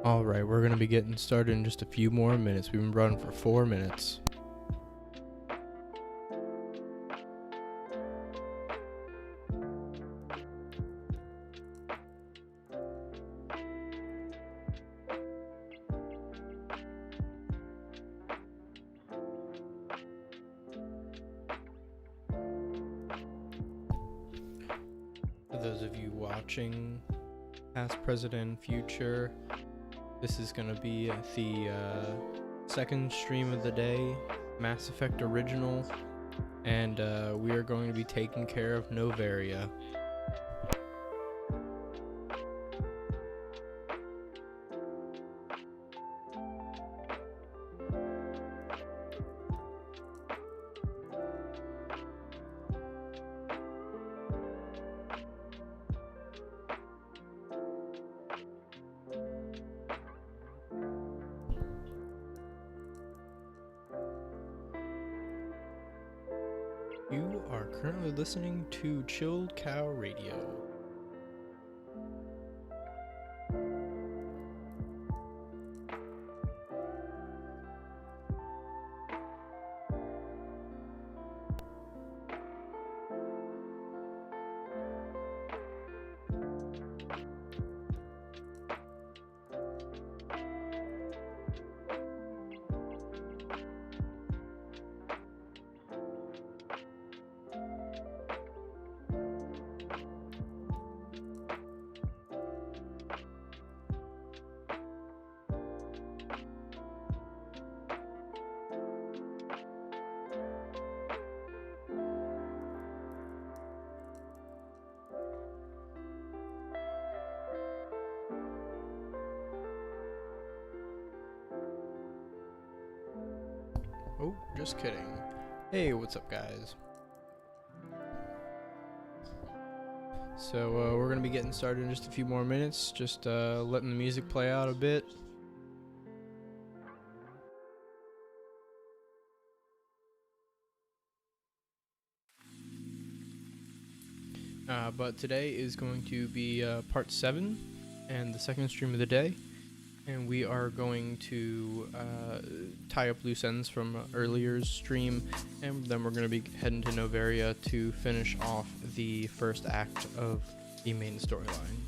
Alright, we're gonna be getting started in just a few more minutes. We've been running for 4 minutes. For those of you watching, past, present, and future, this is gonna be the second stream of the day, Mass Effect Original, and we are going to be taking care of Noveria. You are currently listening to Chilled Cow Radio. Oh, just kidding. Hey, what's up, guys? So, we're gonna be getting started in just a few more minutes, just letting the music play out a bit. But today is going to be part 7 and the second stream of the day. And we are going to tie up loose ends from earlier's stream, and then we're going to be heading to Noveria to finish off the first act of the main storyline.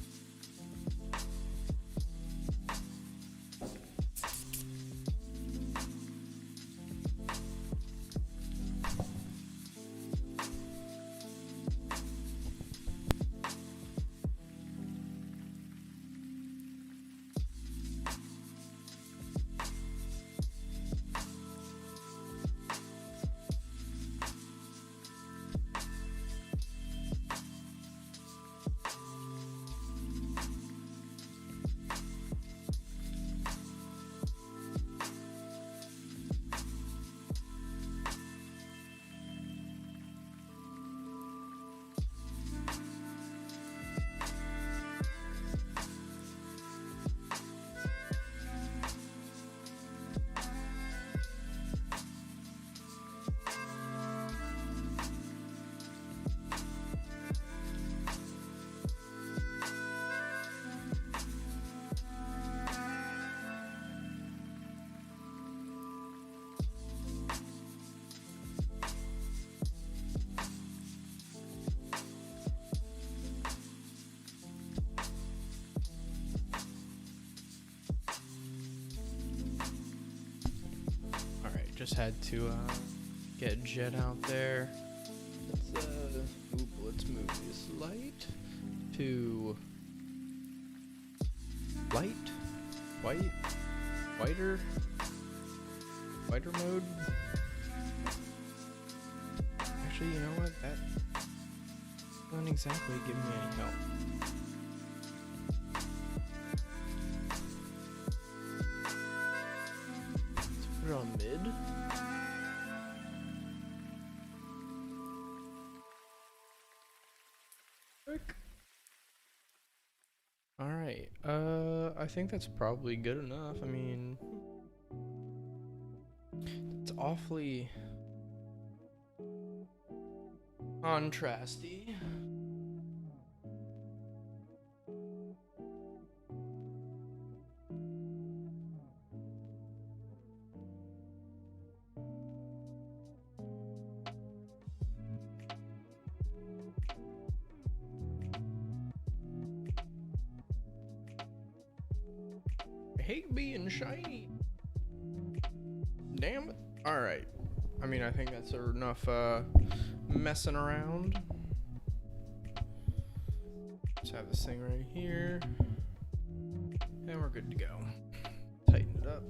Just had to get Jet out there. Let's move this light to whiter mode. Actually, you know what? That doesn't exactly give me any help. Put it on mid. Alright, I think that's probably good enough. I mean, it's awfully contrasty. hate being shiny. Damn it. Alright. I mean, I think that's enough messing around. Let's have this thing right here. And we're good to go. Tighten it up.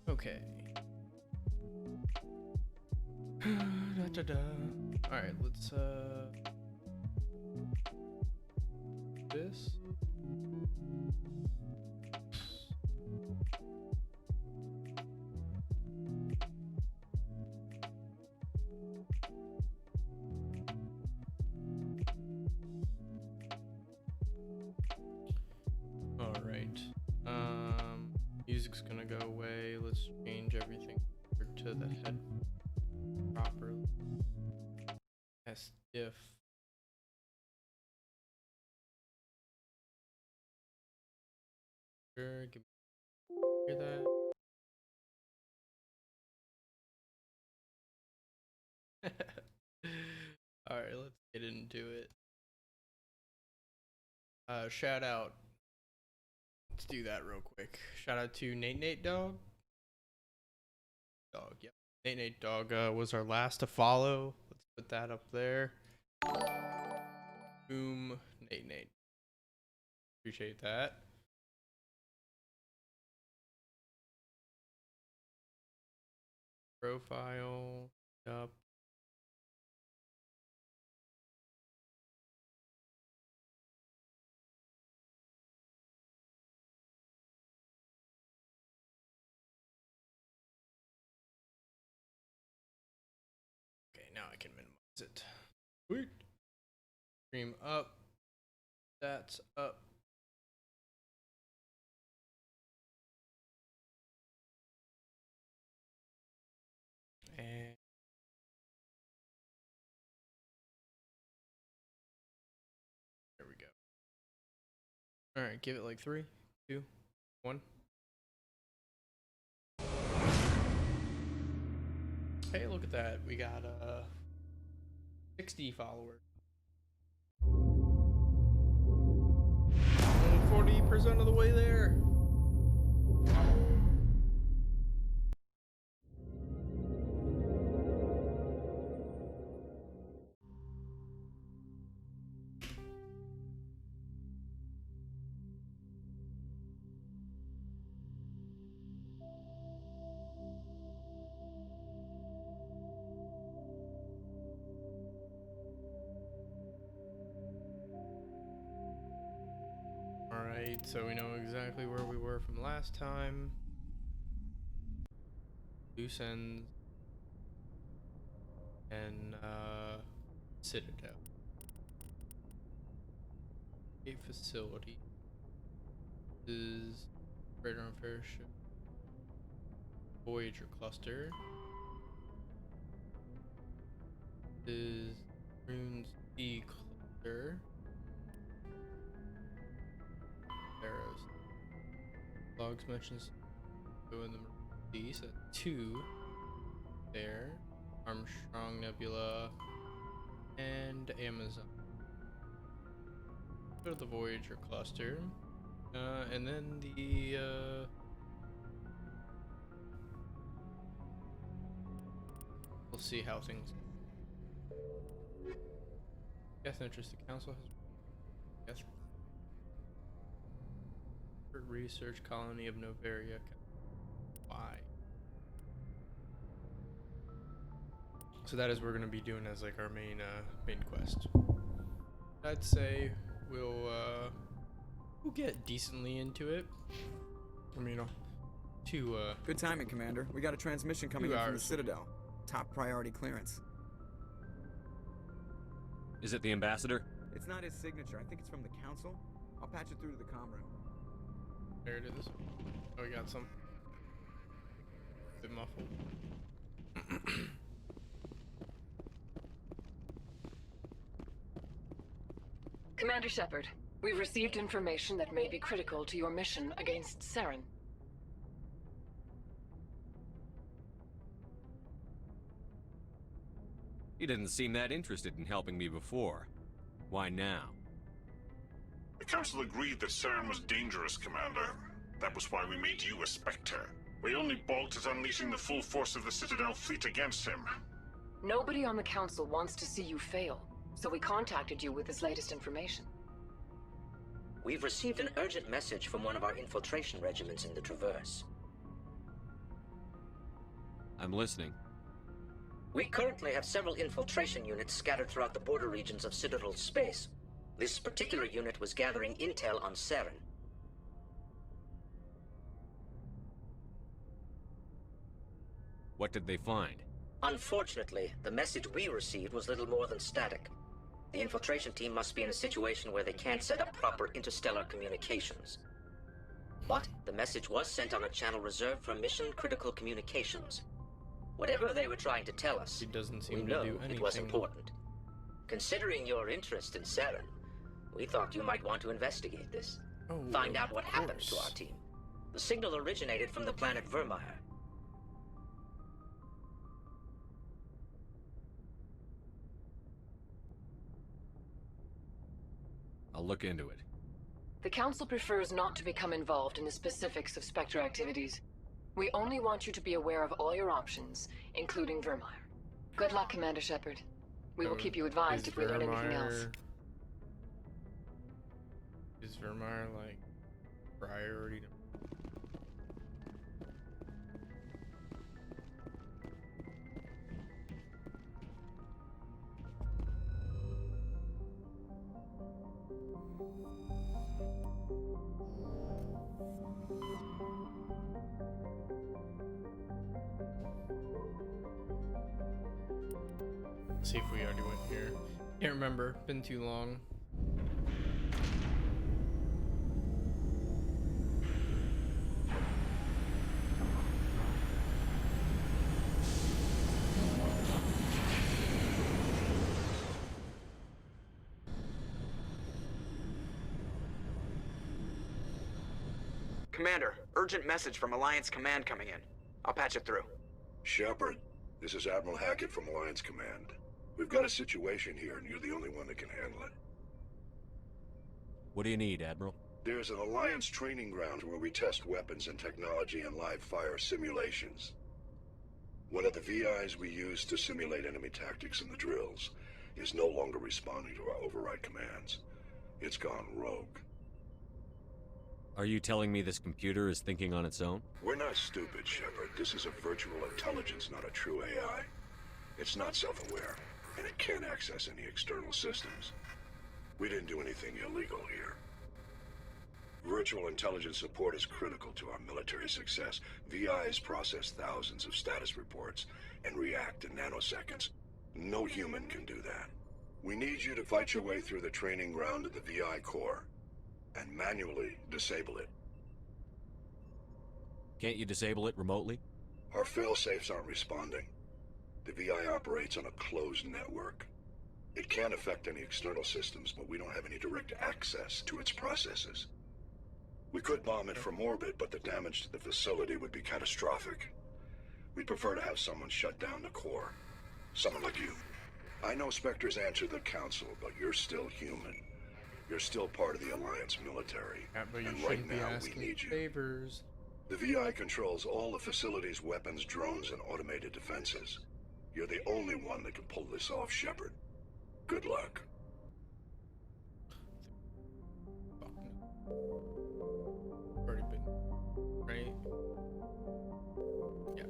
Okay. Alright, let's this. Alright. Music's gonna go away. Let's change everything to the head properly. As if sure, hear that? Alright, let's get into it. Shout out. Let's do that real quick. Shout out to Nate Dog. Yep. Nate Dog was our last to follow. Let's put that up there. Boom. Nate. Appreciate that. Profile. Yup. Okay, now I can minimize it. Sweet. Stream up. That's up. And there we go. All right, give it like 3, 2, 1. Hey, look at that. We got 60 followers. 40% of the way there. Alright, so we know exactly where we were from last time. Loose ends. And Citadel. A facility. This is Radar and Fair Ship. Voyager cluster. This is Runes D cluster. Arrows. Logs mentions go in the Northeast at 2 there. Armstrong Nebula and Amazon. Go to the Voyager cluster. And then the we'll see how things Death interest the council has Death research colony of Noveria. Why? So that is what we're gonna be doing as like our main quest. I'd say we'll get decently into it. I mean, good timing, Commander. We got a transmission coming in from the Citadel. Top priority clearance. Is it the ambassador? It's not his signature. I think it's from the council. I'll patch it through to the comm room. There it is. Oh, we got some. Bit muffled. Commander Shepard, we've received information that may be critical to your mission against Saren. You didn't seem that interested in helping me before. Why now? The Council agreed that Saren was dangerous, Commander. That was why we made you a Spectre. We only balked at unleashing the full force of the Citadel fleet against him. Nobody on the Council wants to see you fail, so we contacted you with this latest information. We've received an urgent message from one of our infiltration regiments in the Traverse. I'm listening. We currently have several infiltration units scattered throughout the border regions of Citadel space. This particular unit was gathering intel on Saren. What did they find? Unfortunately, the message we received was little more than static. The infiltration team must be in a situation where they can't set up proper interstellar communications. But the message was sent on a channel reserved for mission-critical communications. Whatever they were trying to tell us, He doesn't we seem to know do anything. it was important. Considering your interest in Saren, we thought you might want to investigate this. Find out what happened to our team. The signal originated from the planet Vermeer. I'll look into it. The Council prefers not to become involved in the specifics of Spectre activities. We only want you to be aware of all your options, including Vermeer. Good luck, Commander Shepard. We will keep you advised if we learn anything else. Is Vermeer, like, priority to... See if we already went here. Can't remember. Been too long. Commander, urgent message from Alliance Command coming in. I'll patch it through. Shepard, this is Admiral Hackett from Alliance Command. We've got a situation here, and you're the only one that can handle it. What do you need, Admiral? There's an Alliance training ground where we test weapons and technology in live fire simulations. One of the VIs we use to simulate enemy tactics in the drills is no longer responding to our override commands. It's gone rogue. Are you telling me this computer is thinking on its own? We're not stupid, Shepard. This is a virtual intelligence, not a true AI. It's not self-aware, and it can't access any external systems. We didn't do anything illegal here. Virtual intelligence support is critical to our military success. VIs process thousands of status reports and react in nanoseconds. No human can do that. We need you to fight your way through the training ground of the VI core and manually disable it. Can't you disable it remotely? Our fail-safes aren't responding. The VI operates on a closed network. It can affect any external systems, but we don't have any direct access to its processes. We could bomb it from orbit, but the damage to the facility would be catastrophic. We'd prefer to have someone shut down the core. Someone like you. I know Spectres answer the Council, but you're still human. You're still part of the Alliance military. Yeah, but you and shouldn't right be now, we asking need you. favors. The VI controls all the facility's weapons, drones, and automated defenses. You're the only one that can pull this off, Shepard. Good luck. Already been, right? Yeah.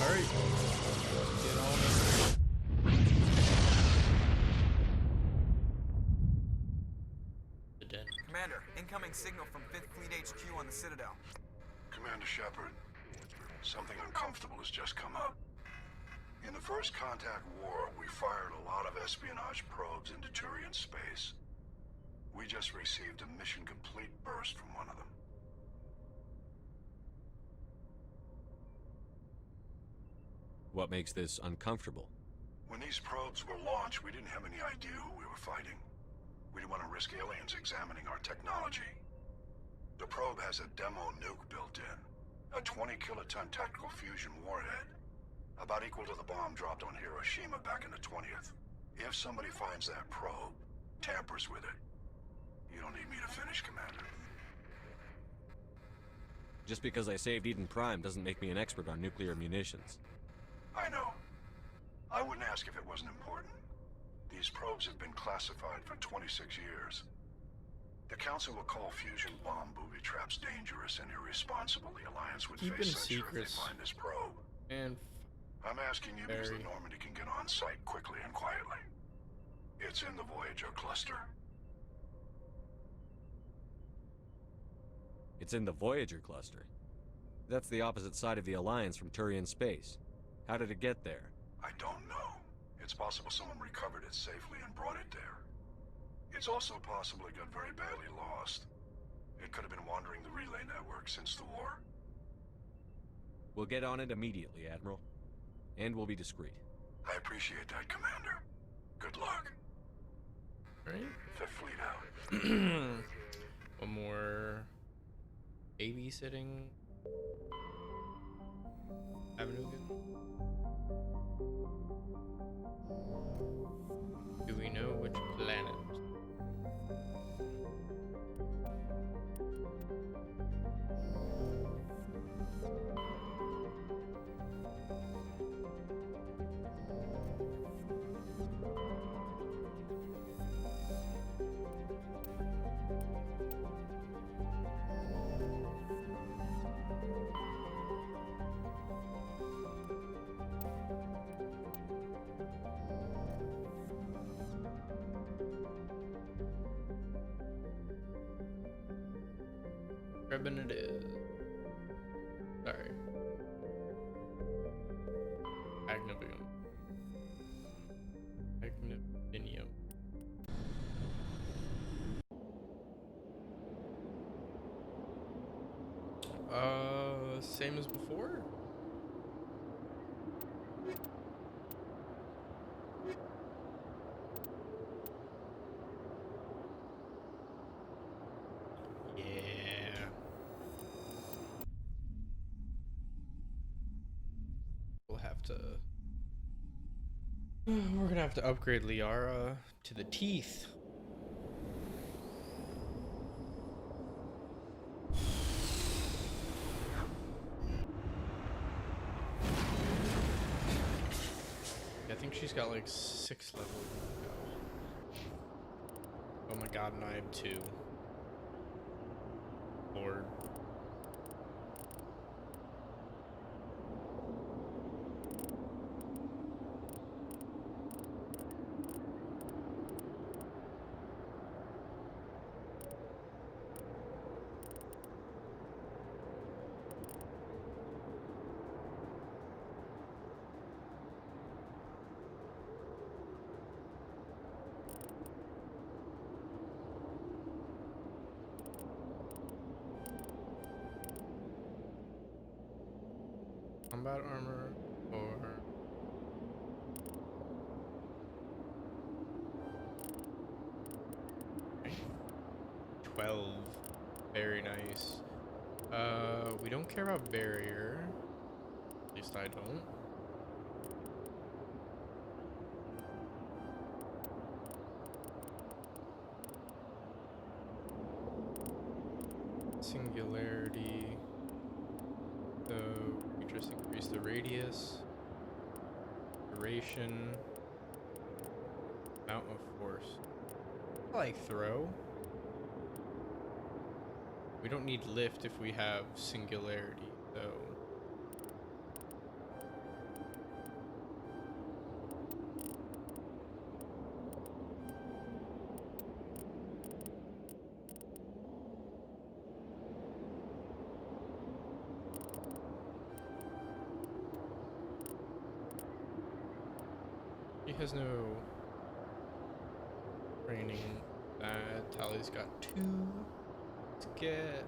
Alright. Get on in. The den. Commander, incoming signal from 5th Fleet HQ on the Citadel. Commander Shepard, Something uncomfortable has just come up. In the First Contact War, we fired a lot of espionage probes into Turian space. We just received a mission complete burst from one of them. What makes this uncomfortable? When these probes were launched, we didn't have any idea who we were fighting. We didn't want to risk aliens examining our technology. The probe has a demo nuke built in. A 20-kiloton tactical fusion warhead. About equal to the bomb dropped on Hiroshima back in the 20th. If somebody finds that probe, tampers with it, you don't need me to finish, Commander. Just because I saved Eden Prime doesn't make me an expert on nuclear munitions. I know. I wouldn't ask if it wasn't important. These probes have been classified for 26 years. The Council will call fusion bomb booby traps dangerous and irresponsible. The Alliance would Keeping face censure if they secrets. find this probe. And I'm asking you because the Very. Normandy can get on site quickly and quietly. It's in the Voyager cluster. It's in the Voyager cluster. That's the opposite side of the Alliance from Turian space. How did it get there? I don't know. It's possible someone recovered it safely and brought it there. It's also possible it got very badly lost. It could have been wandering the relay network since the war. We'll get on it immediately, Admiral. And we'll be discreet. I appreciate that, Commander. Good luck. right. Fifth Fleet out. One more babysitting avenue. Do we know which planet? Ribbon it is. Sorry. Agnavium. Agnavinium. Same as before? Yeah. We'll have to. We're gonna have to upgrade Liara to the teeth. I think she's got like 6 levels. Oh my god, and I have 2. Lord. Combat armor or 12. Very nice. We don't care about barrier. At least I don't. Singularity. So we just increase the radius, duration, amount of force. I like throw. We don't need lift if we have singularity, though. has no training. Tali's got 2. Let's get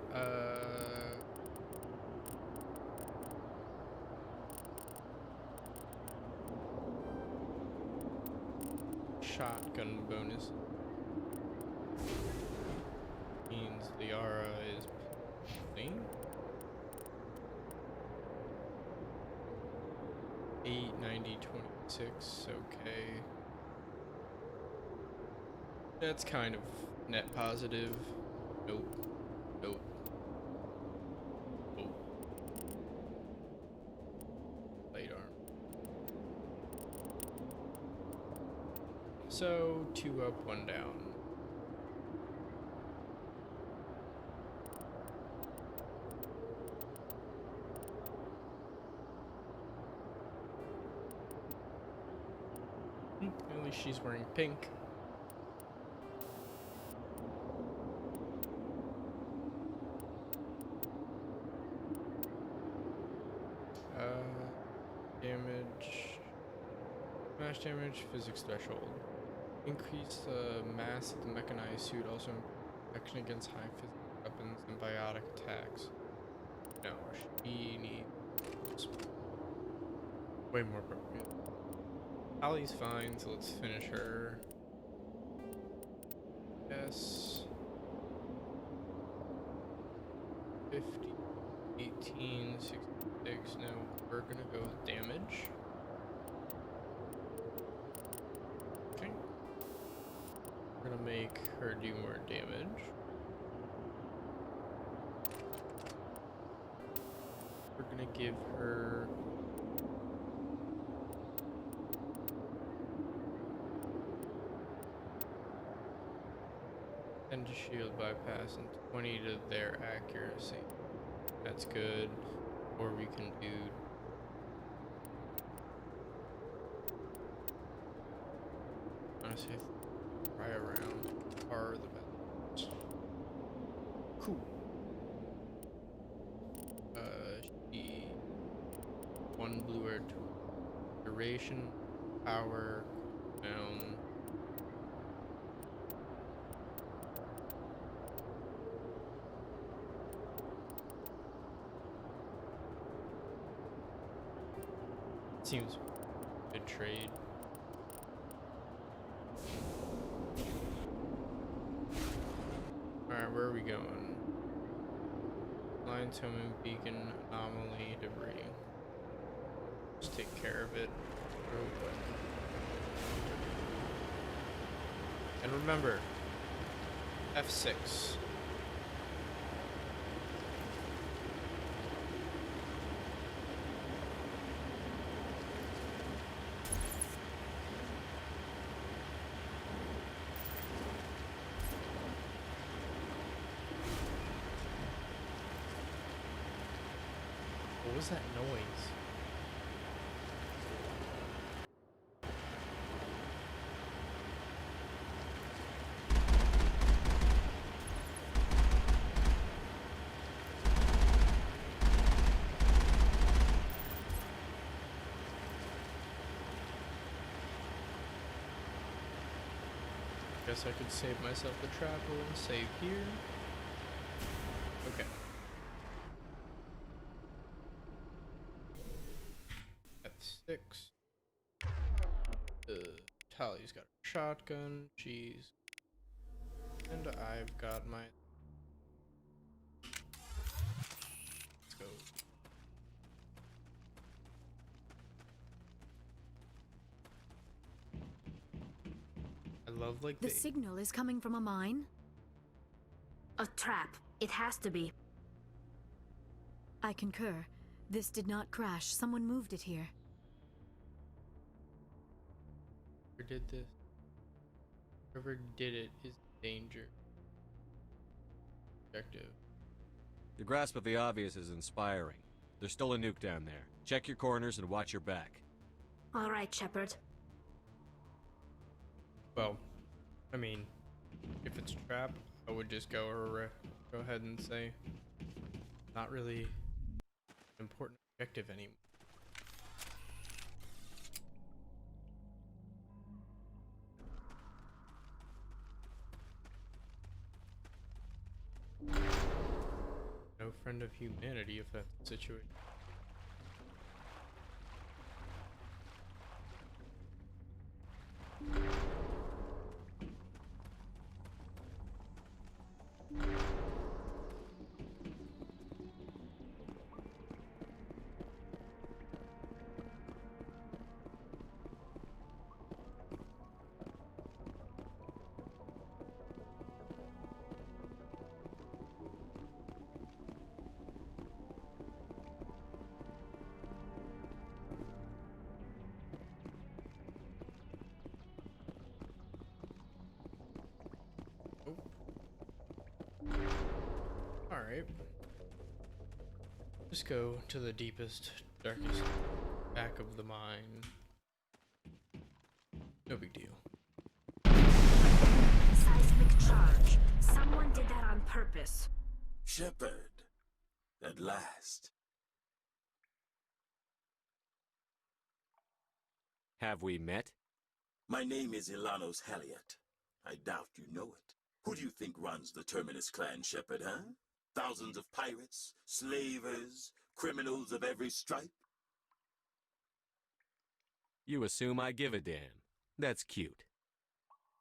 shotgun bonus. Means Liara is clean. 890 26, okay. That's kind of net positive. Nope. Nope. Nope. Light arm. So 2 up, 1 down. At least she's wearing pink. Damage. Smash damage, physics threshold. Increase the mass of the mechanized suit, also protection against high physical weapons and biotic attacks. No, she needs way more appropriate. Ali's fine, so let's finish her. Yes. 50, 18, 66. No, we're gonna go with damage. Okay. We're gonna make her do more damage. We're gonna give her to shield bypass and 20 to their accuracy. That's good. Or we can do honestly try around are the best. Cool. She 1 blue air duration, power, down. Seems good trade. Alright, where are we going? Lion's Home and Beacon anomaly debris. Just take care of it real quick. And remember, F6. What was that noise? Guess I could save myself the travel and save here. Okay. F6. Tali's got a shotgun. Jeez. And I've got my. Let's go. I love like the signal is coming from a mine? A trap. It has to be. I concur. This did not crash. Someone moved it here. Whoever did this, whoever did it is danger. Objective. Your grasp of the obvious is inspiring. There's still a nuke down there. Check your corners and watch your back. All right, Shepard. Well, I mean, if it's a trap, I would just go ahead and say, not really an important objective anymore. friend of humanity if that's the situation. Alright. Just go to the deepest, darkest back of the mine. No big deal. Seismic charge. Someone did that on purpose. Shepard, at last. Have we met? My name is Ilanos Haliot. I doubt you know it. Who do you think runs the Terminus clan, Shepard, huh? Thousands of pirates, slavers, criminals of every stripe? You assume I give a damn. That's cute.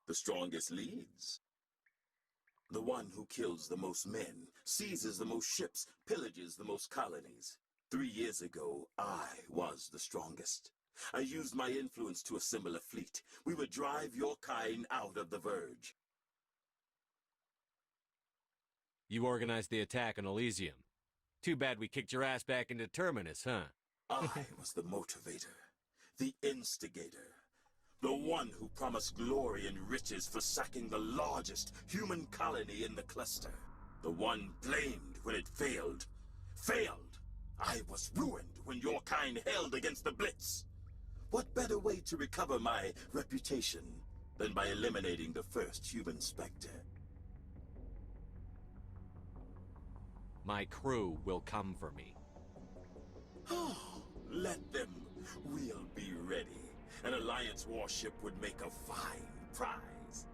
The strongest leads. The one who kills the most men, seizes the most ships, pillages the most colonies. 3 years ago, I was the strongest. I used my influence to assemble a fleet. We would drive your kind out of the Verge. You organized the attack on Elysium. Too bad we kicked your ass back into Terminus, huh? I was the motivator, the instigator, the one who promised glory and riches for sacking the largest human colony in the cluster. The one blamed when it failed. Failed! I was ruined when your kind held against the Blitz. What better way to recover my reputation than by eliminating the first human Spectre? My crew will come for me. Oh, let them. We'll be ready. An Alliance warship would make a fine prize.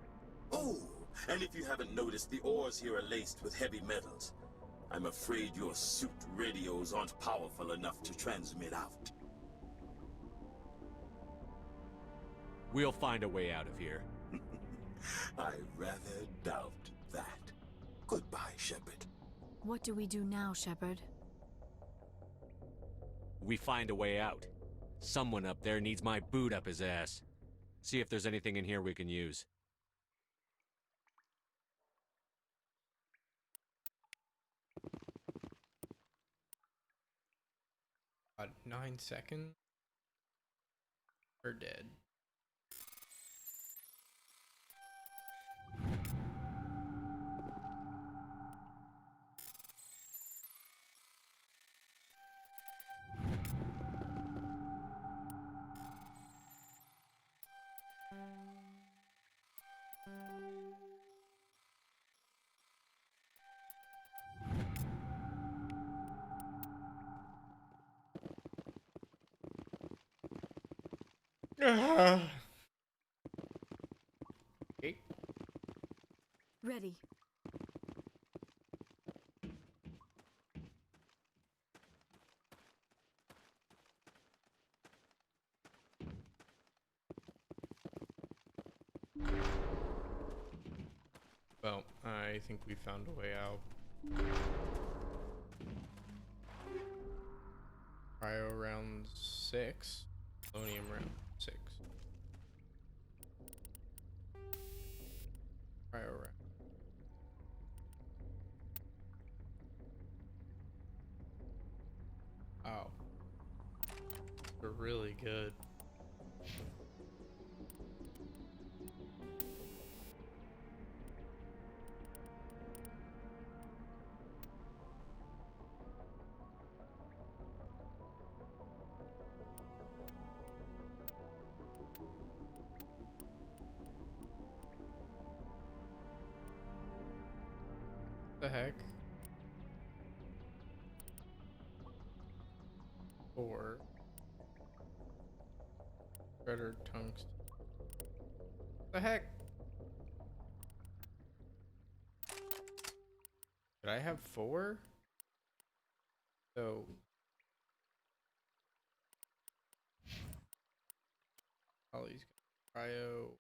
Oh, and if you haven't noticed, the ores here are laced with heavy metals. I'm afraid your suit radios aren't powerful enough to transmit out. We'll find a way out of here. I rather doubt that. Goodbye, Shepard. What do we do now, Shepard? We find a way out. Someone up there needs my boot up his ass. See if there's anything in here we can use. About 9 seconds. We're dead. Okay. Ready. Well, I think we found a way out. Cryo round 6. Polonium round 6. Cryo round. Wow. They're really good. The heck? 4 shredder tungsten. The heck? Did I have 4? So Ollie's got cryo.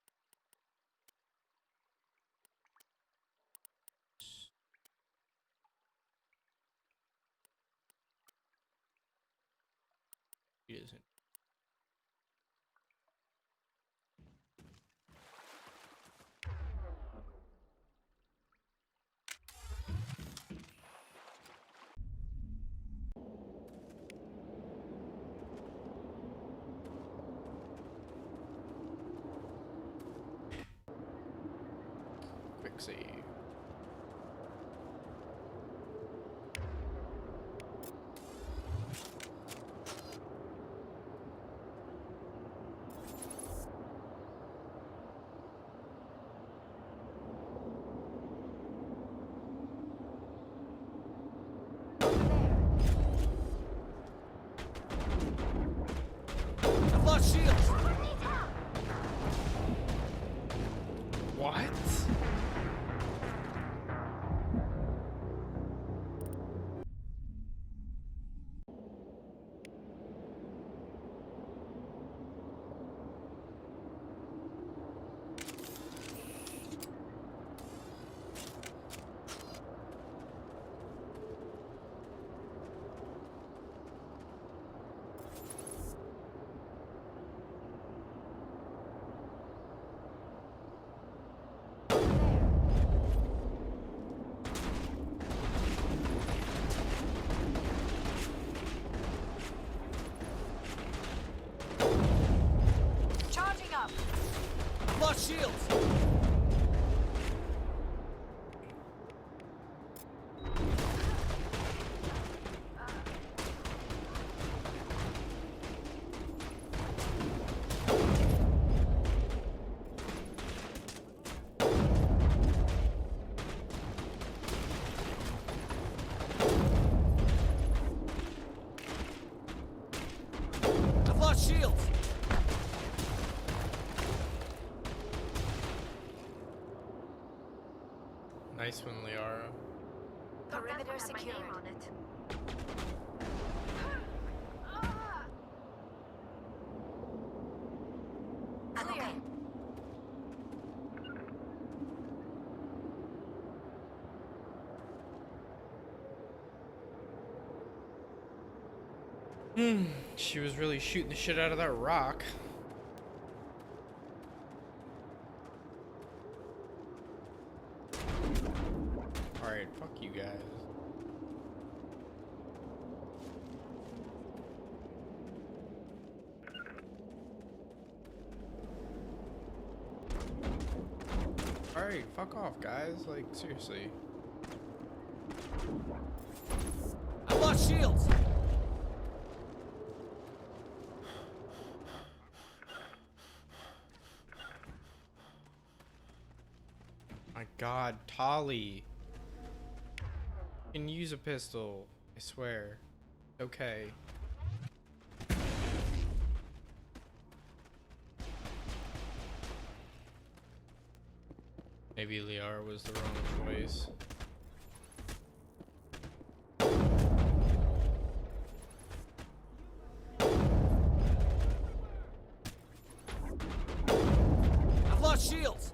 He isn't. Quick save. I've lost shields! What? Charging up. I've lost shields! I've lost shields! Nice one, Liara. Perimeter secured. On it. Clear. She was really shooting the shit out of that rock. Alright, fuck you guys. Alright, fuck off, guys. Like, seriously. I've lost shields! My god, Tali. You can use a pistol. I swear. Okay. Maybe Liara was the wrong choice. I've lost shields!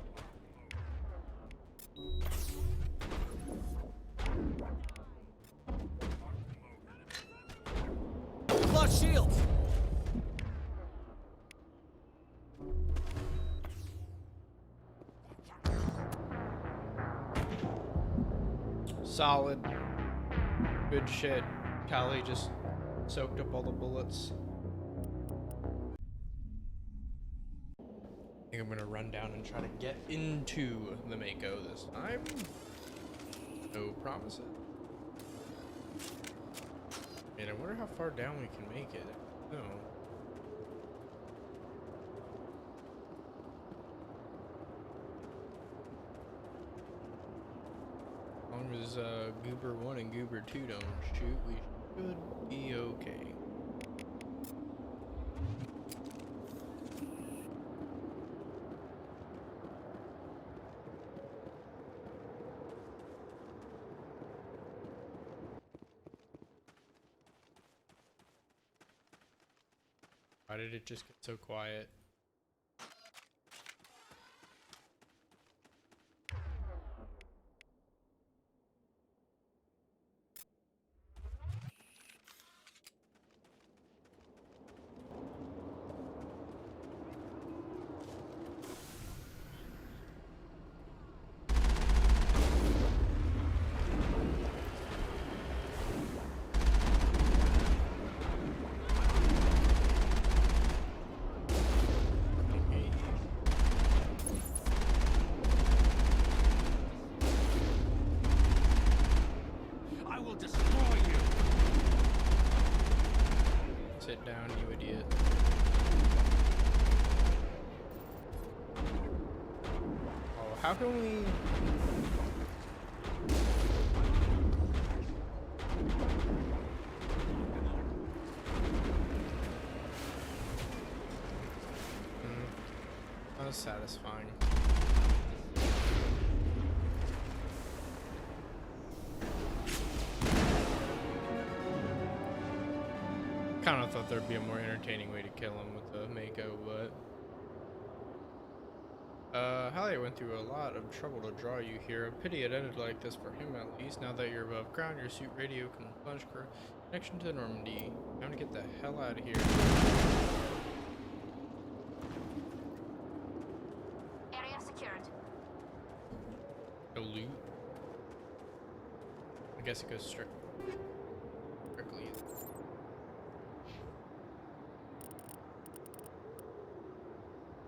I've lost shields! Solid. Good shit. Tali just soaked up all the bullets. I think I'm gonna run down and try to get into the Mako this time. No promises. And I wonder how far down we can make it. No. As long as Goober 1 and Goober 2 don't shoot, we should be okay. Why did it just get so quiet? Sit down, you idiot. Oh, how can we... That was satisfying. Kind of thought there'd be a more entertaining way to kill him with the Mako, but Halia went through a lot of trouble to draw you here. A pity it ended like this for him, at least. Now that you're above ground, your suit radio can plunge connection to Normandy. Time to get the hell out of here. Area secured. No loot. I guess it goes strictly.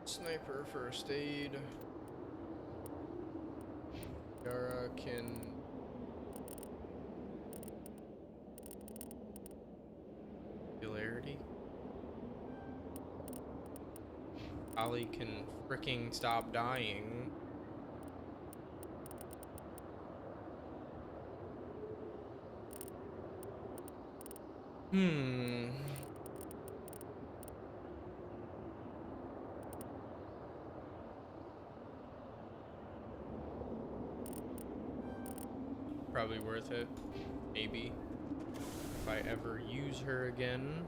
Sniper first aid. Yara can popularity. Ali can fricking stop dying. Probably worth it. Maybe. If I ever use her again.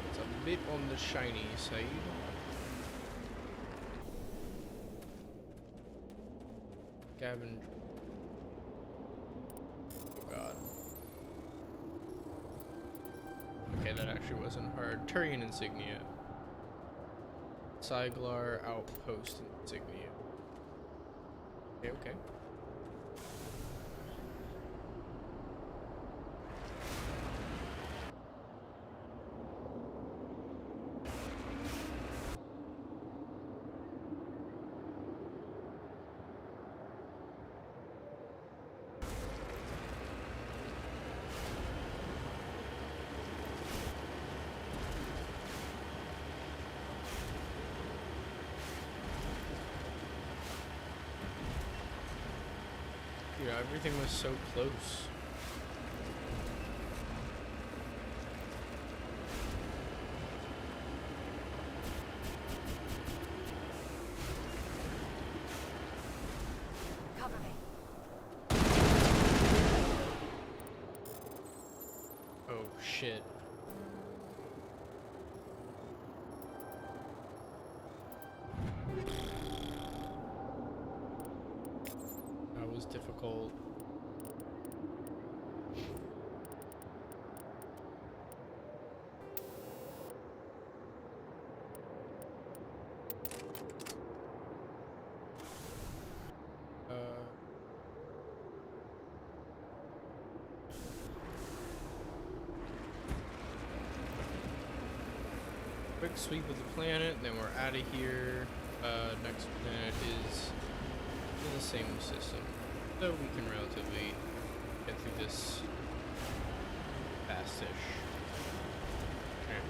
It's a bit on the shiny side. Gavin. Okay, that actually wasn't hard. Turian insignia. Siglar outpost insignia. Okay. Yeah, everything was so close. Cover me. Oh shit. Difficult. Quick sweep of the planet, then we're out of here. Next planet is in the same system. So we can relatively get through this fast-ish. Okay.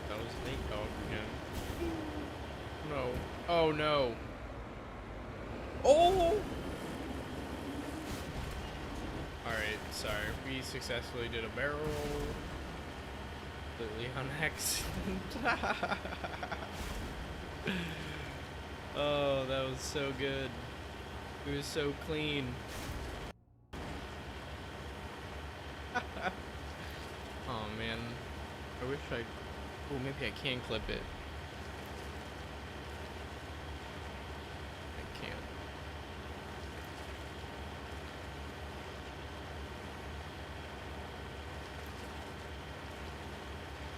That was Nate Dog again. No. Oh no. Oh! Alright. Alright, sorry. We successfully did a barrel roll. Completely on accident. Oh, that was so good. It was so clean. Oh man. I wish I... Oh, maybe I can clip it. I can't.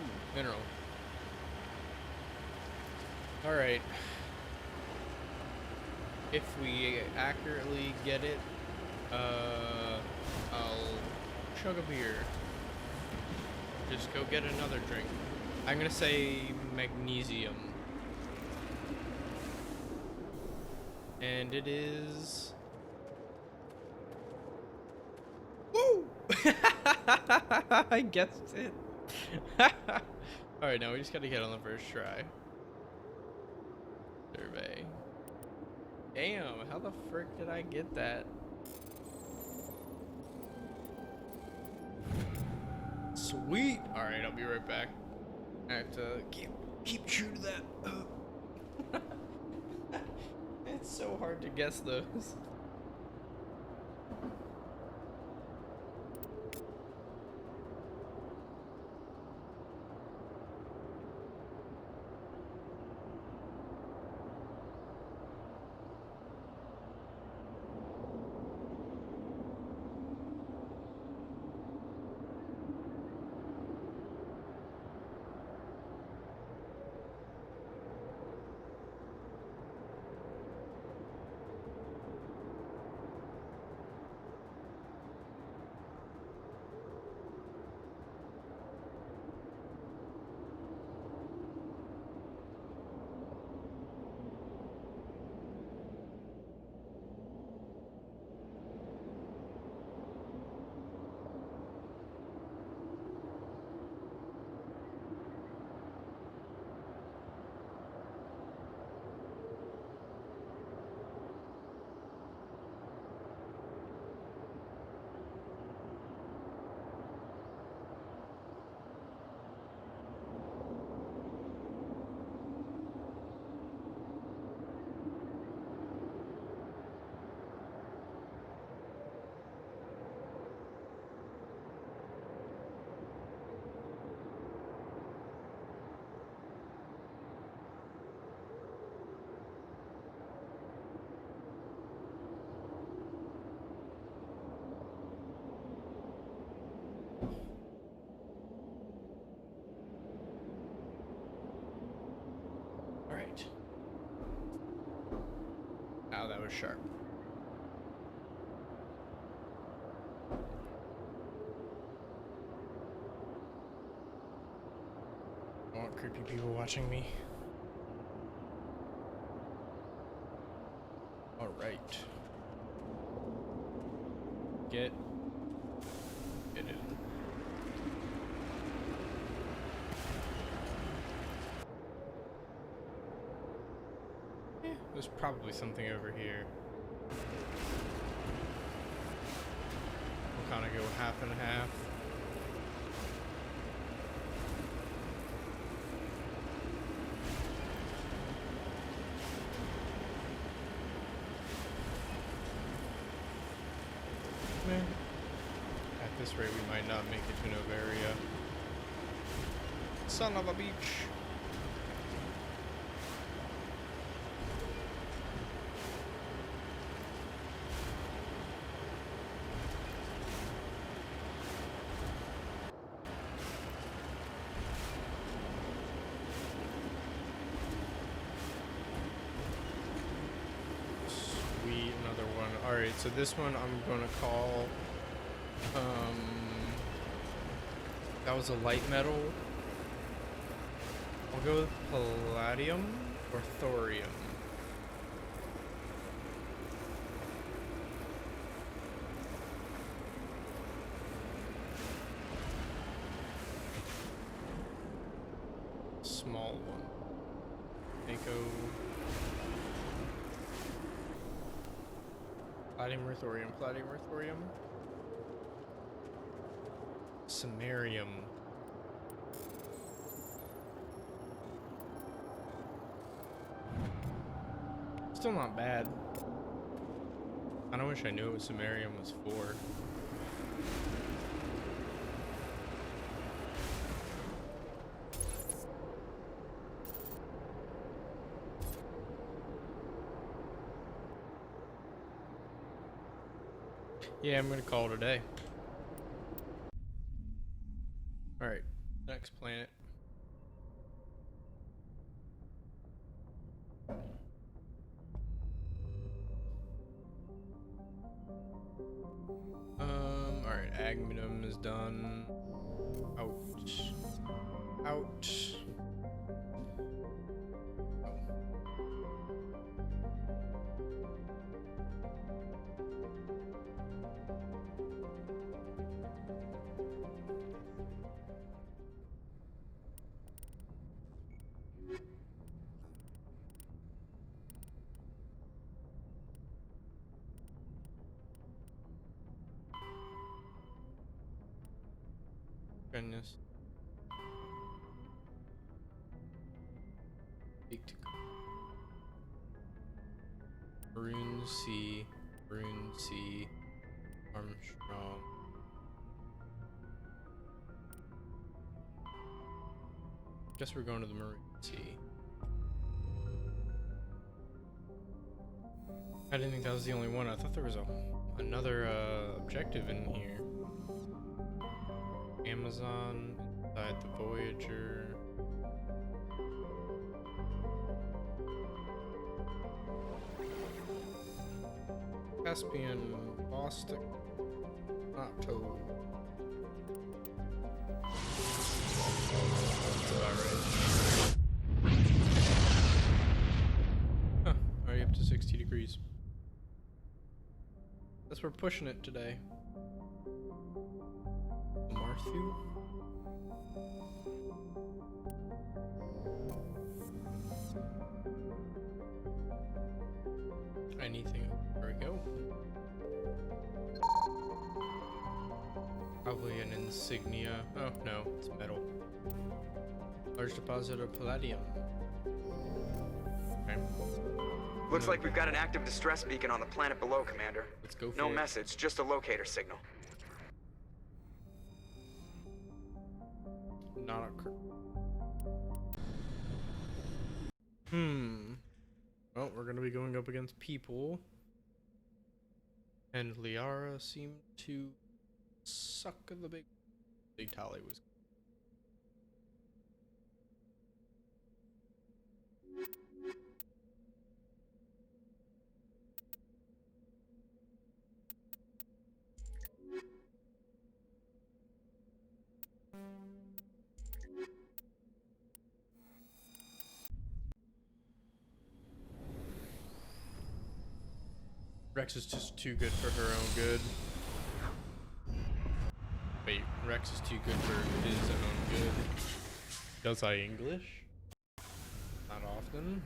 Ooh, mineral. Alright. If we accurately get it, I'll chug a beer. Just go get another drink. I'm gonna say magnesium. And it is... Woo! I guessed it. Alright, now we just gotta get on the first try. Survey. Damn, how the frick did I get that? Sweet! Alright, I'll be right back. I have to keep true to that. It's so hard to guess those. Alright. Ow, that was sharp. I don't want creepy people watching me. Alright. Get it. There's probably something over here. We'll kind of go half and half. At this rate, we might not make it to Novaria. Son of a beach. Sweet, another one. Alright, so this one I'm gonna call, that was a light metal. I'll go with palladium or thorium. Small one. Mako. Palladium or thorium? Palladium or thorium? Samarium. Still not bad. I don't wish I knew what Samarium was for. Yeah, I'm gonna call it a day. Alright, next planet. Alright, Agminum is done. Ouch. Ouch. Goodness. Speak to Rune C. Armstrong. Guess we're going to the Marine Sea. I didn't think that was the only one. I thought there was another objective in here. Amazon, inside the Voyager. Caspian, Bostic, Otto. That's about right. Huh, already up to 60 degrees. Guess we're pushing it today. Marthu? Anything? There we go. Probably an insignia. Oh no, it's metal. Large deposit of palladium. Okay. Looks like we've got an active distress beacon on the planet below, Commander. Let's go for No it. message, just a locator signal. Not a Well, we're gonna be going up against people. And Liara seemed to suck the big tally was. Rex is just too good for her own good. Wait, Rex is too good for his own good. Does I English? Not often.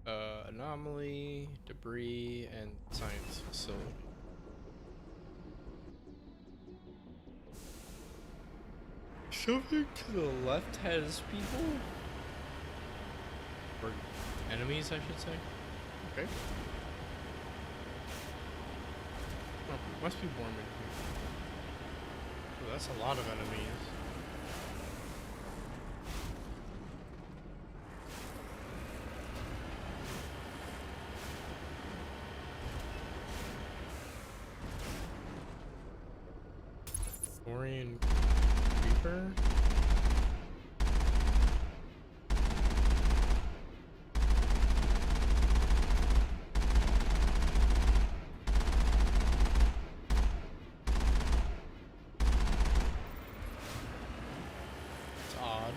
Anomaly, debris, and science facility. Something to the left has people? Or enemies, I should say. Okay. Oh, must be warm in here. Oh, that's a lot of enemies. Orion Reaper? It's odd.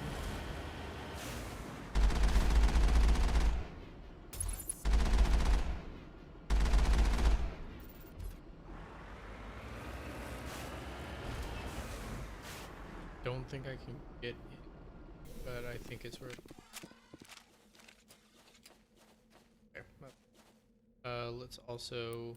Don't think I can get it, but I think it's worth. Okay. let's also...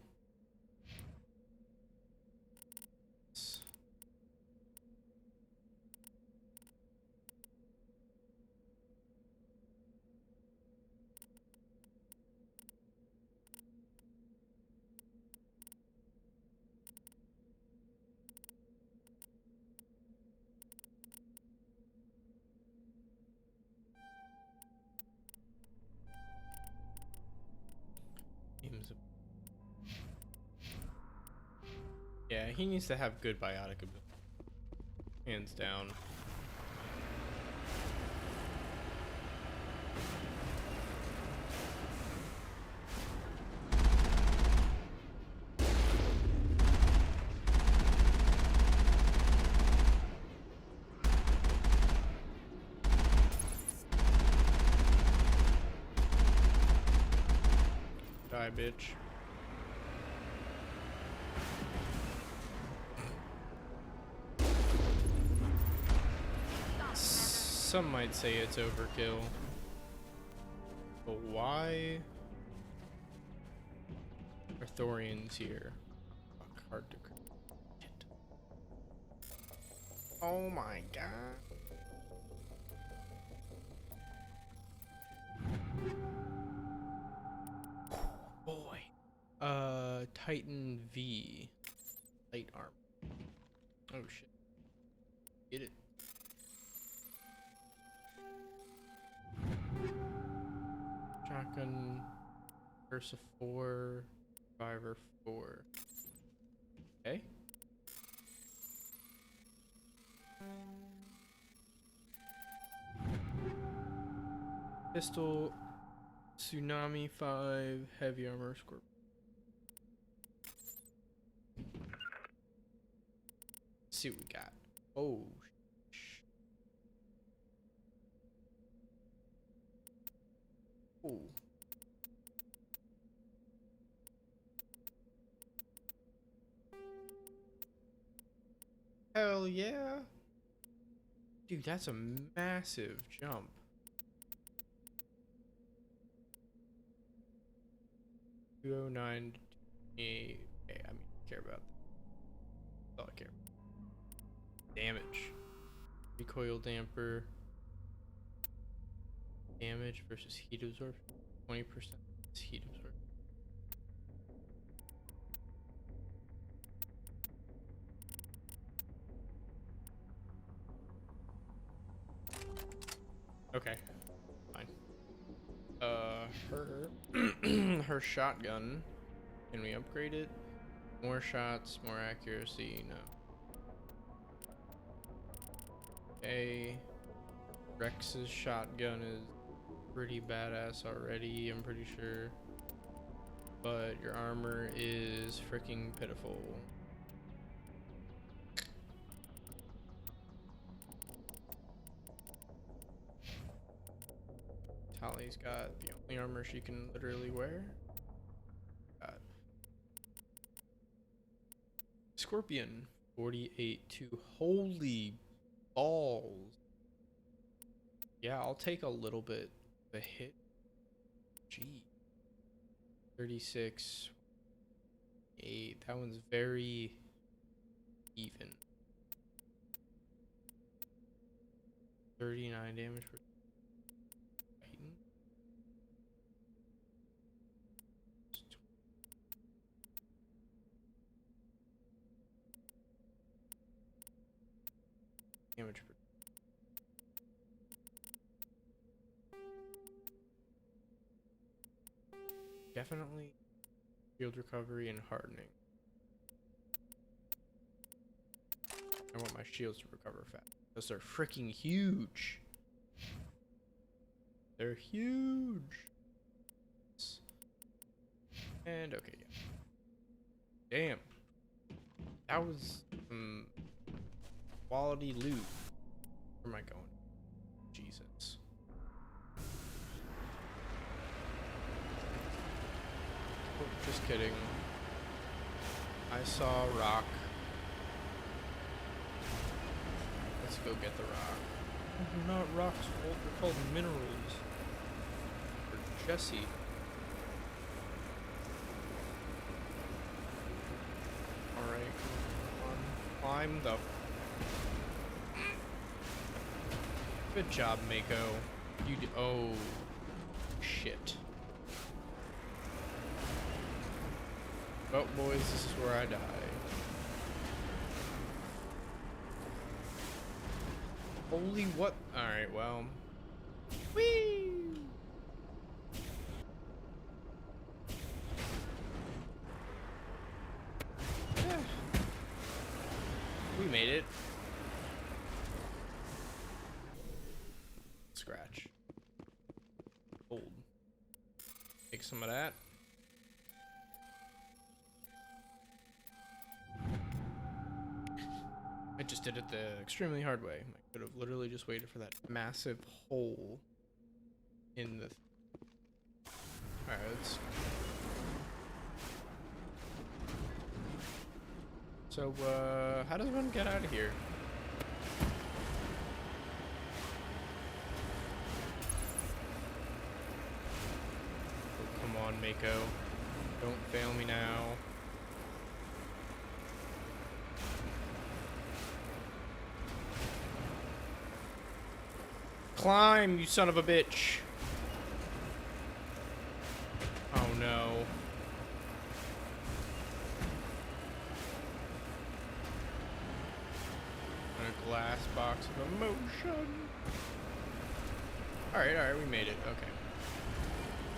Yeah, he needs to have good biotic ability. Hands down. Die, bitch. Some might say it's overkill, but why are Thorians here? Fuck, hard to shit. Oh my god. Boy. Titan V. Light armor. Oh shit. Get it. Shotgun, Versa 4, Survivor 4. Okay. Pistol, Tsunami 5, Heavy Armor, Scorpion. Let's see what we got. Oh, ooh. Hell yeah. Dude, that's a massive jump. $209. Hey, I mean, I care about that. That's all I care about. Damage. Recoil damper. Damage versus heat absorption. 20% heat absorption. Okay, fine. Her shotgun. Can we upgrade it? More shots, more accuracy. No. Okay. Rex's shotgun is pretty badass already, I'm pretty sure. But your armor is freaking pitiful. Tali's got the only armor she can literally wear. Got Scorpion 48 to holy balls. Yeah, I'll take a little bit of a hit. Gee. 36 8. That one's very even. 39 damage per Titan. Damage per definitely shield recovery and hardening. I want my shields to recover fast because they're freaking huge. They're huge. And okay, yeah. Damn. That was some quality loot. Where am I going? Jesus. Oh, just kidding. I saw a rock. Let's go get the rock. They're not rocks, they're called minerals. For Jesse. Climb the... Good job, Mako. You d- oh... Shit. Oh, boys, this is where I die. Holy what? Alright, well... Whee! We made it. Scratch. Hold. Take some of that. I just did it the extremely hard way. I could have literally just waited for that massive hole in the... Alright, let's... So, how does one get out of here? Oh, come on, Mako. Don't fail me now. Climb, you son of a bitch. Oh no. A glass box of emotion. Alright, we made it. Okay.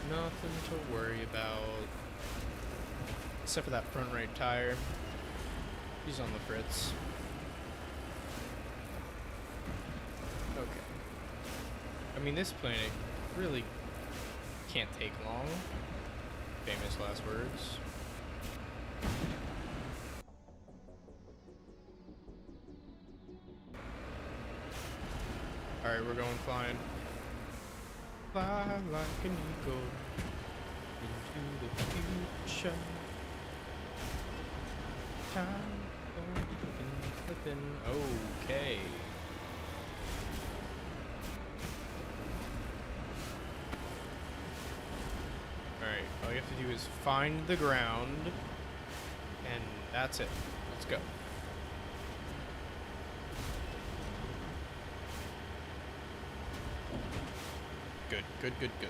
Nothing to worry about. Except for that front right tire. He's on the fritz. Okay. I mean, this planet really can't take long. Famous last words. Alright, we're going flying. Fly like an eagle into the future. Time for flipping. Okay. Alright, all you have to do is find the ground, and that's it. Let's go. Good, good, good, good.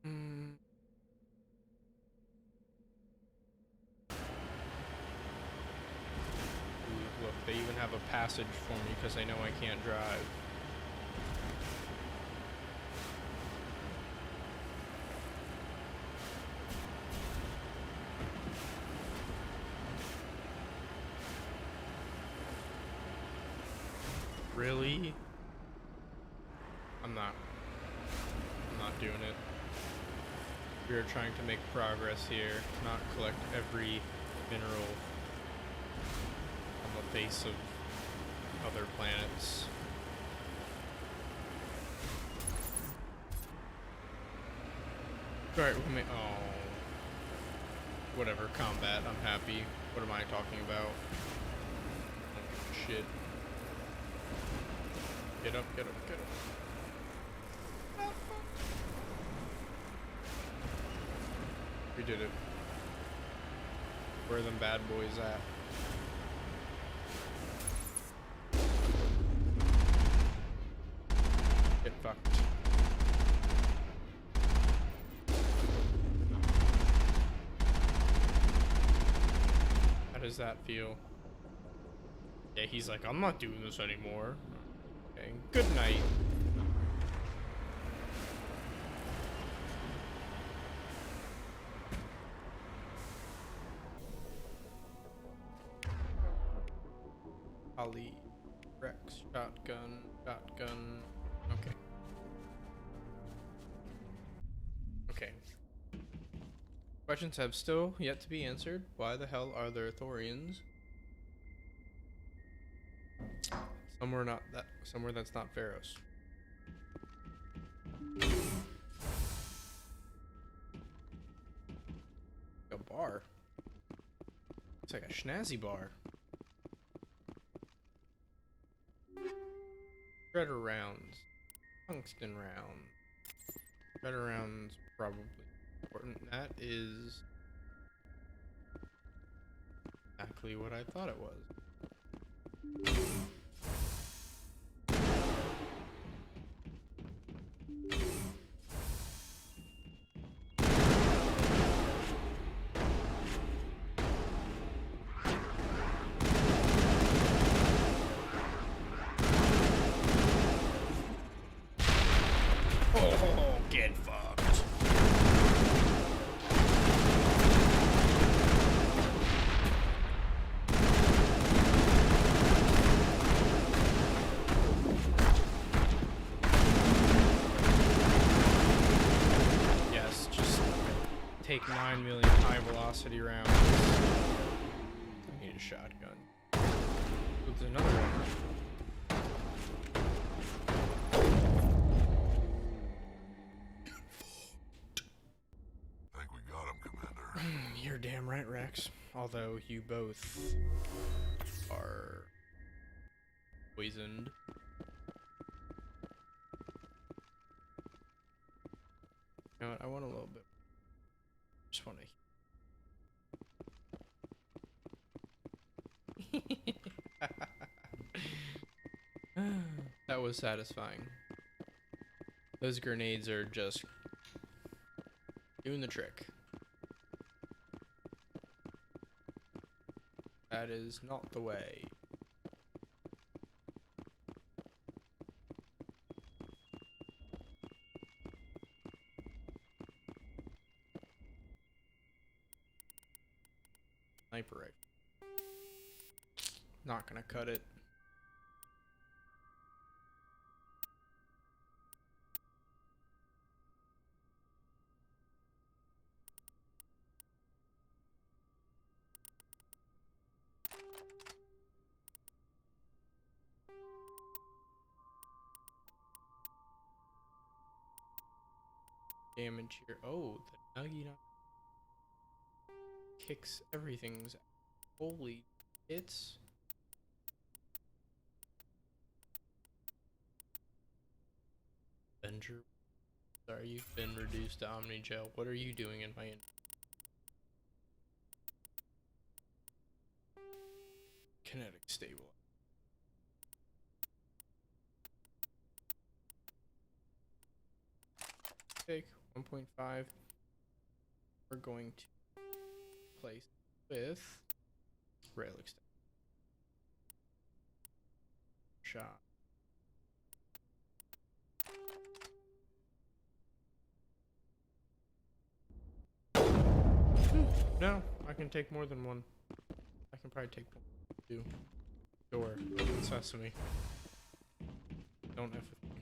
Ooh, look, they even have a passage for me because they know I can't drive. Really? I'm not doing it. We are trying to make progress here, not collect every mineral on the face of other planets. Alright, we may- oh. Whatever, combat, I'm happy. What am I talking about? Oh, shit. Get up, get up, get up. We did it. Where are them bad boys at? Get fucked. How does that feel? Yeah, he's like, I'm not doing this anymore. Okay, good night. Ollie, Rex, shotgun, shotgun. Okay. Okay. Questions have still yet to be answered. Why the hell are there Thorians somewhere that's not Pharaoh's? A bar. It's like a schnazzy bar. Shredder rounds. Tungsten rounds. Shredder rounds probably important. That is exactly what I thought it was. Oh, get fucked. Yes, just take 9 million high velocity rounds. I need a shotgun. Oops, another one. Think we got him, Commander. You're damn right, Rex. Although you both are poisoned. You know what? I want a little bit. Just want to. That was satisfying. Those grenades are just doing the trick. That is not the way. Sniper rifle. Not gonna cut it. Damage here. Oh, the Nuggy kicks everything's. Holy hits. Avenger. Sorry, you've been reduced to Omnigel. What are you doing in my kinetic stable? Take 1.5. We're going to place with rail extension. Shot. No, I can take more than one. I can probably take two. Door. Open sesame. Don't F with me.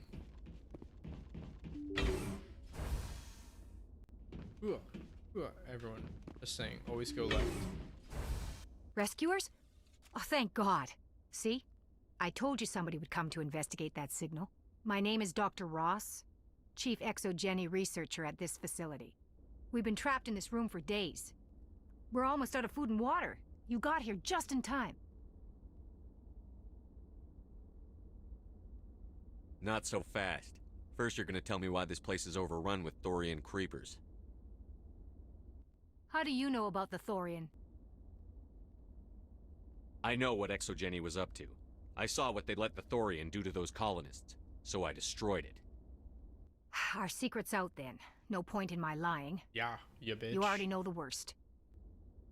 Everyone, just saying, always go left. Rescuers? Oh, thank God. See? I told you somebody would come to investigate that signal. My name is Dr. Ross, Chief Exogeny Researcher at this facility. We've been trapped in this room for days. We're almost out of food and water. You got here just in time. Not so fast. First, you're gonna tell me why this place is overrun with Thorian creepers. How do you know about the Thorian? I know what Exogeny was up to. I saw what they let the Thorian do to those colonists, so I destroyed it. Our secret's out then. No point in my lying. Yeah, you bitch. You already know the worst.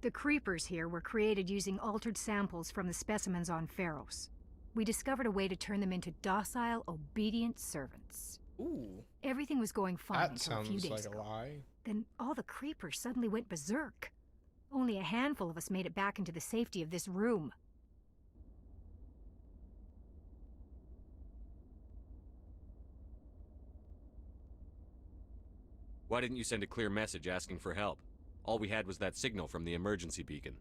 The creepers here were created using altered samples from the specimens on Pharos. We discovered a way to turn them into docile, obedient servants. Ooh. Everything was going fine until a few days ago. That sounds like a lie. Then all the creepers suddenly went berserk. Only a handful of us made it back into the safety of this room. Why didn't you send a clear message asking for help? All we had was that signal from the emergency beacon.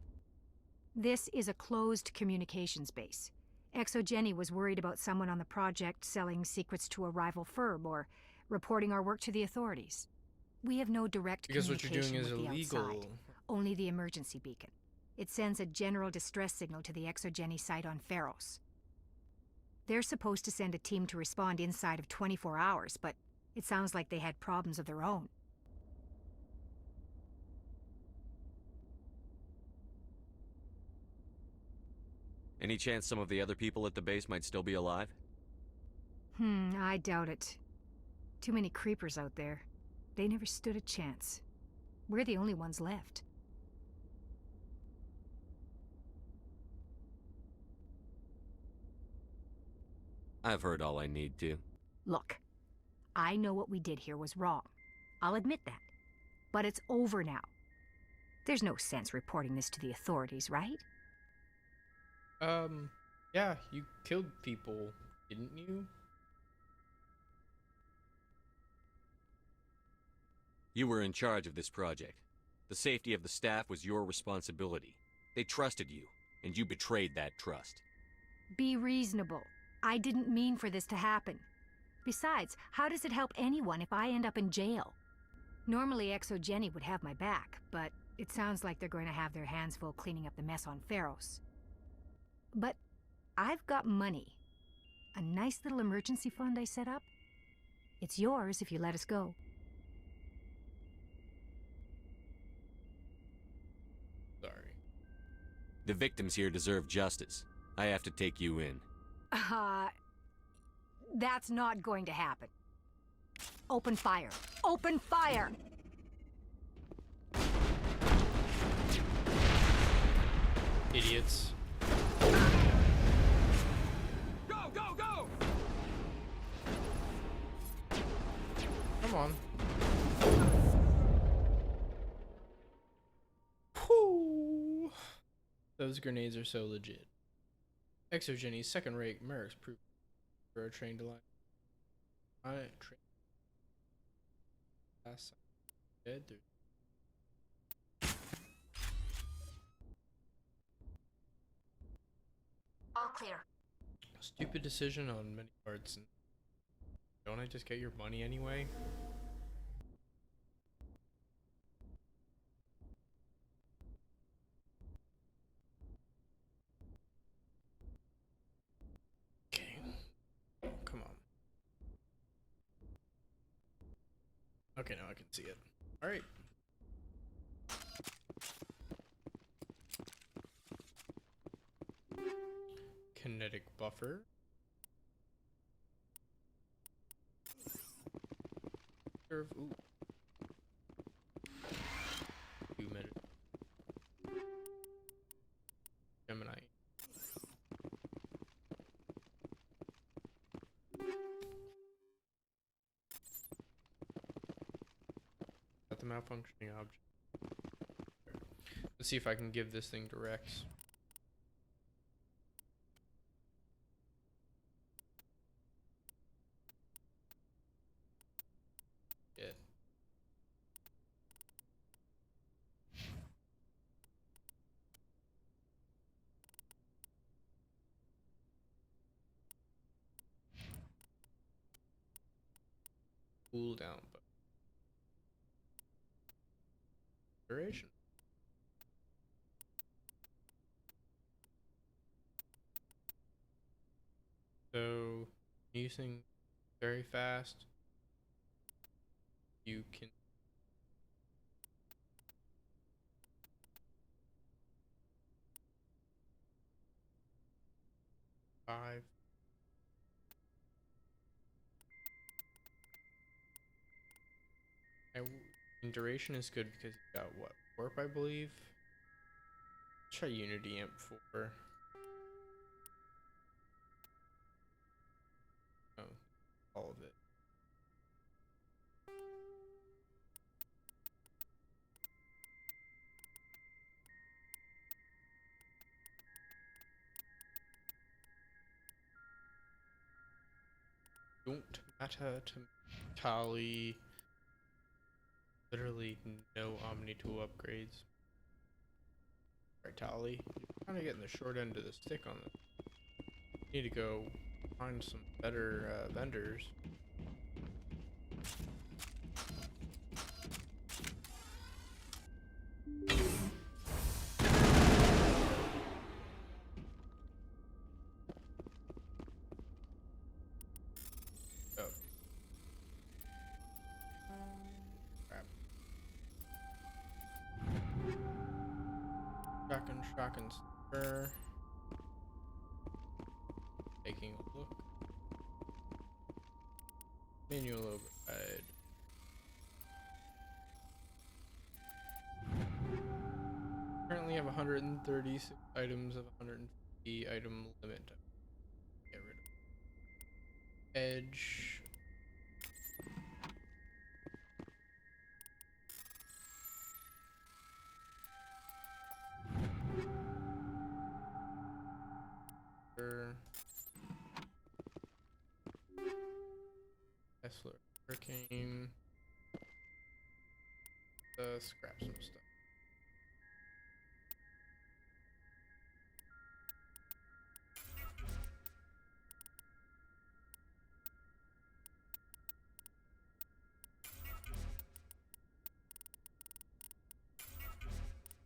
This is a closed communications base. Exogeny was worried about someone on the project selling secrets to a rival firm or reporting our work to the authorities. We have no direct communication what you're doing is with the illegal. outside, only the emergency beacon. It sends a general distress signal to the Exogeny site on Pharos. They're supposed to send a team to respond inside of 24 hours, but it sounds like they had problems of their own. Any chance some of the other people at the base might still be alive? I doubt it. Too many creepers out there. They never stood a chance. We're the only ones left. I've heard all I need to. Look, I know what we did here was wrong. I'll admit that. But it's over now. There's no sense reporting this to the authorities, right? Yeah, you killed people, didn't you? You were in charge of this project. The safety of the staff was your responsibility. They trusted you, and you betrayed that trust. Be reasonable. I didn't mean for this to happen. Besides, how does it help anyone if I end up in jail? Normally, ExoGeni would have my back, but it sounds like they're going to have their hands full cleaning up the mess on Pharos. But I've got money. A nice little emergency fund I set up. It's yours if you let us go. Sorry. The victims here deserve justice. I have to take you in. That's not going to happen. Open fire. Open fire! Idiots. Go, go, go! Come on. Whew. Those grenades are so legit. ExoGeni's second-rate mercs prove are trained to lie. I trained. Last dead. All clear. Stupid decision on many parts. Don't I just get your money anyway? Okay. Come on. Okay, now I can see it. Alright. Kinetic buffer. Ooh. 2 minutes. Gemini. Got the malfunctioning object. Let's see if I can give this thing to Rex. Cool down, but duration. So using very fast, you can five. And duration is good because you got what? Warp, I believe. Let's try Unity Amp 4. Oh, all of it. Don't matter to Tali. Literally no Omni tool upgrades. Alright, Tali, you're kind of getting the short end of the stick on this. You need to go find some better vendors. Shotgun, stir. taking a look. Manual override. Currently have 136 items of 150 item limit. Get rid of edge. Tesla Hurricane. Scrap some stuff.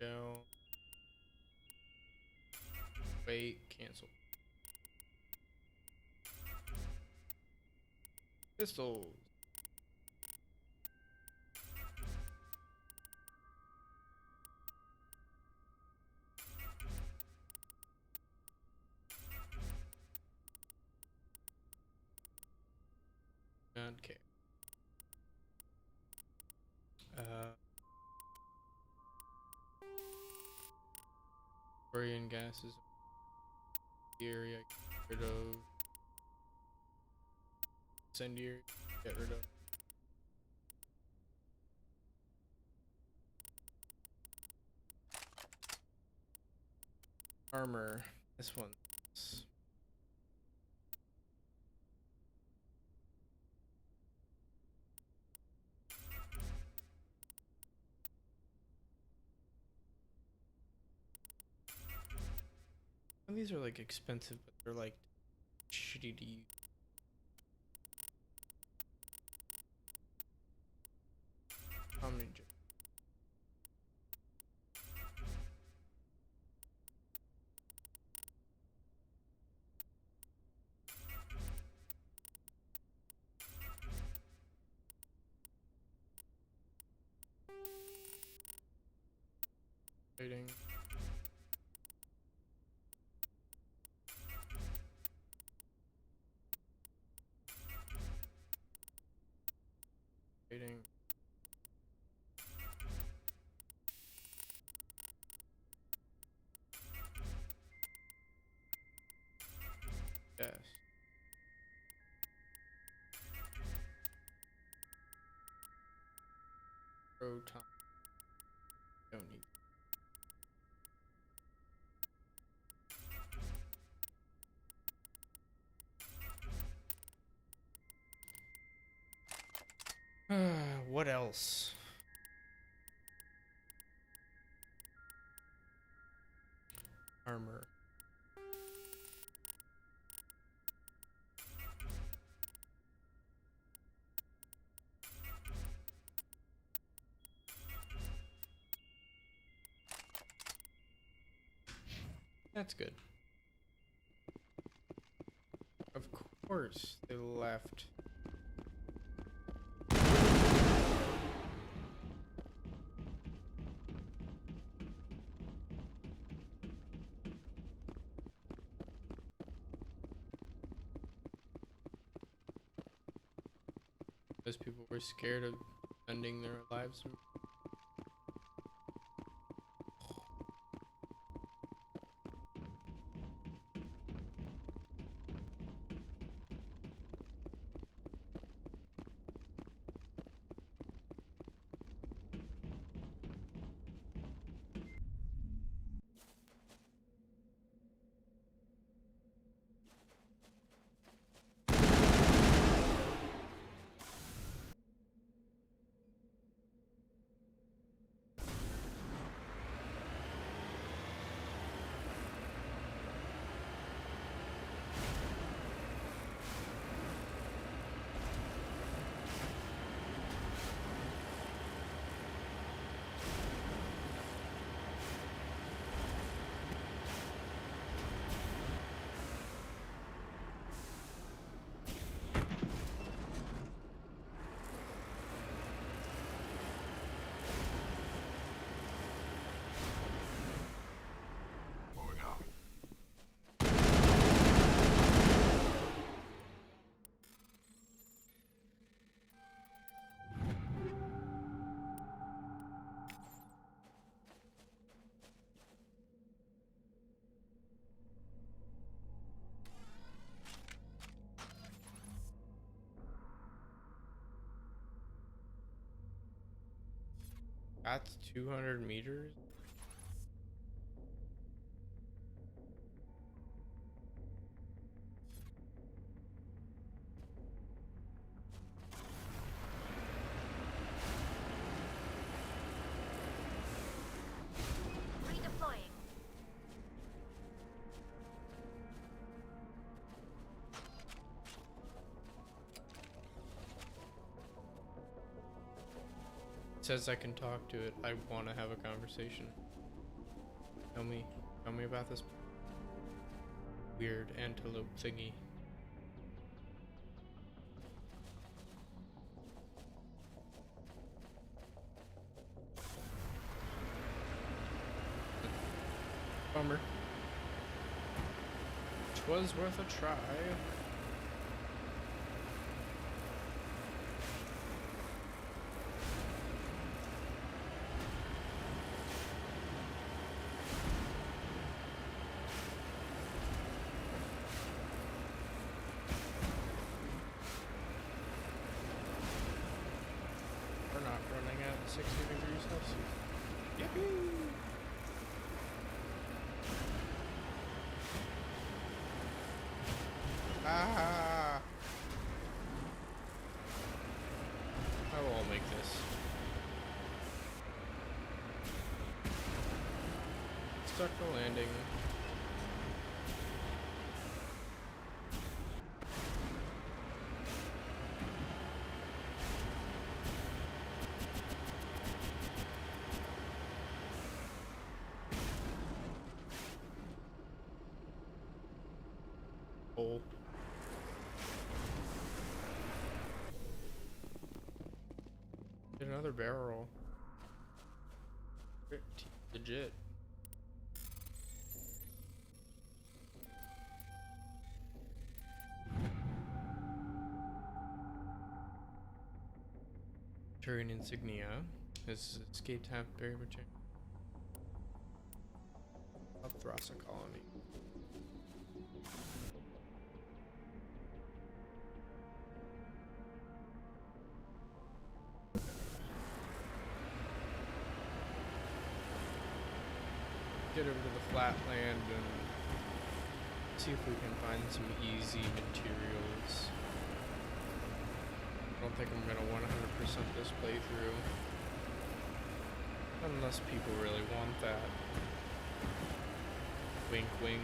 Go. Wait, cancel. Pistols. Okay. Chlorine gases. Area. Get rid of. Incendiary. Get rid of. Armor. This one. These are like expensive, but they're like shitty to use. How many? Waiting. Waiting. Yes. Proton. Don't need. What else? Armor. That's good. Of course, they left. Those people were scared of ending their lives. That's 200 meters? Redeploying. It says I can talk to it. I want to have a conversation. Tell me about this weird antelope thingy. Bummer. Which was worth a try. We're not running at 60 degrees Celsius. Yippee! Ah! I will make this. Stuck the landing. Oh. Another barrel. Pretty legit. Turian insignia. This escape tab very much of Thrasa colony. Get over to the flatland and see if we can find some easy materials. I don't think I'm gonna 100% this playthrough. Unless people really want that. Wink wink.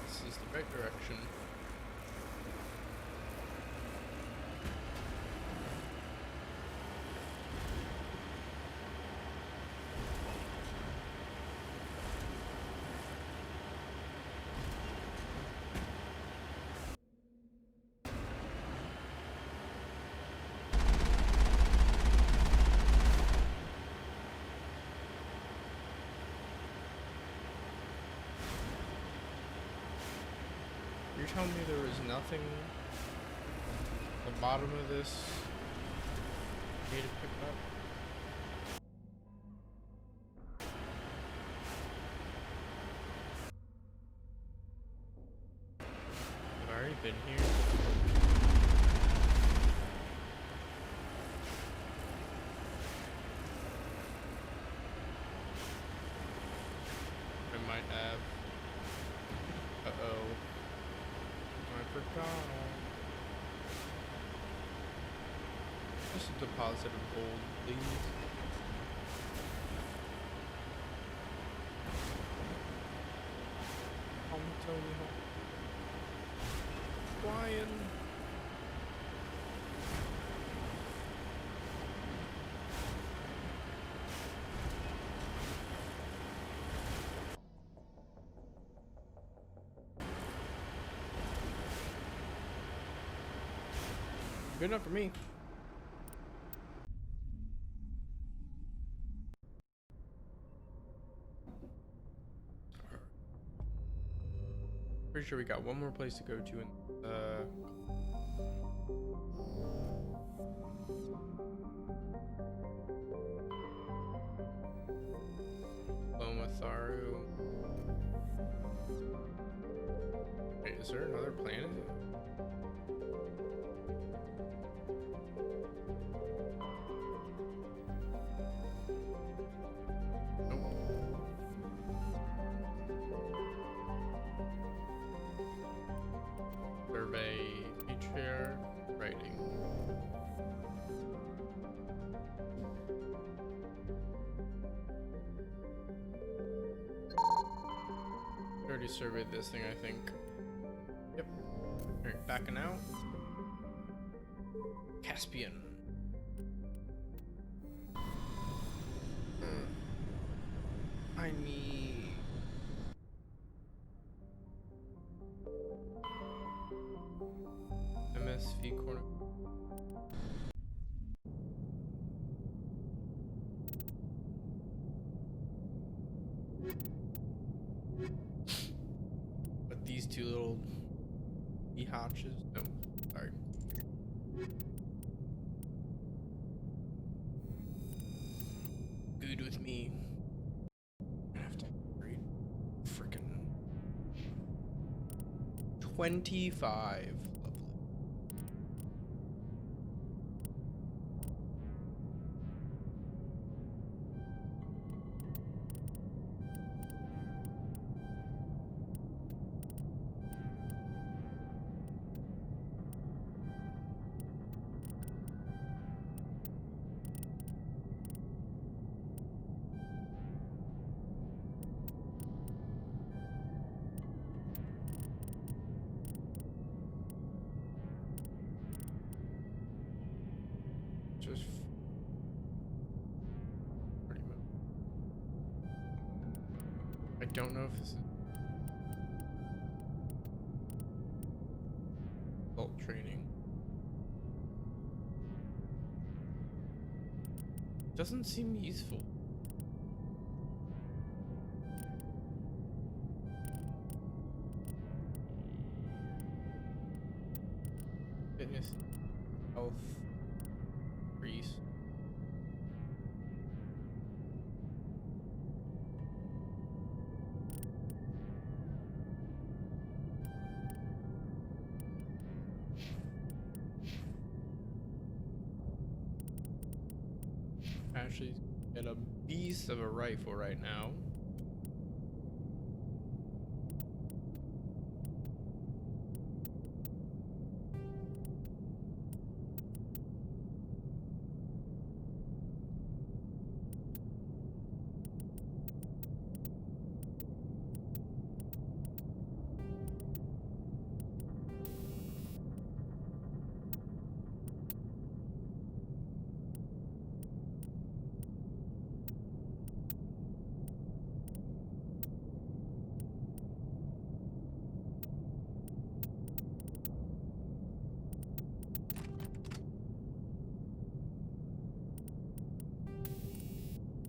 This is the right direction. You're telling me there was nothing at the bottom of this for me to pick up? I've already been here. I might have. Uh-oh. I forgot. Just a deposit of gold, please. Tell me how. Flying. Good enough for me. Pretty sure we got one more place to go to in Lomatharu. Wait, is there another planet? Survey feature writing. Already surveyed this thing, I think. Yep. Alright, backing out. Caspian. I need. MSV corner. But these two little e-hotches. No, sorry. Good with me. I have to read freaking 25. Just pretty much. I don't know if this is adult training. Doesn't seem useful. Fitness, health. Grease. Actually, get a beast of a rifle right now.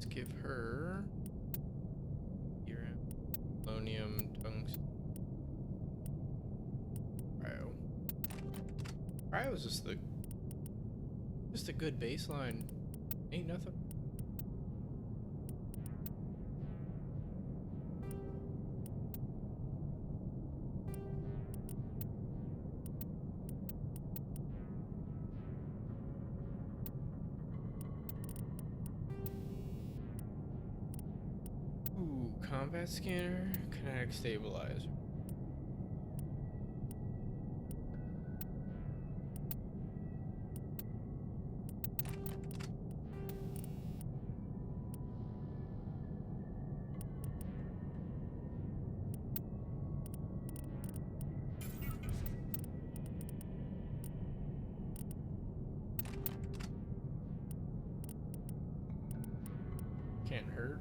Give her polonium, tungsten, cryo. Cryo is just a good baseline. Ain't nothing. Combat scanner, kinetic stabilizer. Can't hurt.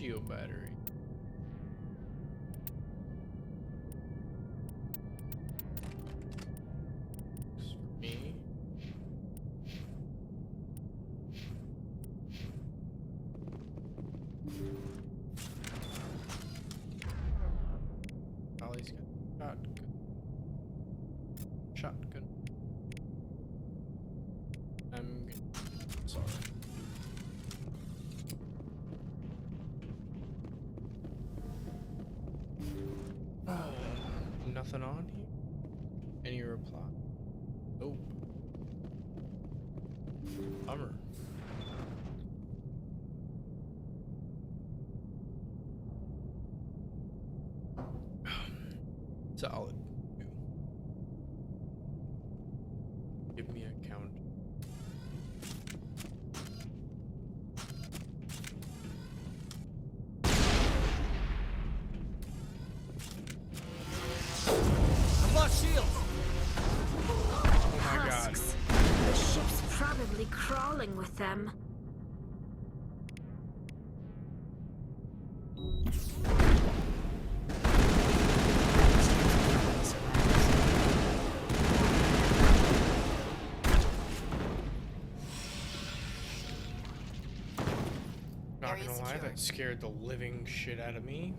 shield battery. This is for me. Ollie's got shotgun. I'm sorry. Nothing on here? Any reply? Nope. Bummer. Solid. Give me a count. I've lost shields! Oh my god. The ship's probably crawling with them. Not gonna lie, that scared the living shit out of me.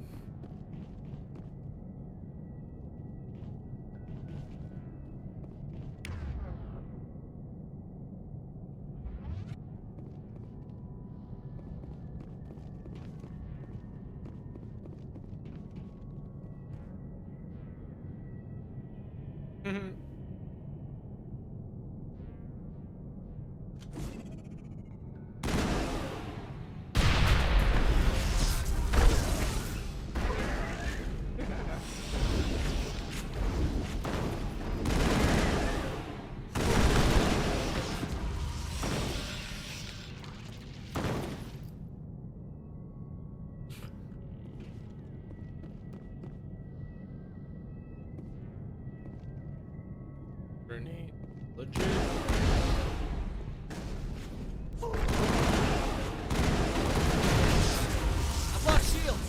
Grenade. Legit. I've lost shields!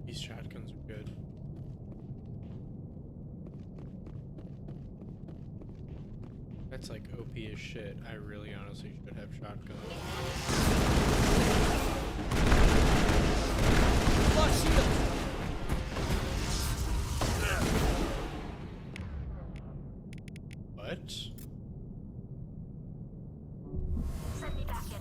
These shotguns are good. That's like OP as shit. I really honestly should have shotguns. Lost shields! What? Send me back in.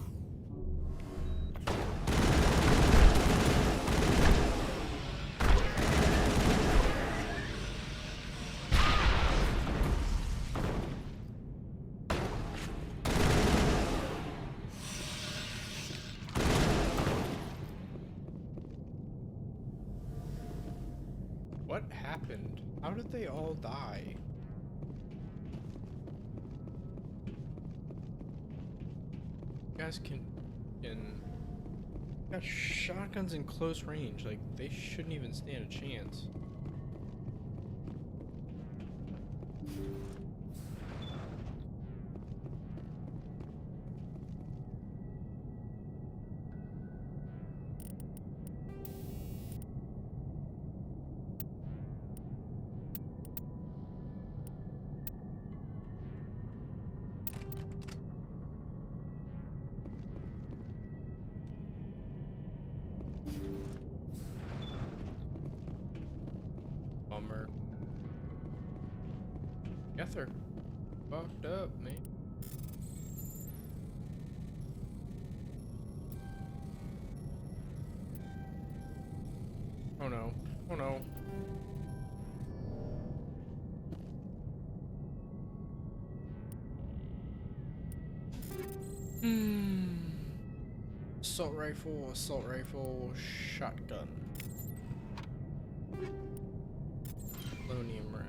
What happened? How did they all die? You guys can got shotguns in close range. Like, they shouldn't even stand a chance. Bummer. Gether. Fucked up, man. Oh no. Oh no. Assault rifle, shotgun. Polonium round.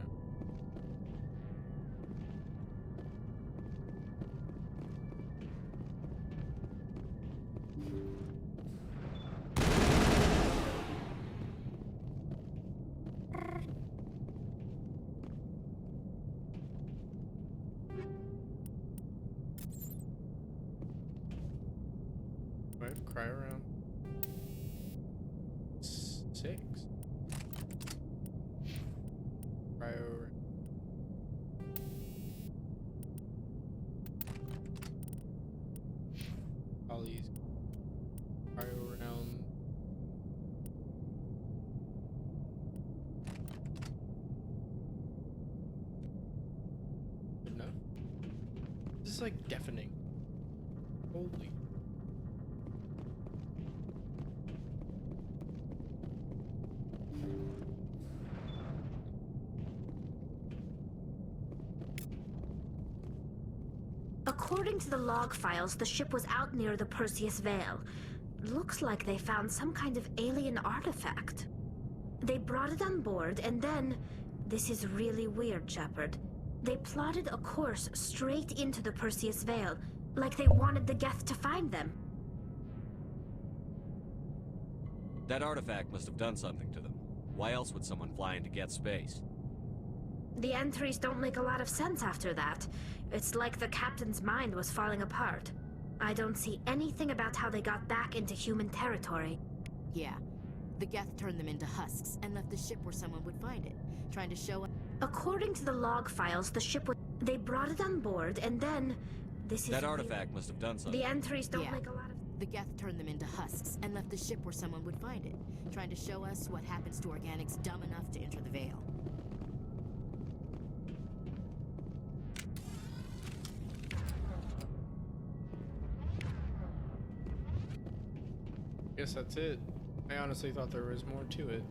like deafening. Holy. According to the log files, the ship was out near the Perseus Veil. Looks like they found some kind of alien artifact. They brought it on board, and then... This is really weird, Shepard. They plotted a course straight into the Perseus Veil, like they wanted the Geth to find them. That artifact must have done something to them. Why else would someone fly into Geth space? The entries don't make a lot of sense after that. It's like the captain's mind was falling apart. I don't see anything about how they got back into human territory. Yeah. The Geth turned them into husks and left the ship where someone would find it, trying to show up. According to the log files, the ship was... They brought it on board, and then... This is... That artifact must have done something. The entries don't make a lot of... The Geth turned them into husks and left the ship where someone would find it, trying to show us what happens to organics dumb enough to enter the Veil. Guess that's it. I honestly thought there was more to it.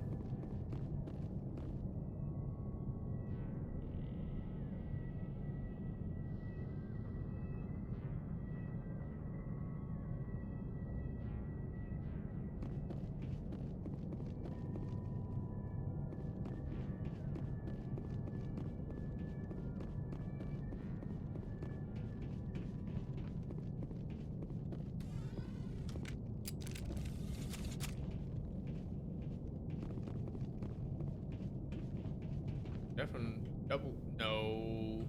Definitely double. No.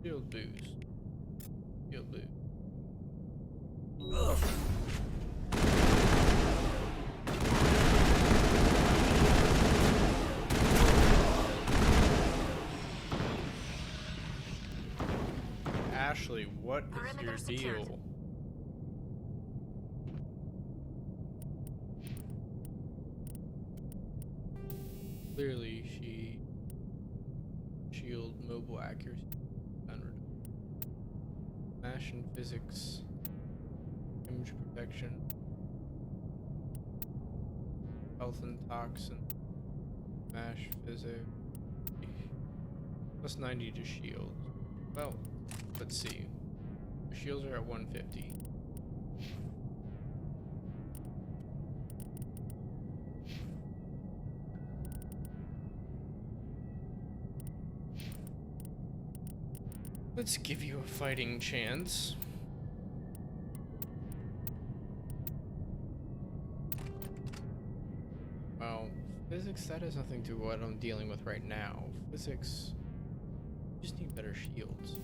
Shield boost. Shield boost. Ashley, what is your deal? Clearly, shield mobile accuracy, mash and physics, image protection, health and toxin, mash physics, plus 90 to shield. Well, let's see. The shields are at 150. Let's give you a fighting chance. Well, physics, that has nothing to do with what I'm dealing with right now. Physics, you just need better shields.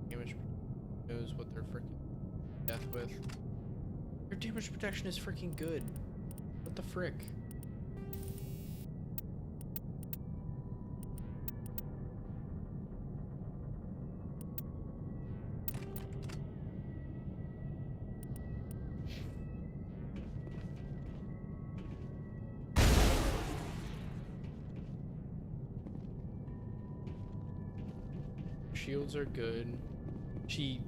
Damage knows what they're freaking death with. Your damage protection is freaking good. What the frick? Shields are good. She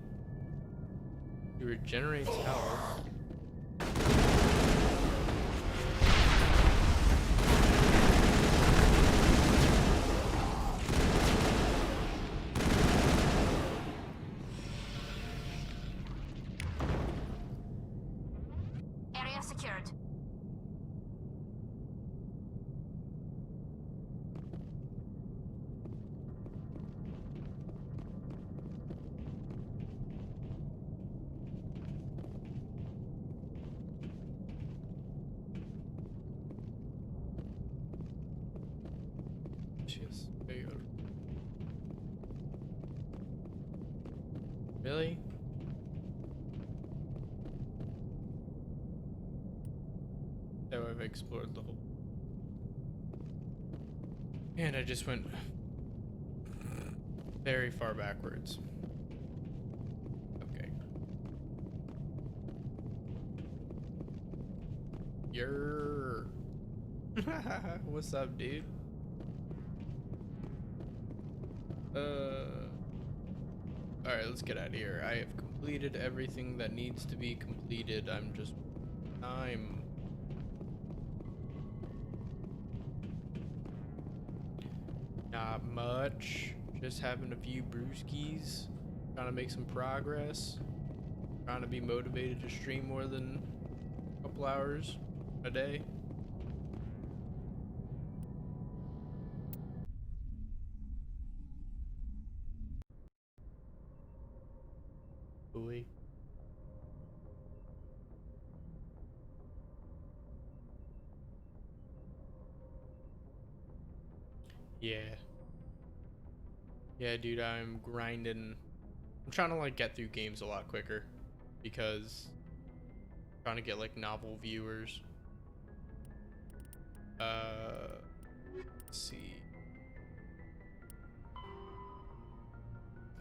regenerates health. Area secured. Really? So I've explored the whole. And I just went very far backwards. Okay. You're. What's up, dude? Alright, let's get out of here. I have completed everything that needs to be completed. I'm not much. Just having a few brewskis. Trying to make some progress. Trying to be motivated to stream more than a couple hours a day. Boy. Yeah, dude, I'm grinding. I'm trying to like get through games a lot quicker because I'm trying to get like novel viewers. Let's see.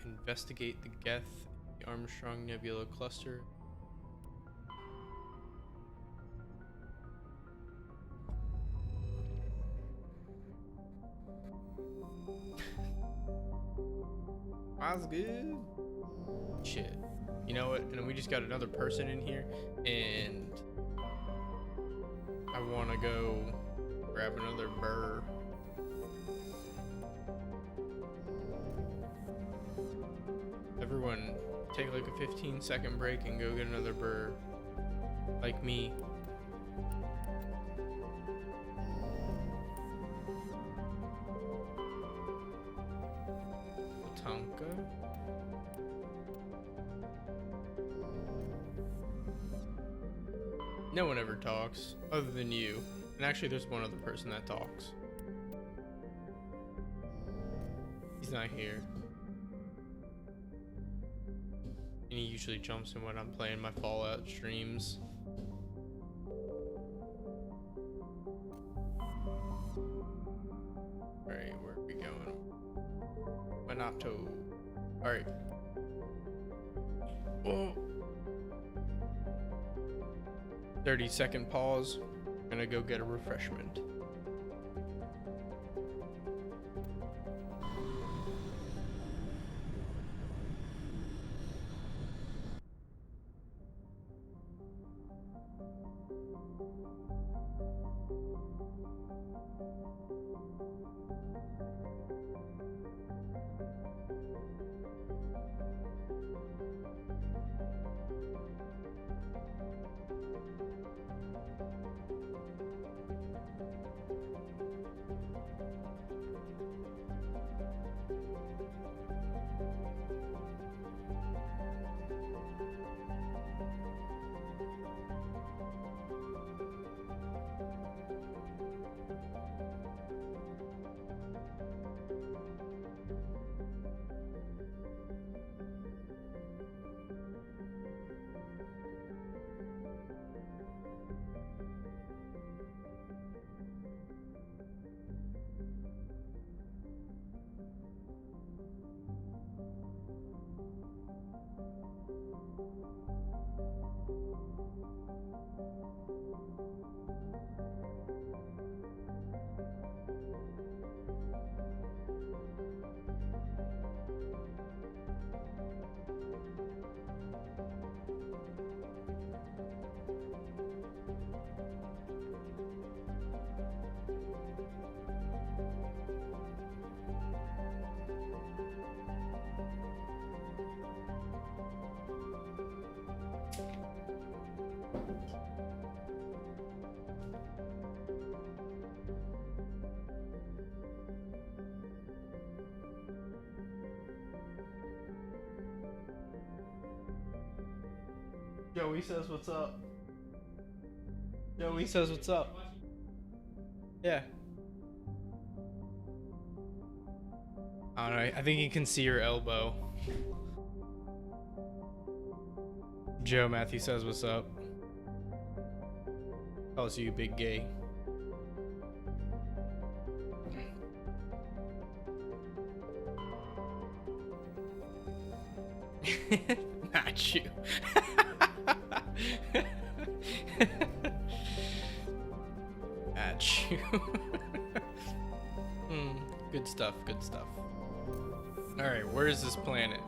Investigate the Geth, the Armstrong Nebula cluster. That's good. Shit. You know what? And we just got another person in here, and I want to go grab another burr. Everyone, take like a 15-second break and go get another burr, like me. No one ever talks, other than you. And actually, there's one other person that talks. He's not here. And he usually jumps in when I'm playing my Fallout streams. Alright, where are we going? Minato. Alright. Whoa. 30-second pause. Gonna go get a refreshment. Joey says what's up. Joey says what's up. Yeah. I don't know. I think you can see your elbow. Joe Matthew says what's up. Calls you big gay. Not you. At you. Good stuff, good stuff. Alright, where is this planet?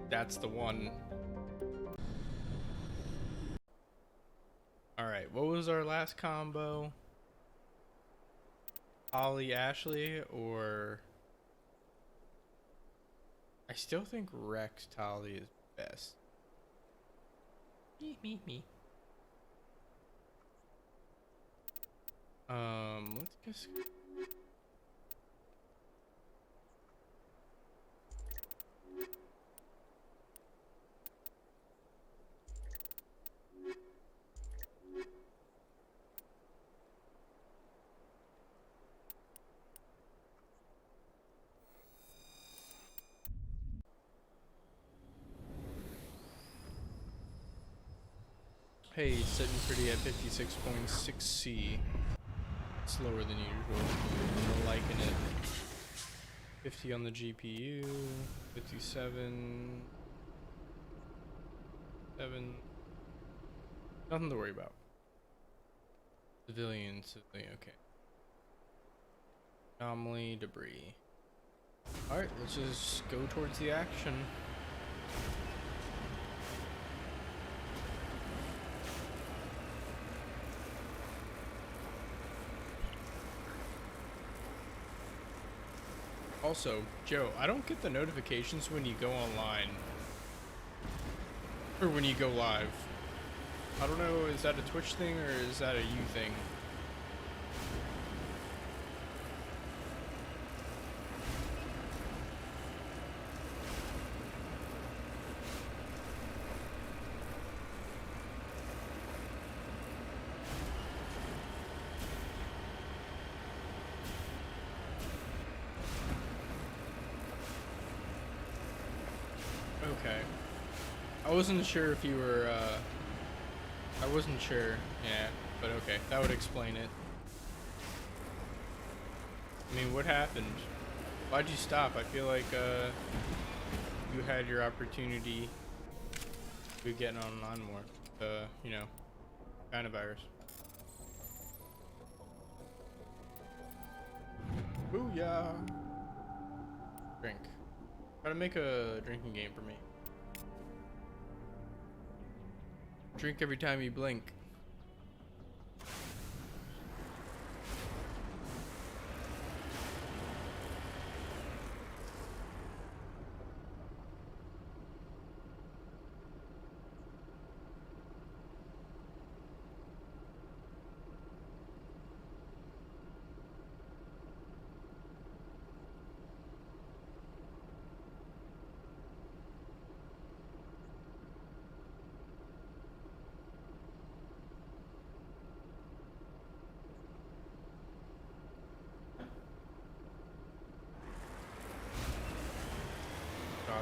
That's the one. Alright, what was our last combo? Holly, Ashley, or... I still think Rex Tali is best. Me. Let's just... Hey, sitting pretty at 56.6C. Slower than usual. I'm liking it. 50 on the GPU. 57. 7. Nothing to worry about. Civilian, okay. Anomaly, debris. Alright, let's just go towards the action. Also, Joe, I don't get the notifications when you go online. Or when you go live. I don't know, is that a Twitch thing or is that a you thing? Okay. I wasn't sure if you were, I wasn't sure, yeah, but okay, that would explain it. I mean, what happened? Why'd you stop? I feel like, you had your opportunity to be getting online more, you know, kind of virus. Booyah! Drink. Try to make a drinking game for me. Drink every time you blink.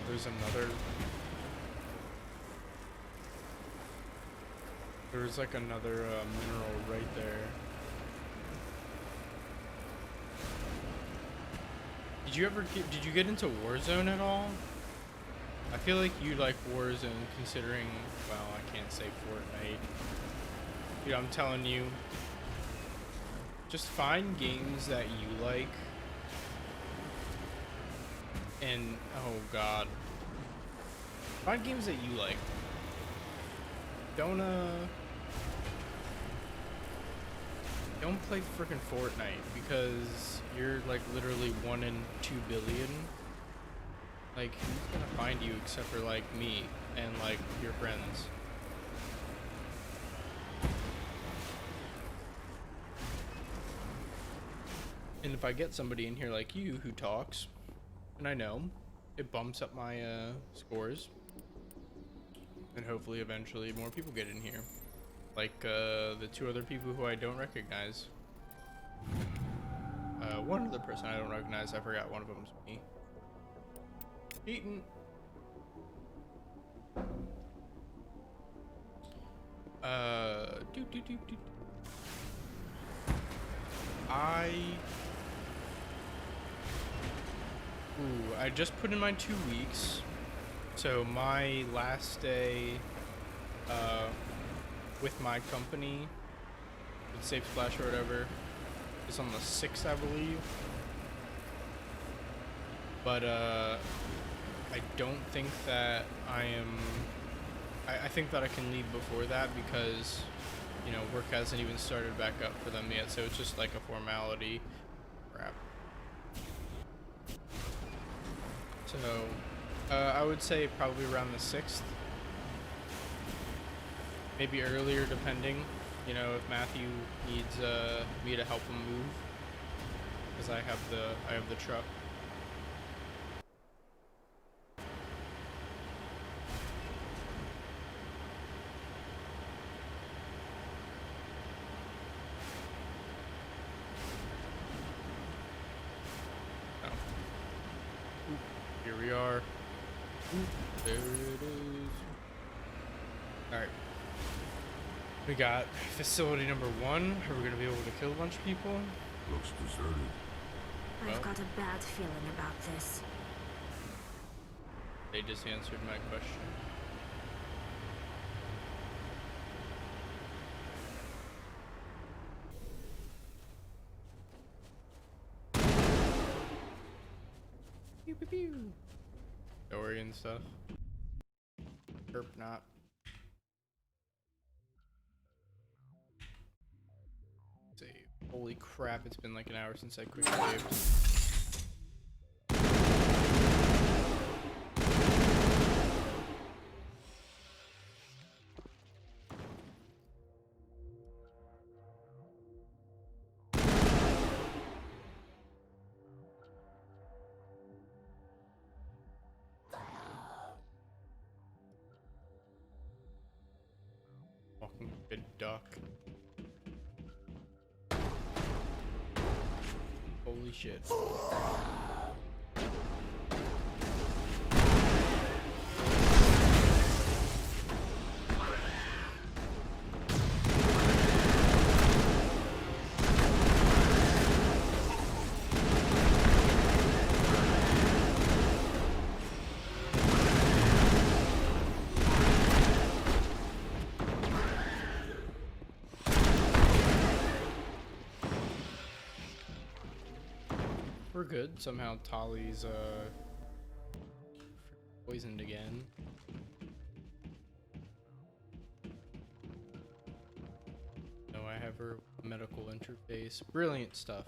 There's another. There's like another mineral right there. Did you get into Warzone at all? I feel like you like Warzone considering, well, I can't say Fortnite. Dude, I'm telling you, just find games that you like. And, oh god. Find games that you like. Don't play frickin' Fortnite because you're like literally 1 in 2 billion. Like, who's gonna find you except for like me and like your friends? And if I get somebody in here like you who talks, and I know, it bumps up my scores. And hopefully eventually more people get in here. Like the 2 other people who I don't recognize. One other person I don't recognize, I forgot one of them's me. Eaton. I just put in my 2 weeks, so my last day with my company, with Safe Splash or whatever, is on the 6th, I believe. But I don't think that I am. I think that I can leave before that because, you know, work hasn't even started back up for them yet, so it's just like a formality. Crap. So, I would say probably around the 6th. Maybe earlier, depending. You know, if Matthew needs me to help him move, because I have the truck. Here we are. There it is. Alright. We got facility number 1. Are we going to be able to kill a bunch of people? Looks deserted. I've got a bad feeling about this. They just answered my question. Pew pew pew. Story and stuff. Herp not. Save. Holy crap, it's been like an hour since I quick saved. Walking a duck. Holy shit. We're good. Somehow Tali's poisoned again. No, I have her medical interface. Brilliant stuff.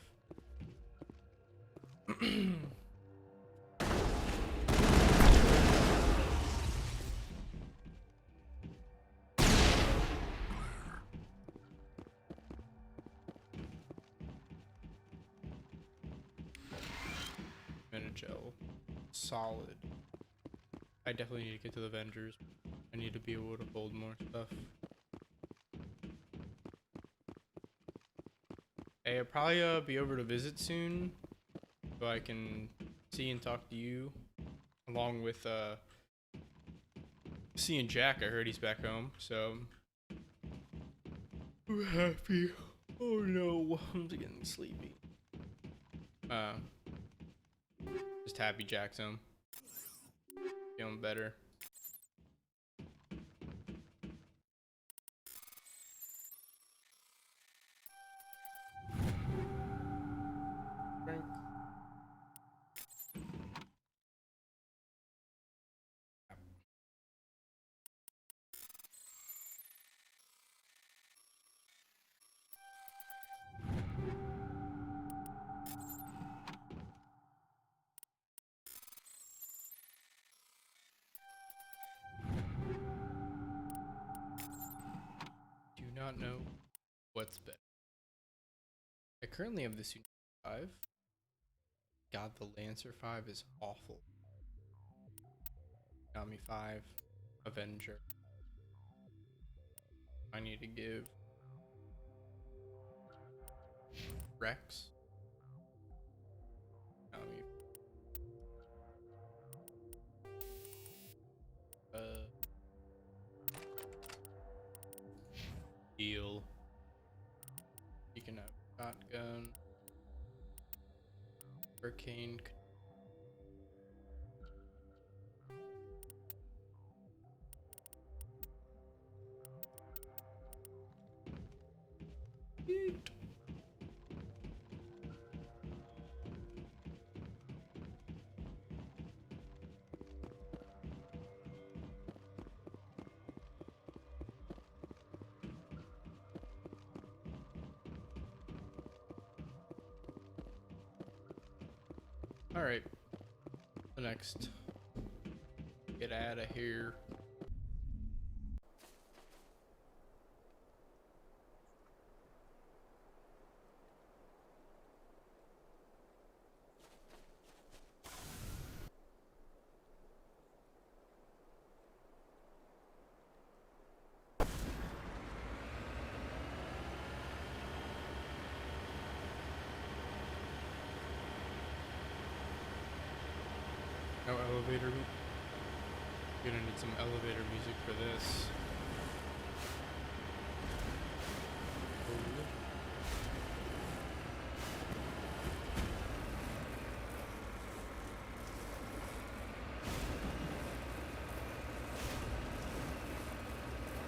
Gel. Solid. I definitely need to get to the Avengers. I need to be able to hold more stuff. Hey, I'll probably be over to visit soon, so I can see and talk to you, along with seeing Jack. I heard he's back home, so I'm happy. Oh no, I'm getting sleepy. Just happy Jack's home. Feeling better. Drink. Do not know what's better. I currently have the Tsunami 5. God, the Lancer 5 is awful. Tsunami 5, Avenger. I need to give Rex. Tsunami. deal. You can have shotgun, hurricane. All right, the next. Get out of here. No elevator. Gonna need some elevator music for this.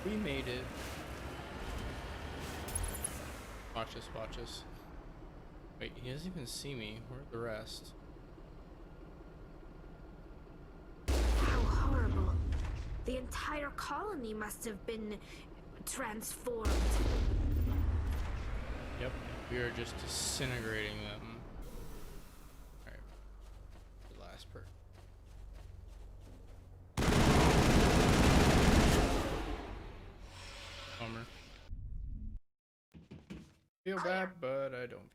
We made it. Watch us, watch us. Wait, he doesn't even see me. Where are the rest? How horrible. The entire colony must have been transformed. Yep, we are just disintegrating them. Alright, the last part. Bummer. Feel bad, but I don't feel.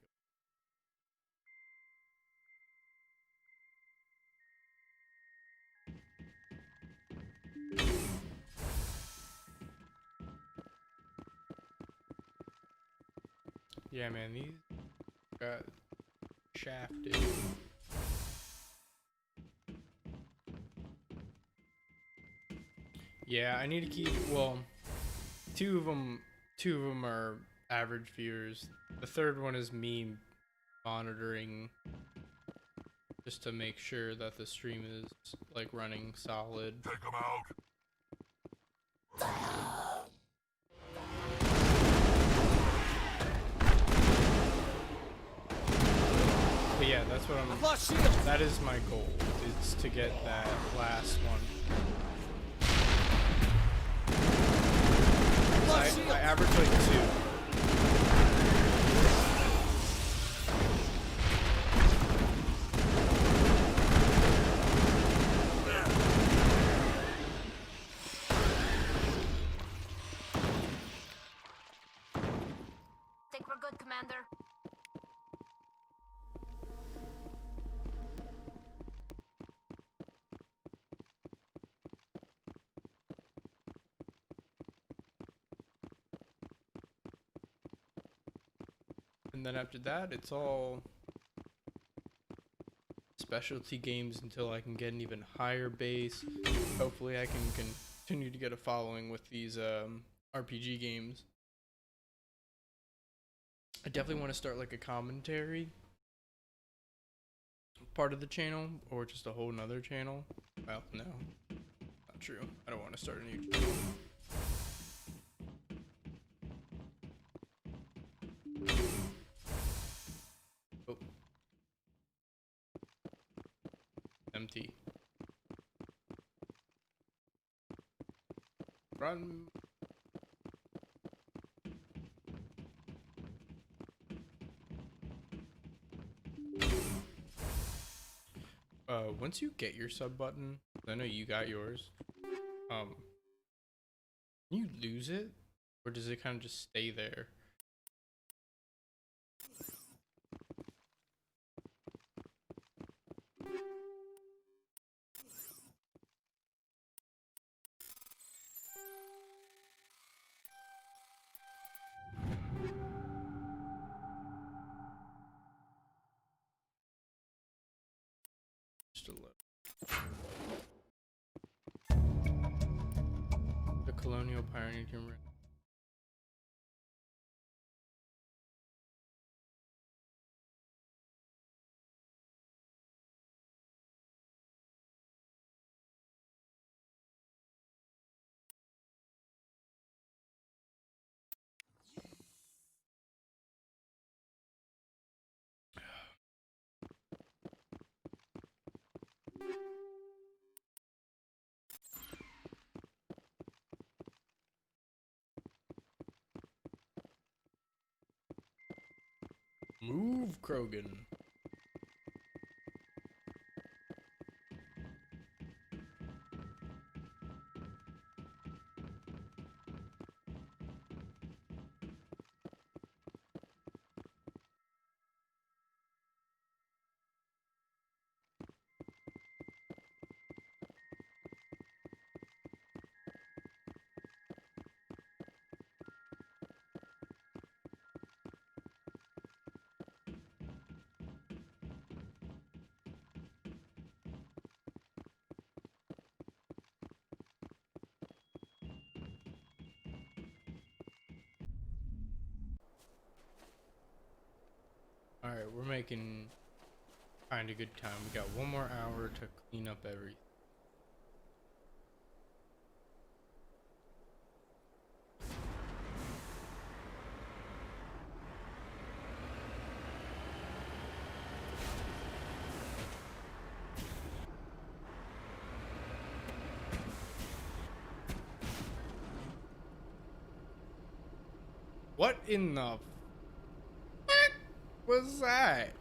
Yeah, man, these got shafted. Yeah, I need to keep, well, two of them are average viewers. The third one is me monitoring just to make sure that the stream is like running solid. Take them out. But yeah, that's what I'm. That is my goal. Is to get that last one. I average like 2. Think we're good, Commander. And then after that, it's all specialty games until I can get an even higher base. Hopefully I can continue to get a following with these RPG games. I definitely want to start like a commentary part of the channel, or just a whole nother channel. Well, no, not true. I don't want to start a new channel. Oh. Empty. Run. Once you get your sub button, I know you got yours. Can you lose it, or does it kind of just stay there? Just a little. The Colonial Pioneer Team. Move, Krogan. Alright, we're making kind of good time. We got one more hour to clean up everything. What in the fuck was that?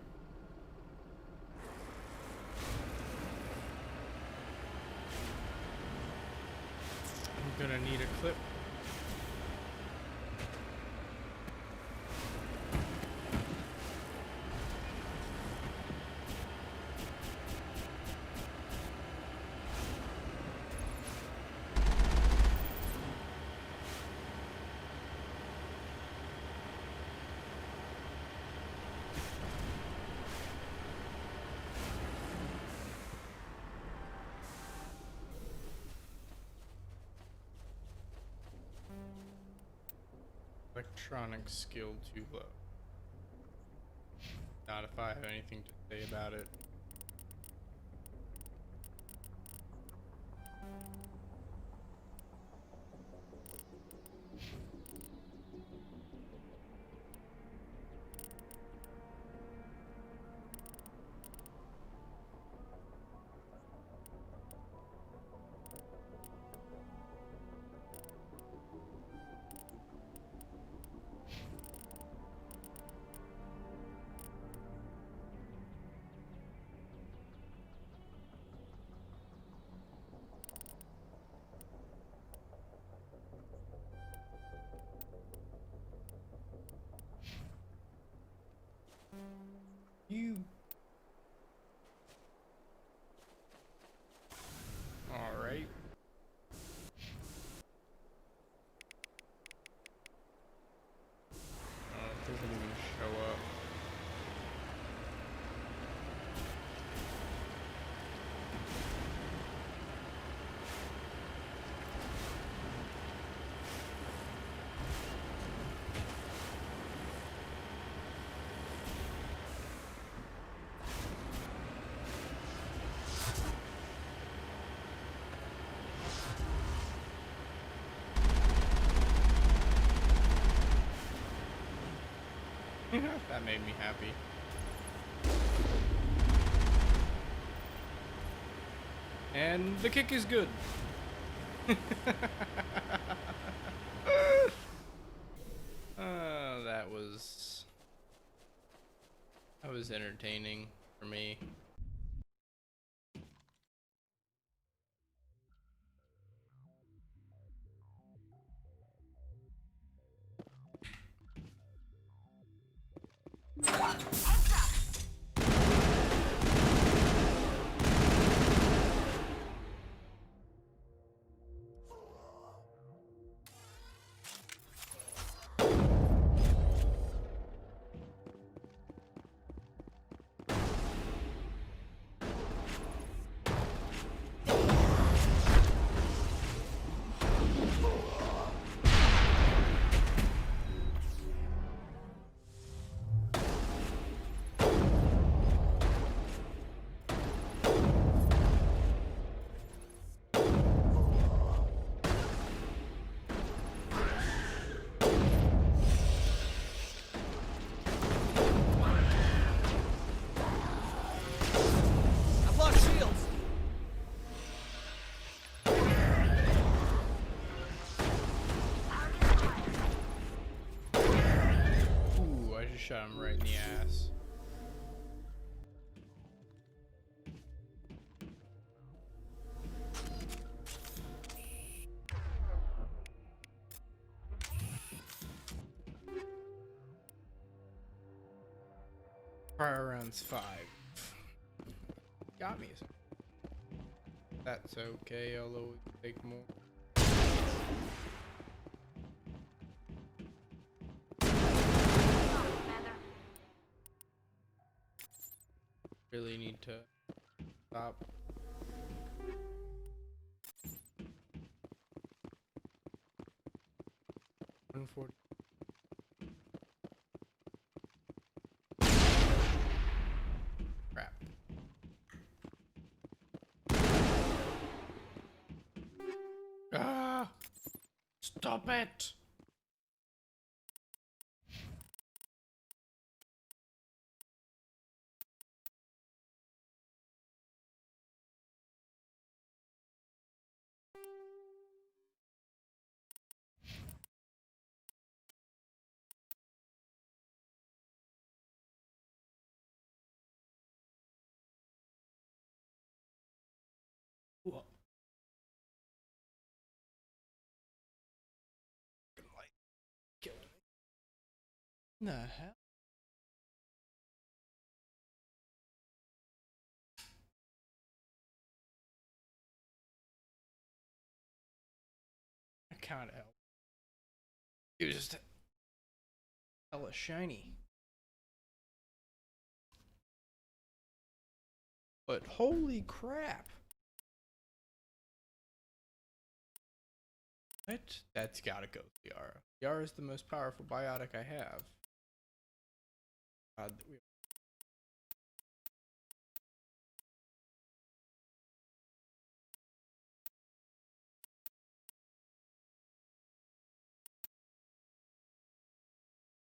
I'm gonna need a clip. Electronic skill too low. Not if I have anything to say about it. You. All right. It doesn't even show up. That made me happy. And the kick is good. That was entertaining for me. Shot him right in the ass. Prior rounds 5. Got me. That's okay, although we can take more. Really need to stop. Crap. Ah! Stop it! What? Like, killing me. The hell? I can't help. It was just hella shiny. But holy crap. What? That's gotta go with Yara. Yara is the most powerful biotic I have.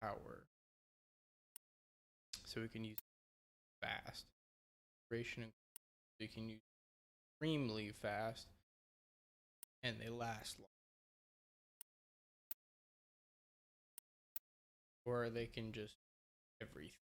Power. So we can use fast. Duration and we can use extremely fast. And they last long. Or they can just everything.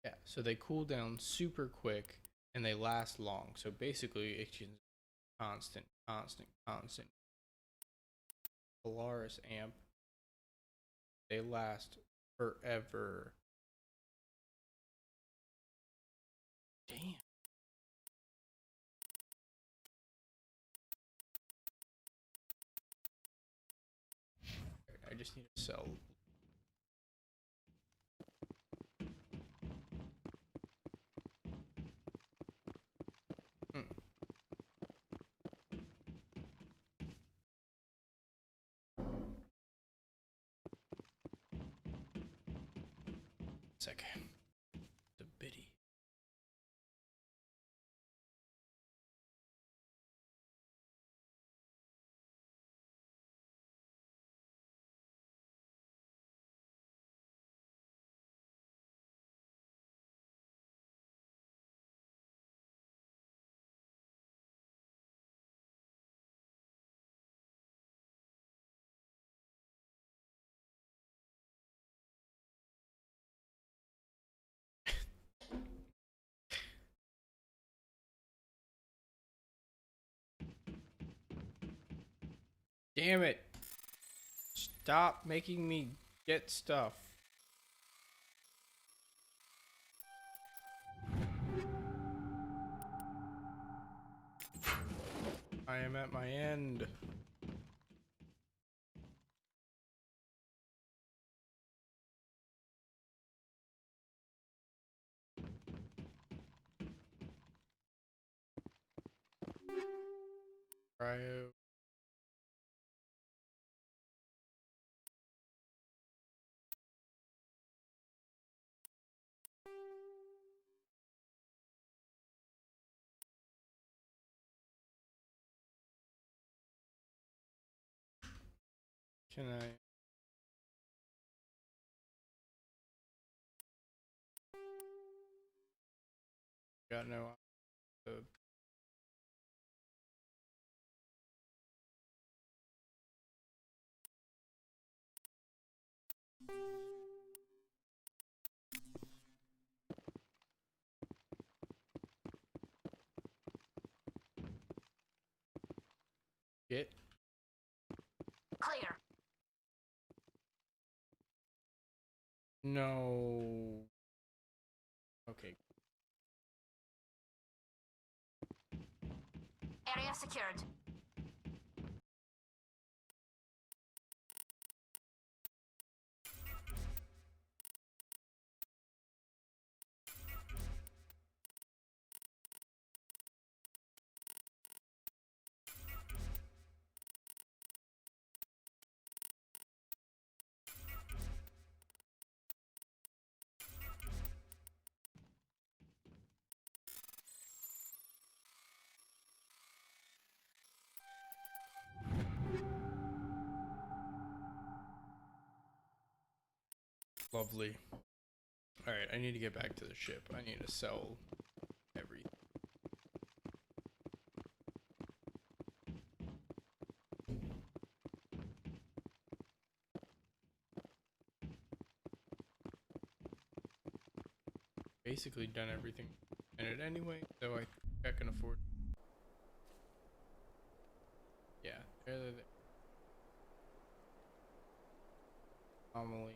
Yeah, so they cool down super quick and they last long. So basically it's just constant. Polaris amp. They last forever. Damn. I just need to sell. Second. The biddy. Damn it. Stop making me get stuff. I am at my end. Cryo. Can I? Got no. Shit. Clear. No. Okay. Area secured. Lovely. Alright, I need to get back to the ship. I need to sell everything. Basically done everything in it anyway, so I think I can afford. Yeah, there. Anomaly.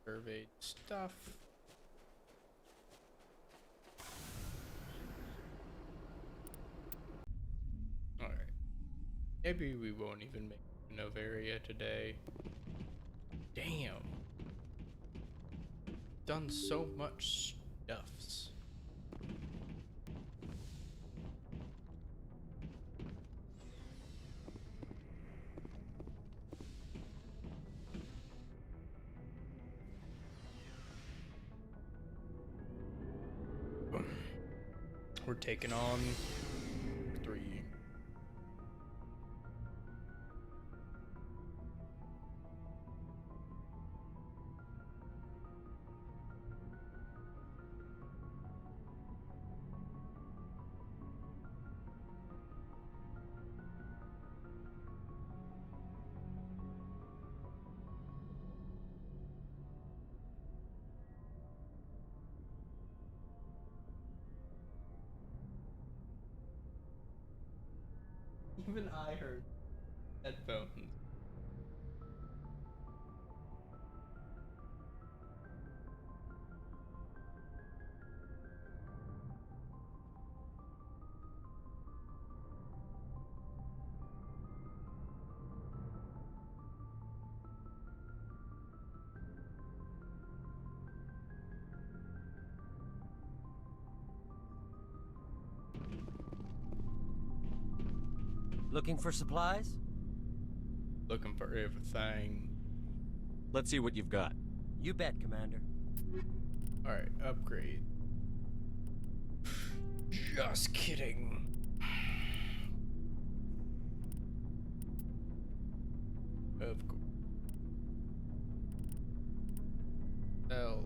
Surveyed stuff. Alright. Maybe we won't even make Novaria today. Damn. Done so much stuffs. We're taking on 3. Even I heard headphones. Looking for supplies? Looking for everything. Let's see what you've got. You bet, Commander. Alright, upgrade. Just kidding. Of course. L.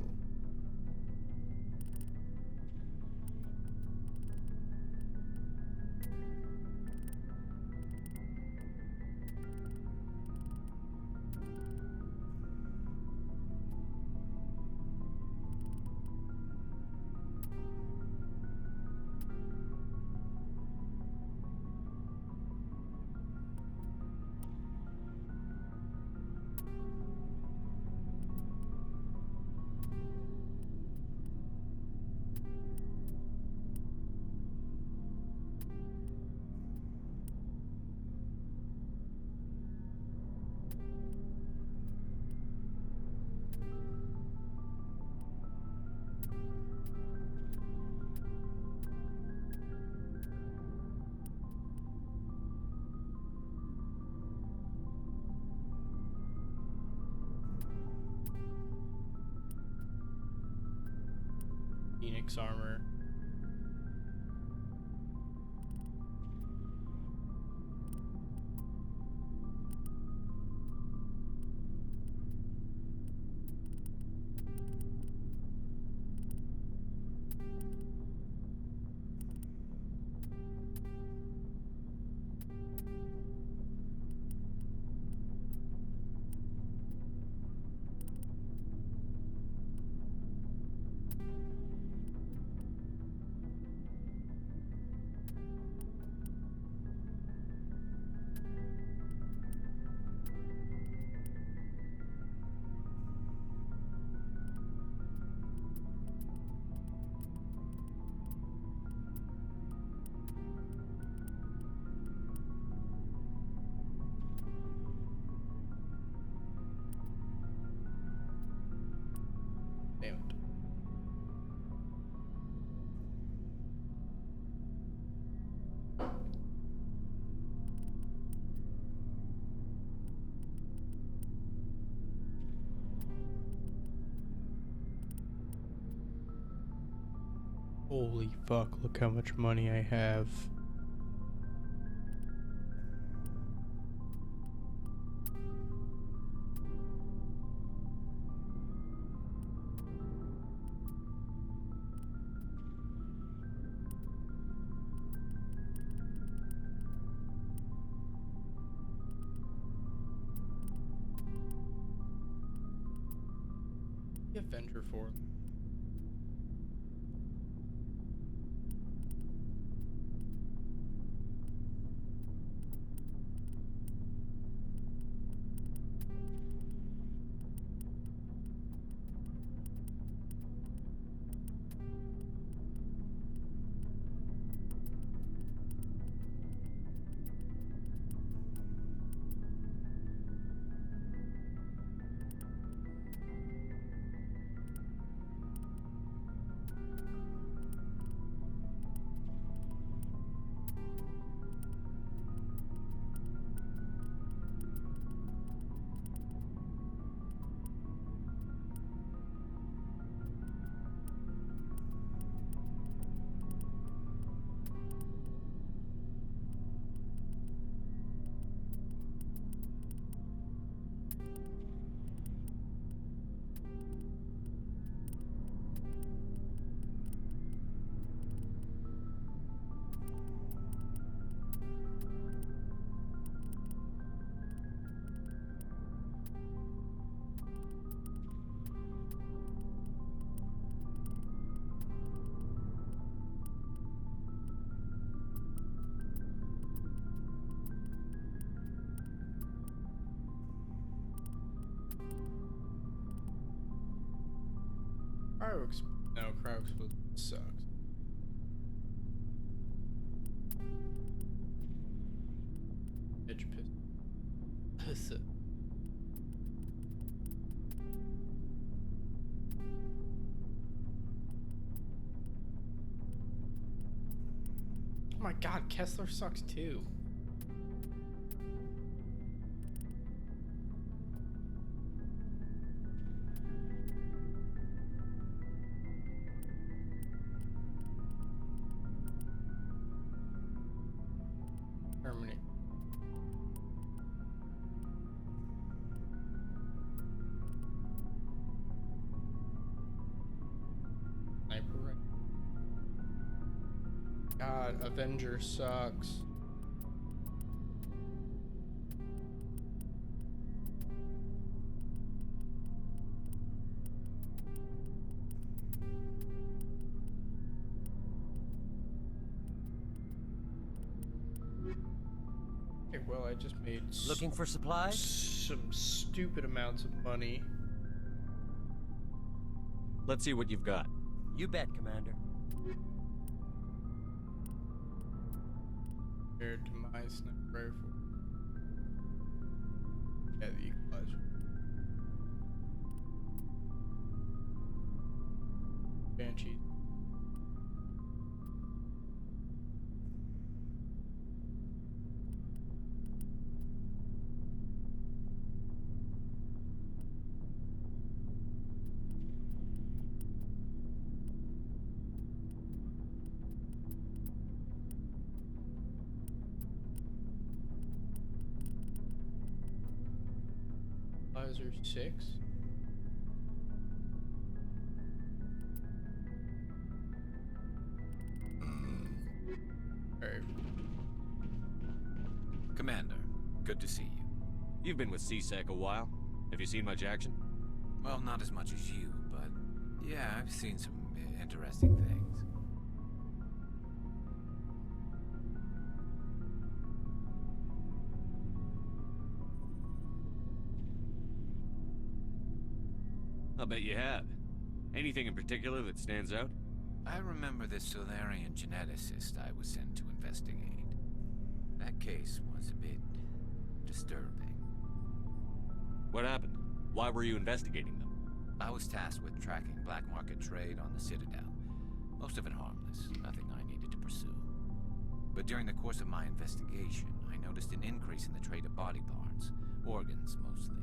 Phoenix armor. Holy fuck, look how much money I have. The Avenger for. Cryo Explosion sucks. Edge pistol. Oh my god, Kessler sucks too. Terminate. Sniper right. God, Avenger sucks. Okay, well, I just made Looking for supplies? Some stupid amounts of money. Let's see what you've got. You bet, Commander. Compared to my sniper rifle. Yeah, the equalizer. Banshee. Equalizer 6. Alright. Commander, good to see you. You've been with CSEC a while. Have you seen much action? Well, not as much as you, but yeah, I've seen some interesting things. I'll bet you have. Anything in particular that stands out? I remember this Solarian geneticist I was sent to investigate. That case was a bit disturbing. What happened? Why were you investigating them? I was tasked with tracking black market trade on the Citadel. Most of it harmless, nothing I needed to pursue. But during the course of my investigation, I noticed an increase in the trade of body parts, organs mostly.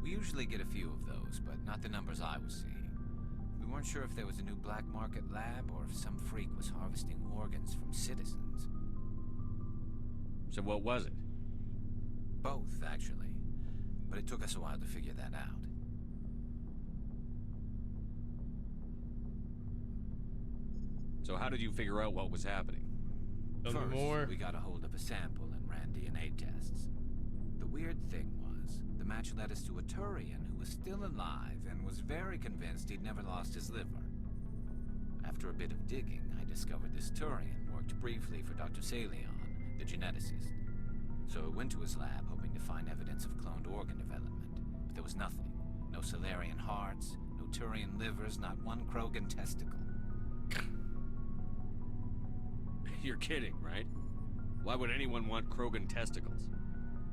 We usually get a few of those, but not the numbers I was seeing. We weren't sure if there was a new black market lab or if some freak was harvesting organs from citizens. So what was it? Both, actually. But it took us a while to figure that out. So how did you figure out what was happening? First, we got a hold of a sample and ran DNA tests. The weird thing was, the match led us to a Turian who was still alive and was very convinced he'd never lost his liver. After a bit of digging, I discovered this Turian worked briefly for Dr. Salion, the geneticist. So I went to his lab hoping to find evidence of cloned organ development, but there was nothing. No Salarian hearts, no Turian livers, not one Krogan testicle. You're kidding, right? Why would anyone want Krogan testicles?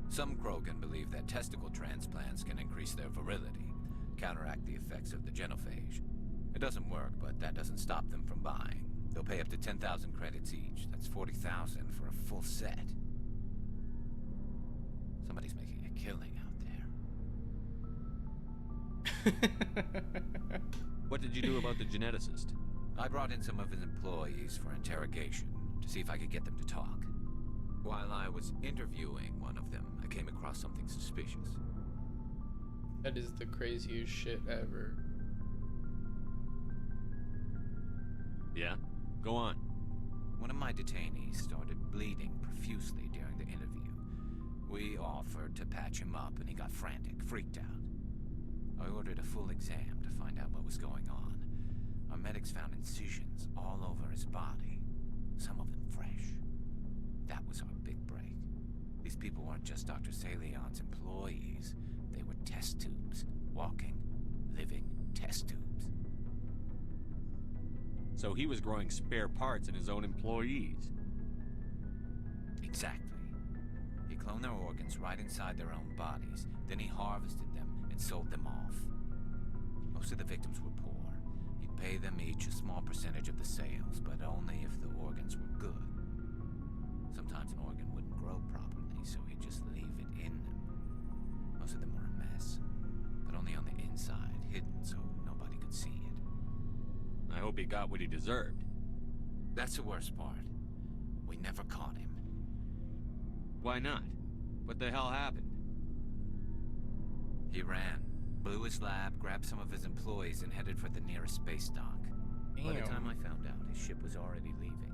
Some Krogan believe that testicle transplants can increase their virility, counteract the effects of the genophage. It doesn't work, but that doesn't stop them from buying. They'll pay up to 10,000 credits each. That's 40,000 for a full set. Somebody's making a killing out there. What did you do about the geneticist? I brought in some of his employees for interrogation, to see if I could get them to talk. While I was interviewing one of them, I came across something suspicious. That is the craziest shit ever. Yeah? Go on. One of my detainees started bleeding profusely during the interview. We offered to patch him up and he got frantic, freaked out. I ordered a full exam to find out what was going on. Our medics found incisions all over his body, some of them fresh. That was our big break. These people weren't just Dr. Salion's employees. They were test tubes. Walking, living test tubes. So he was growing spare parts in his own employees? Exactly. He cloned their organs right inside their own bodies. Then he harvested them and sold them off. Most of the victims were poor. He'd pay them each a small percentage of the sales, but only if the organs were good. Sometimes an organ wouldn't grow properly, so he'd just leave it in them. Most of them were a mess, but only on the inside, hidden so nobody could see it. I hope he got what he deserved. That's the worst part. We never caught him. Why not? What the hell happened? He ran, blew his lab, grabbed some of his employees, and headed for the nearest space dock. By the time I found out, his ship was already leaving.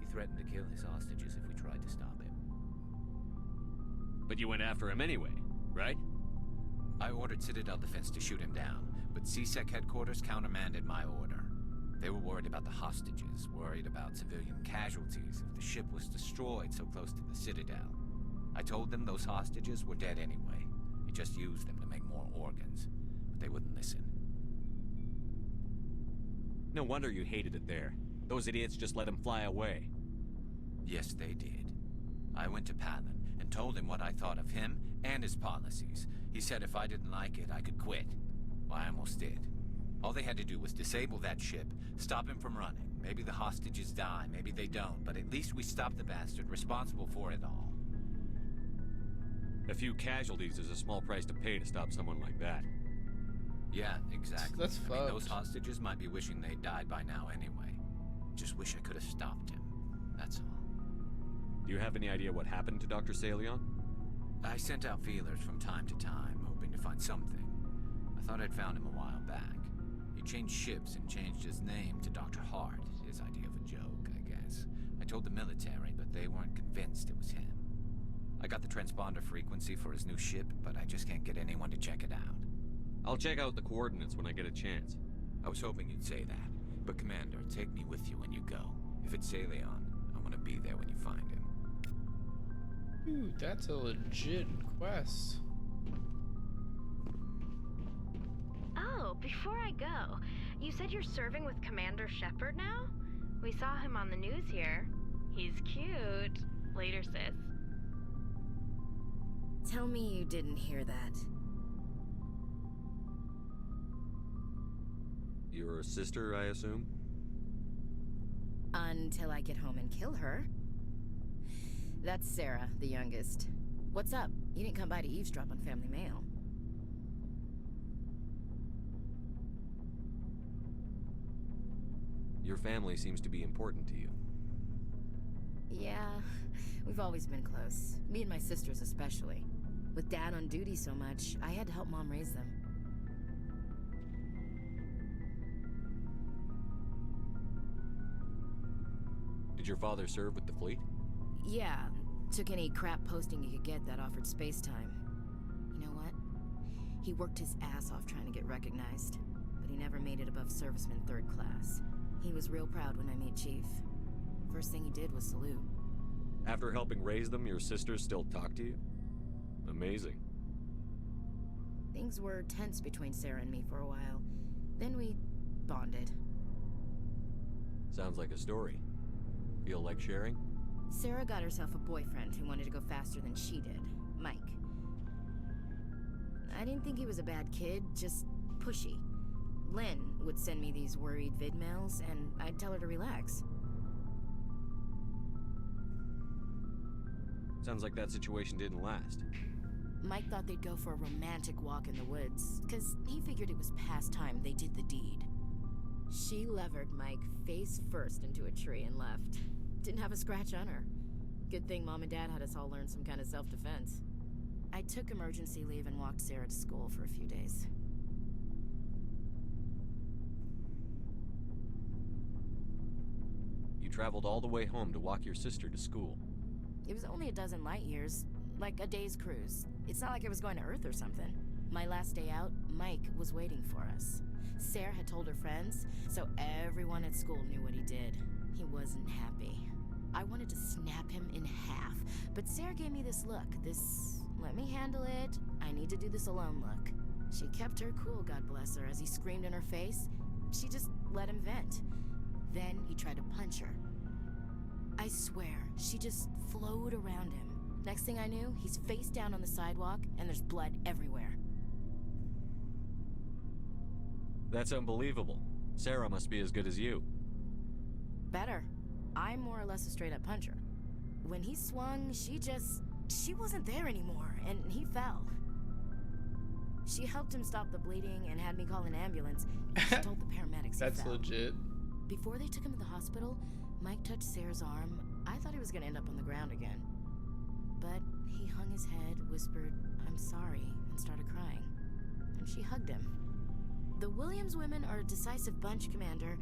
He threatened to kill his hostages if we tried to stop him. But you went after him anyway, right? I ordered Citadel Defense to shoot him down, but CSEC headquarters countermanded my order. They were worried about the hostages, worried about civilian casualties if the ship was destroyed so close to the Citadel. I told them those hostages were dead anyway. He just used them to make more organs, but they wouldn't listen. No wonder you hated it there. Those idiots just let him fly away. Yes, they did. I went to Palin and told him what I thought of him and his policies. He said if I didn't like it, I could quit. Well, I almost did. All they had to do was disable that ship, stop him from running. Maybe the hostages die, maybe they don't, but at least we stopped the bastard responsible for it all. A few casualties is a small price to pay to stop someone like that. Yeah, exactly. That's I mean, those hostages might be wishing they'd died by now anyway. Just wish I could have stopped him. That's all. Do you have any idea what happened to Dr. Salion? I sent out feelers from time to time, hoping to find something. I thought I'd found him a while back. He changed ships and changed his name to Dr. Hart, his idea of a joke, I guess. I told the military, but they weren't convinced it was him. I got the transponder frequency for his new ship, but I just can't get anyone to check it out. I'll check out the coordinates when I get a chance. I was hoping you'd say that. But Commander, take me with you when you go. If it's Salion, I want to be there when you find him. Dude, that's a legit quest. Oh, before I go, you said you're serving with Commander Shepard now? We saw him on the news here. He's cute. Later, sis. Tell me you didn't hear that. Your sister, I assume? Until I get home and kill her. That's Sarah, the youngest. What's up? You didn't come by to eavesdrop on Family Mail. Your family seems to be important to you. Yeah, we've always been close. Me and my sisters especially. With Dad on duty so much, I had to help Mom raise them. Did your father serve with the fleet? Yeah, took any crap posting he could get that offered space time. You know what? He worked his ass off trying to get recognized, but he never made it above serviceman 3rd class. He was real proud when I met Chief. First thing he did was salute. After helping raise them, your sisters still talk to you? Amazing. Things were tense between Sarah and me for a while. Then we bonded. Sounds like a story. Feel like sharing? Sarah got herself a boyfriend who wanted to go faster than she did, Mike. I didn't think he was a bad kid, just pushy. Lynn would send me these worried vid mails, and I'd tell her to relax. Sounds like that situation didn't last. Mike thought they'd go for a romantic walk in the woods, because he figured it was past time they did the deed. She levered Mike face first into a tree and left. Didn't have a scratch on her. Good thing Mom and Dad had us all learn some kind of self-defense. I took emergency leave and walked Sarah to school for a few days. You traveled all the way home to walk your sister to school. It was only a dozen light years, like a day's cruise. It's not like I was going to Earth or something. My last day out, Mike was waiting for us. Sarah had told her friends, so everyone at school knew what he did. He wasn't happy. I wanted to snap him in half, but Sarah gave me this look, this let me handle it, I need to do this alone look. She kept her cool, God bless her, as he screamed in her face. She just let him vent. Then he tried to punch her. I swear, she just flowed around him. Next thing I knew, he's face down on the sidewalk, and there's blood everywhere. That's unbelievable. Sarah must be as good as you. Better. I'm more or less a straight-up puncher. When he swung, she wasn't there anymore, and he fell. She helped him stop the bleeding and had me call an ambulance. She told the paramedics That's he fell. legit. Before they took him to the hospital, Mike touched Sarah's arm. I thought he was gonna end up on the ground again. But he hung his head, whispered, "I'm sorry," and started crying. And she hugged him. The Williams women are a decisive bunch, Commander.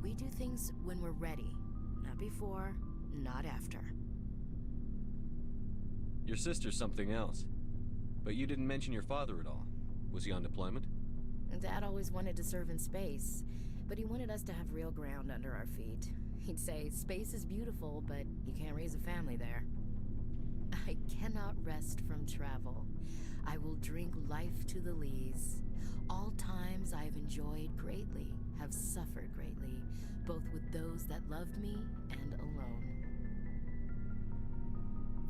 We do things when we're ready. Not before, not after. Your sister's something else. But you didn't mention your father at all. Was he on deployment? Dad always wanted to serve in space, but he wanted us to have real ground under our feet. He'd say, space is beautiful, but you can't raise a family there. I cannot rest from travel. I will drink life to the lees. All times I have enjoyed greatly, have suffered greatly, both with those that loved me and alone.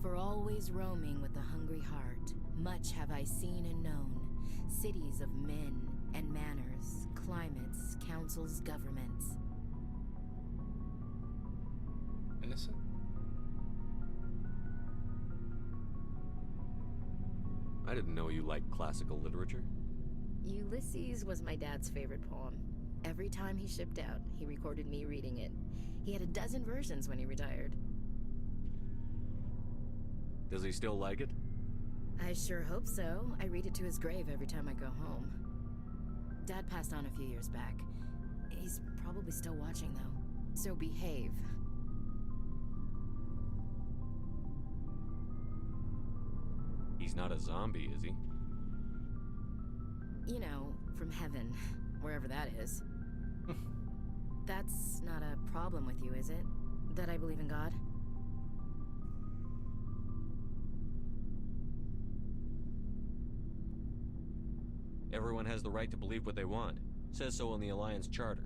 For always roaming with a hungry heart, much have I seen and known, cities of men and manners, climates, councils, governments. Innocent? I didn't know you liked classical literature. Ulysses was my dad's favorite poem. Every time he shipped out, he recorded me reading it. He had a dozen versions when he retired. Does he still like it? I sure hope so. I read it to his grave every time I go home. Dad passed on a few years back. He's probably still watching, though. So behave. He's not a zombie, is he? You know, from heaven, wherever that is. That's not a problem with you, is it? That I believe in God? Everyone has the right to believe what they want. Says so in the Alliance Charter.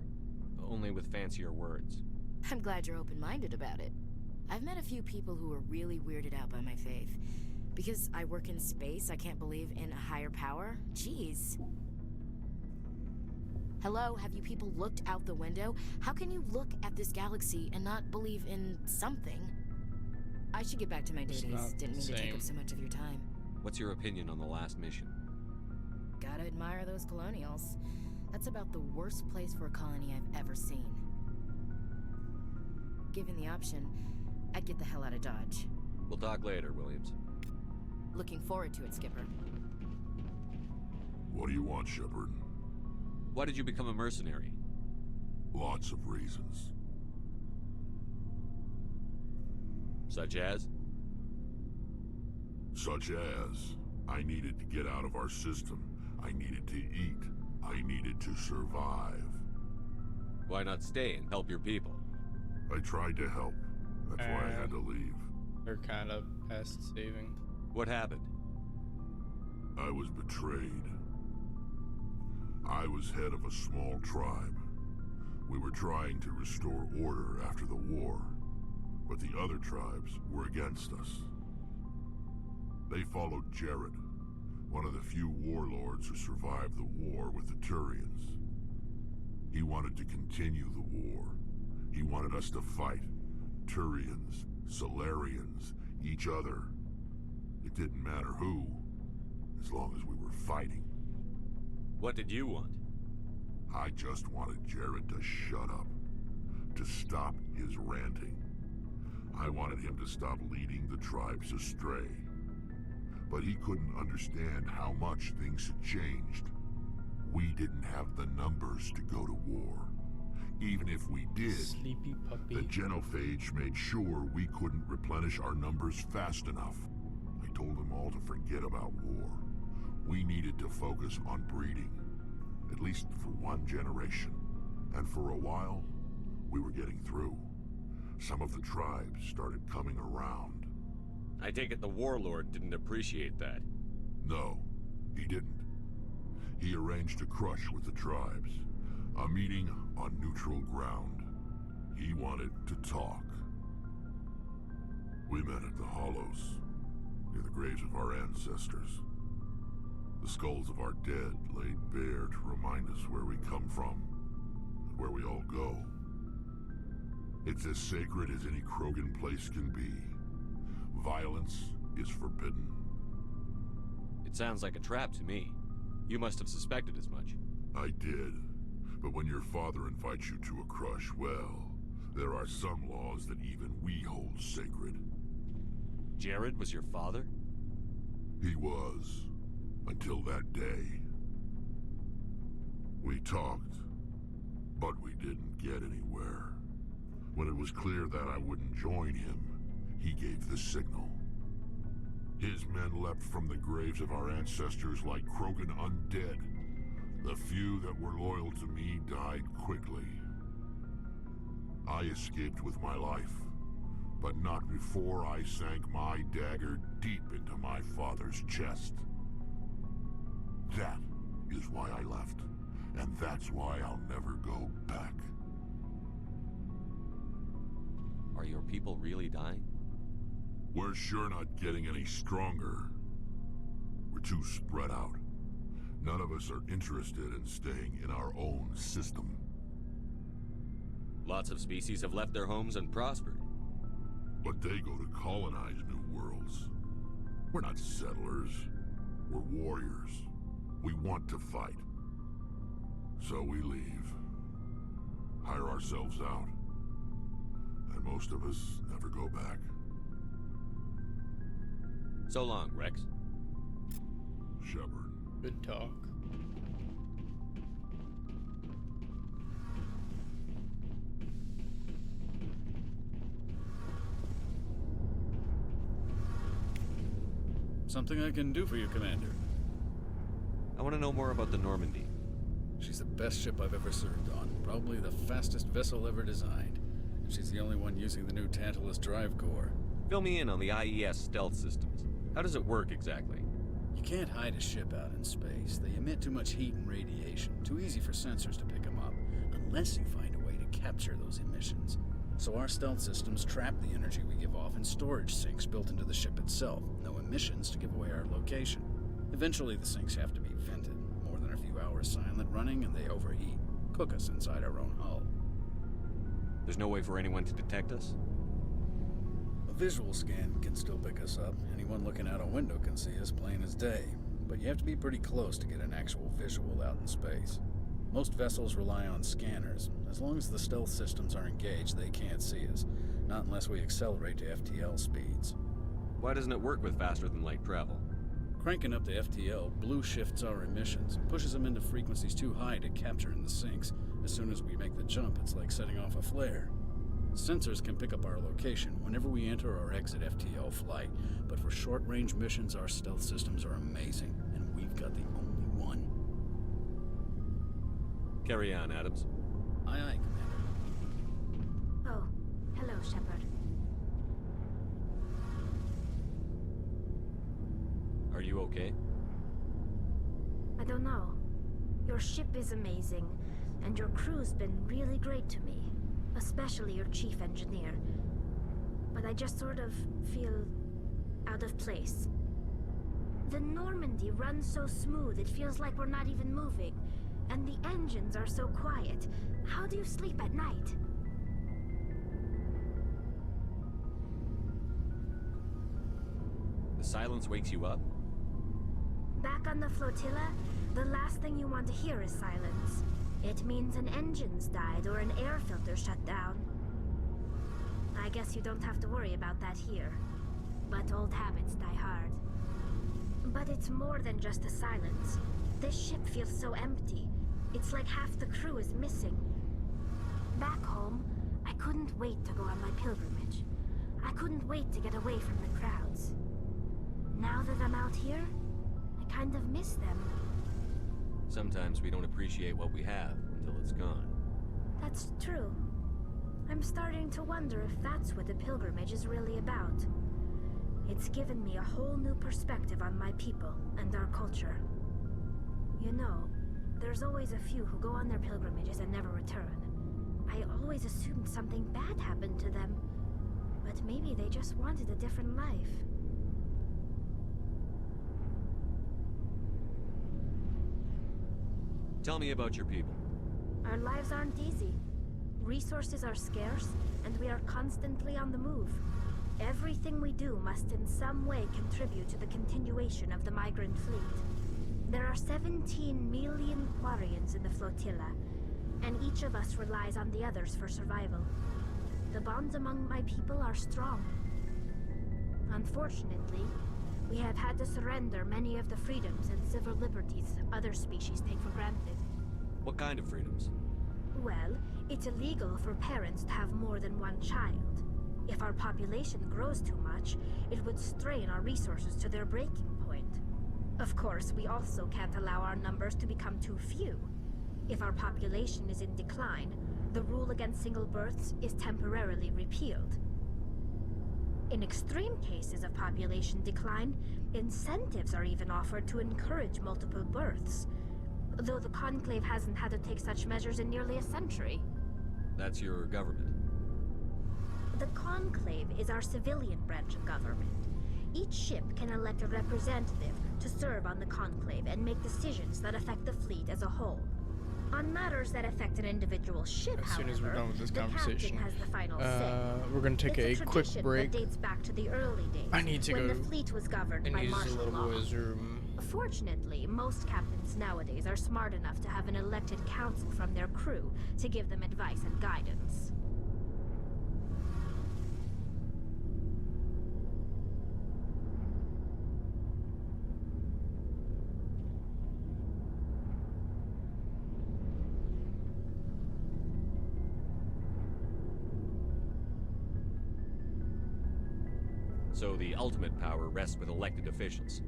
Only with fancier words. I'm glad you're open-minded about it. I've met a few people who are really weirded out by my faith. Because I work in space, I can't believe in a higher power? Jeez. Hello, have you people looked out the window? How can you look at this galaxy and not believe in something? I should get back to my duties. Didn't mean to take up so much of your time. What's your opinion on the last mission? Gotta admire those colonials. That's about the worst place for a colony I've ever seen. Given the option, I'd get the hell out of Dodge. We'll talk later, Williams. Looking forward to it, Skipper. What do you want, Shepard? Why did you become a mercenary? Lots of reasons. Such as? Such as, I needed to get out of our system. I needed to eat. I needed to survive. Why not stay and help your people? I tried to help. That's why I had to leave. They're kind of past saving. What happened? I was betrayed. I was head of a small tribe. We were trying to restore order after the war, but the other tribes were against us. They followed Jared, one of the few warlords who survived the war with the Turians. He wanted to continue the war. He wanted us to fight. Turians, Solarians, each other. It didn't matter who, as long as we were fighting. What did you want? I just wanted Jared to shut up, to stop his ranting. I wanted him to stop leading the tribes astray. But he couldn't understand how much things had changed. We didn't have the numbers to go to war. Even if we did, Sleepy puppy. the genophage made sure we couldn't replenish our numbers fast enough. I told them all to forget about war. We needed to focus on breeding, at least for one generation. And for a while, we were getting through. Some of the tribes started coming around. I take it the warlord didn't appreciate that. No, he didn't. He arranged a crush with the tribes. A meeting on neutral ground. He wanted to talk. We met at the Hollows, near the graves of our ancestors. The skulls of our dead laid bare to remind us where we come from, and where we all go. It's as sacred as any Krogan place can be. Violence is forbidden. It sounds like a trap to me. You must have suspected as much. I did. But when your father invites you to a crush, well, there are some laws that even we hold sacred. Jared was your father? He was. Until that day. We talked, but we didn't get anywhere. When it was clear that I wouldn't join him, he gave the signal. His men leapt from the graves of our ancestors like Krogan undead. The few that were loyal to me died quickly. I escaped with my life, but not before I sank my dagger deep into my father's chest. That is why I left, and that's why I'll never go back. Are your people really dying? We're sure not getting any stronger. We're too spread out. None of us are interested in staying in our own system. Lots of species have left their homes and prospered. But they go to colonize new worlds. We're not settlers. We're warriors. We want to fight. So we leave. Hire ourselves out. And most of us never go back. So long, Rex. Shepard. Good talk. Something I can do for you, Commander. I want to know more about the Normandy. She's the best ship I've ever served on. Probably the fastest vessel ever designed. And she's the only one using the new Tantalus drive core. Fill me in on the IES stealth systems. How does it work exactly? You can't hide a ship out in space. They emit too much heat and radiation. Too easy for sensors to pick them up, unless you find a way to capture those emissions. So our stealth systems trap the energy we give off in storage sinks built into the ship itself. No emissions to give away our location. Eventually the sinks have to be vented. More than a few hours silent running and they overheat. Cook us inside our own hull. There's no way for anyone to detect us? A visual scan can still pick us up. Anyone looking out a window can see us plain as day. But you have to be pretty close to get an actual visual out in space. Most vessels rely on scanners. As long as the stealth systems are engaged, they can't see us. Not unless we accelerate to FTL speeds. Why doesn't it work with faster-than-light travel? Cranking up to FTL blue shifts our emissions, pushes them into frequencies too high to capture in the sinks. As soon as we make the jump, it's like setting off a flare. Sensors can pick up our location whenever we enter or exit FTL flight, but for short-range missions, our stealth systems are amazing, and we've got the only one. Carry on, Adams. Aye, aye, Commander. Oh, hello, Shepard. Are you okay? I don't know. Your ship is amazing, and your crew's been really great to me. Especially your chief engineer. But I just sort of feel out of place. The Normandy runs so smooth it feels like we're not even moving. And the engines are so quiet. How do you sleep at night? The silence wakes you up? Back on the flotilla, the last thing you want to hear is silence. It means an engine's died or an air filter shut down. I guess you don't have to worry about that here. But old habits die hard. But it's more than just the silence. This ship feels so empty. It's like half the crew is missing. Back home, I couldn't wait to go on my pilgrimage. I couldn't wait to get away from the crowds. Now that I'm out here, I kind of miss them. Sometimes we don't appreciate what we have until it's gone. That's true. I'm starting to wonder if that's what the pilgrimage is really about. It's given me a whole new perspective on my people and our culture. You know, there's always a few who go on their pilgrimages and never return. I always assumed something bad happened to them, but maybe they just wanted a different life. Tell me about your people. Our lives aren't easy. Resources are scarce, and we are constantly on the move. Everything we do must in some way contribute to the continuation of the migrant fleet. There are 17 million Quarians in the flotilla, and each of us relies on the others for survival. The bonds among my people are strong. Unfortunately, we have had to surrender many of the freedoms and civil liberties other species take for granted. What kind of freedoms? Well, it's illegal for parents to have more than one child. If our population grows too much, it would strain our resources to their breaking point. Of course, we also can't allow our numbers to become too few. If our population is in decline, the rule against single births is temporarily repealed. In extreme cases of population decline, incentives are even offered to encourage multiple births, though the Conclave hasn't had to take such measures in nearly a century. That's your government. The Conclave is our civilian branch of government. Each ship can elect a representative to serve on the Conclave and make decisions that affect the fleet as a whole. On matters that affect an individual ship, as soon as we're done with this conversation, has the final say. We're going to take a quick break. That dates back to the early days, I need to when go the fleet was governed and by use the martial little law. boy's room. Fortunately, most captains nowadays are smart enough to have an elected council from their crew to give them advice and guidance. So the ultimate power rests with elected officials.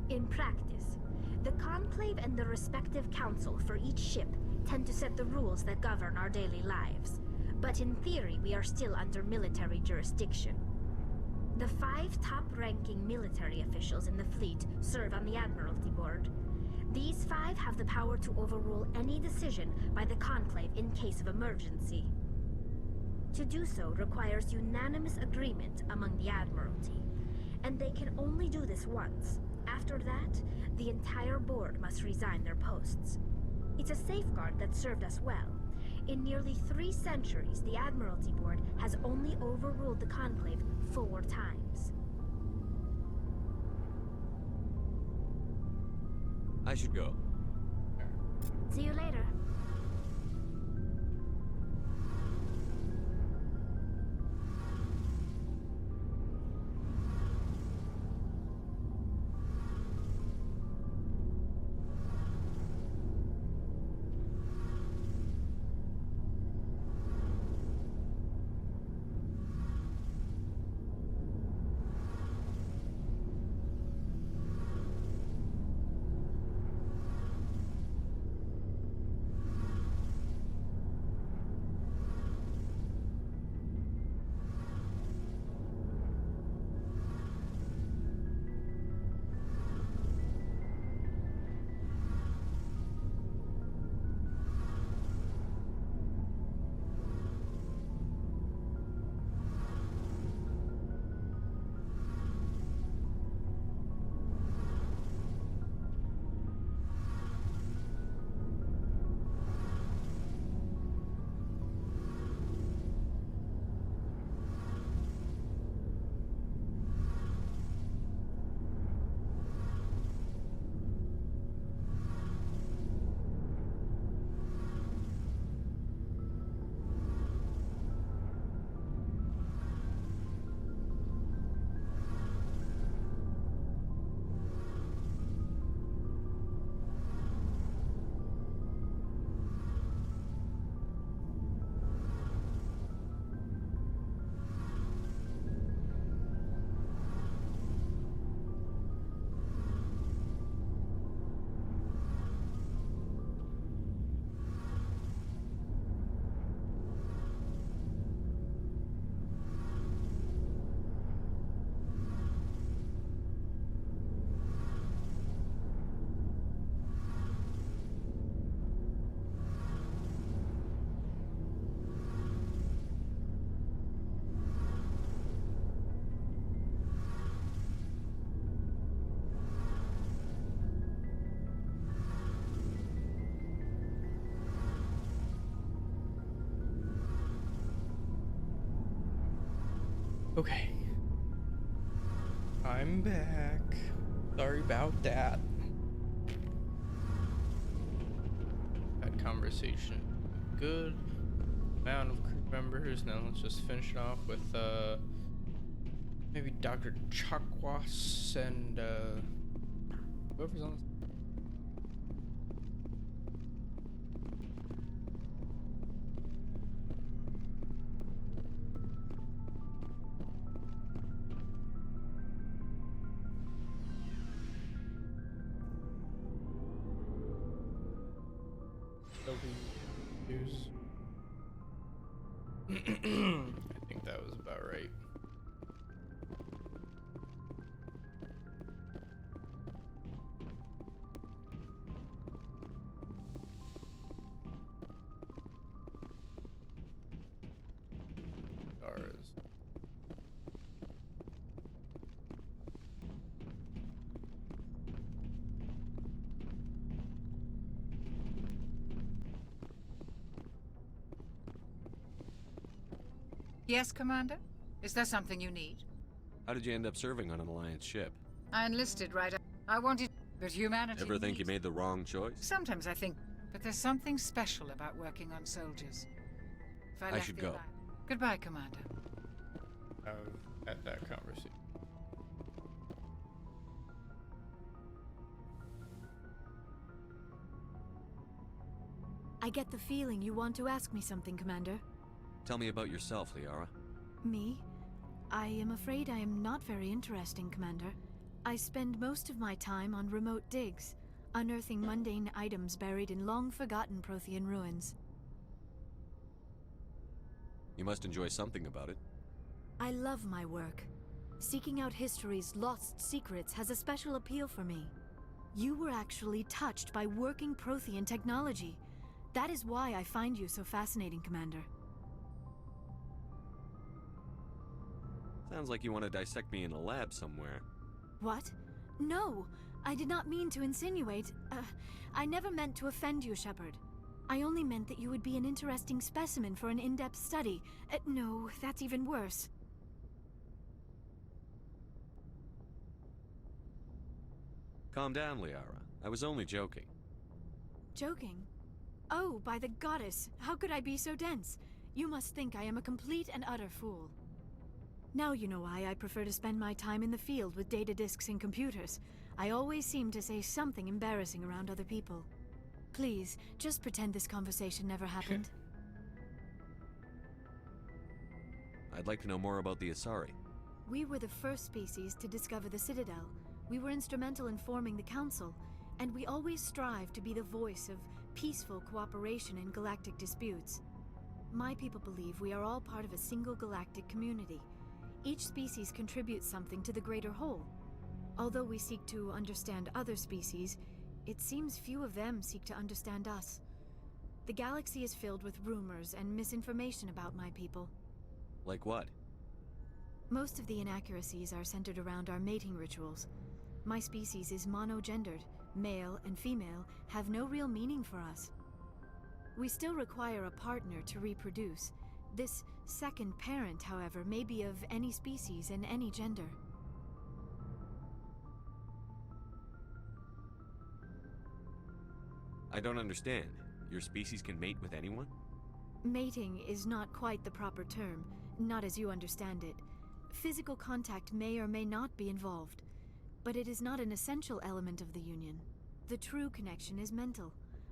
In practice, the Conclave and the respective council for each ship tend to set the rules that govern our daily lives. But in theory, we are still under military jurisdiction. The 5 top-ranking military officials in the fleet serve on the Admiralty Board. These 5 have the power to overrule any decision by the Conclave in case of emergency. To do so requires unanimous agreement among the Admiralty, and they can only do this once. After that, the entire board must resign their posts. It's a safeguard that served us well. In nearly 3 centuries, the Admiralty Board has only overruled the Conclave 4 times. I should go. See you later. Okay. I'm back. Sorry about that. That conversation. Good amount of crew members. Now let's just finish it off with maybe Dr. Chakwas and whoever's on this. I think that was about right. Stars. Yes, Commander? Is there something you need? How did you end up serving on an Alliance ship? I enlisted right up. I wanted, but humanity. Ever think you made the wrong choice? Sometimes I think, but there's something special about working on soldiers. If I should go. Goodbye, Commander. At that conversation. I get the feeling you want to ask me something, Commander. Tell me about yourself, Liara. Me? I am afraid I am not very interesting, Commander. I spend most of my time on remote digs, unearthing mundane items buried in long-forgotten Prothean ruins. You must enjoy something about it. I love my work. Seeking out history's lost secrets has a special appeal for me. You were actually touched by working Prothean technology. That is why I find you so fascinating, Commander. Sounds like you want to dissect me in a lab somewhere. What? No, I did not mean to insinuate. I never meant to offend you, Shepard. I only meant that you would be an interesting specimen for an in-depth study. No, that's even worse. Calm down, Liara. I was only joking. Joking? Oh, by the goddess, how could I be so dense? You must think I am a complete and utter fool. Now you know why I prefer to spend my time in the field with data disks and computers. I always seem to say something embarrassing around other people. Please, just pretend this conversation never happened. I'd like to know more about the Asari. We were the first species to discover the Citadel. We were instrumental in forming the Council, and we always strive to be the voice of peaceful cooperation in galactic disputes. My people believe we are all part of a single galactic community. Each species contributes something to the greater whole. Although we seek to understand other species, it seems few of them seek to understand us. The galaxy is filled with rumors and misinformation about my people. Like what? Most of the inaccuracies are centered around our mating rituals. My species is monogendered. Male and female have no real meaning for us. We still require a partner to reproduce. This second parent, however, may be of any species and any gender. I don't understand. Your species can mate with anyone? Mating is not quite the proper term, not as you understand it. Physical contact may or may not be involved, but it is not an essential element of the union. The true connection is mental.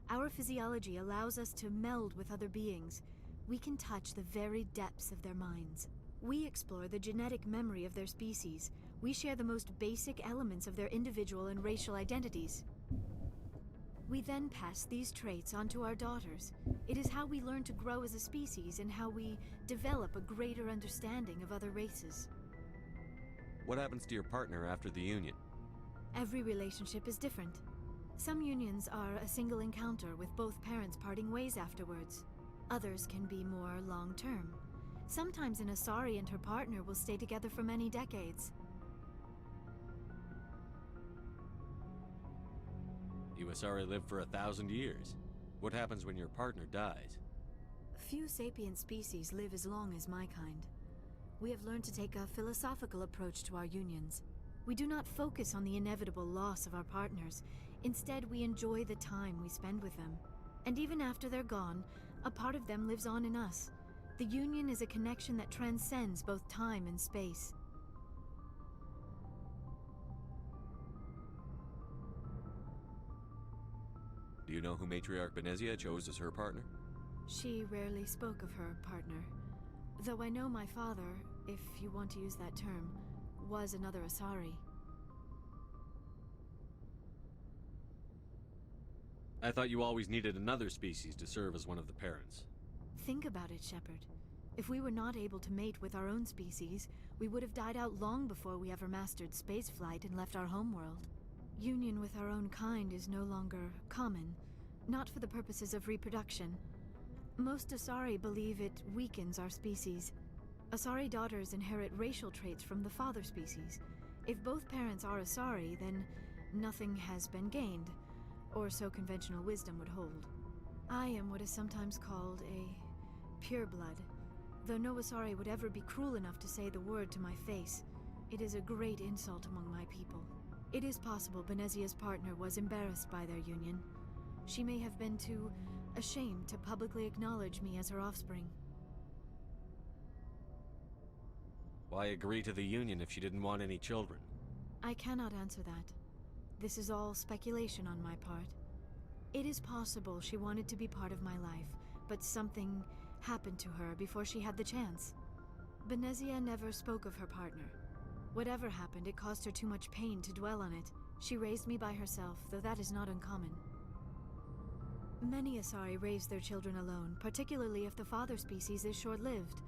Our physiology allows us to meld with other beings. We can touch the very depths of their minds. We explore the genetic memory of their species. We share the most basic elements of their individual and racial identities. We then pass these traits on to our daughters. It is how we learn to grow as a species and how we develop a greater understanding of other races. What happens to your partner after the union? Every relationship is different. Some unions are a single encounter with both parents parting ways afterwards. Others can be more long-term. Sometimes an Asari and her partner will stay together for many decades. You Asari live for 1,000 years. What happens when your partner dies? Few sapient species live as long as my kind. We have learned to take a philosophical approach to our unions. We do not focus on the inevitable loss of our partners. Instead, we enjoy the time we spend with them. And even after they're gone, a part of them lives on in us. The union is a connection that transcends both time and space. Do you know who Matriarch Benezia chose as her partner? She rarely spoke of her partner. Though I know my father, if you want to use that term, was another Asari. I thought you always needed another species to serve as one of the parents. Think about it, Shepard. If we were not able to mate with our own species, we would have died out long before we ever mastered spaceflight and left our homeworld. Union with our own kind is no longer common, not for the purposes of reproduction. Most Asari believe it weakens our species. Asari daughters inherit racial traits from the father species. If both parents are Asari, then nothing has been gained, or so conventional wisdom would hold. I am what is sometimes called a pureblood, though no Asari would ever be cruel enough to say the word to my face. It is a great insult among my people. It is possible Benezia's partner was embarrassed by their union. She may have been too ashamed to publicly acknowledge me as her offspring. Why agree to the union if she didn't want any children? I cannot answer that. This is all speculation on my part. It is possible she wanted to be part of my life, but something happened to her before she had the chance. Benezia never spoke of her partner. Whatever happened, it caused her too much pain to dwell on it. She raised me by herself, though that is not uncommon. Many Asari raise their children alone, particularly if the father species is short-lived.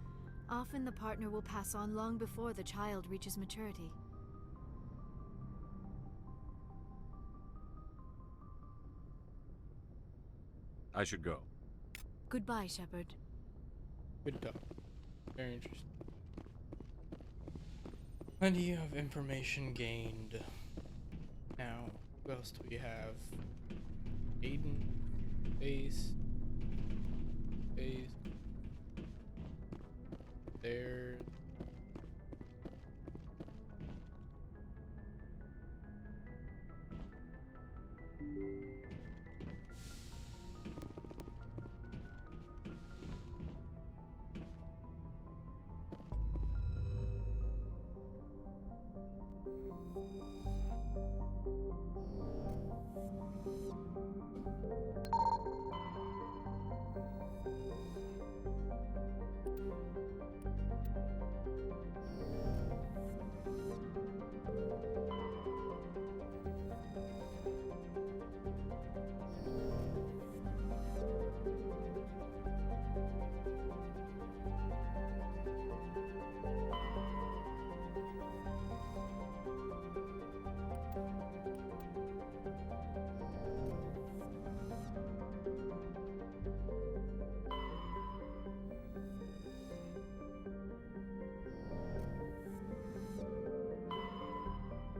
Often the partner will pass on long before the child reaches maturity. I should go. Goodbye, Shepard. Good talk. Very interesting. Plenty of information gained. Now, who else do we have? Aiden, Base, there.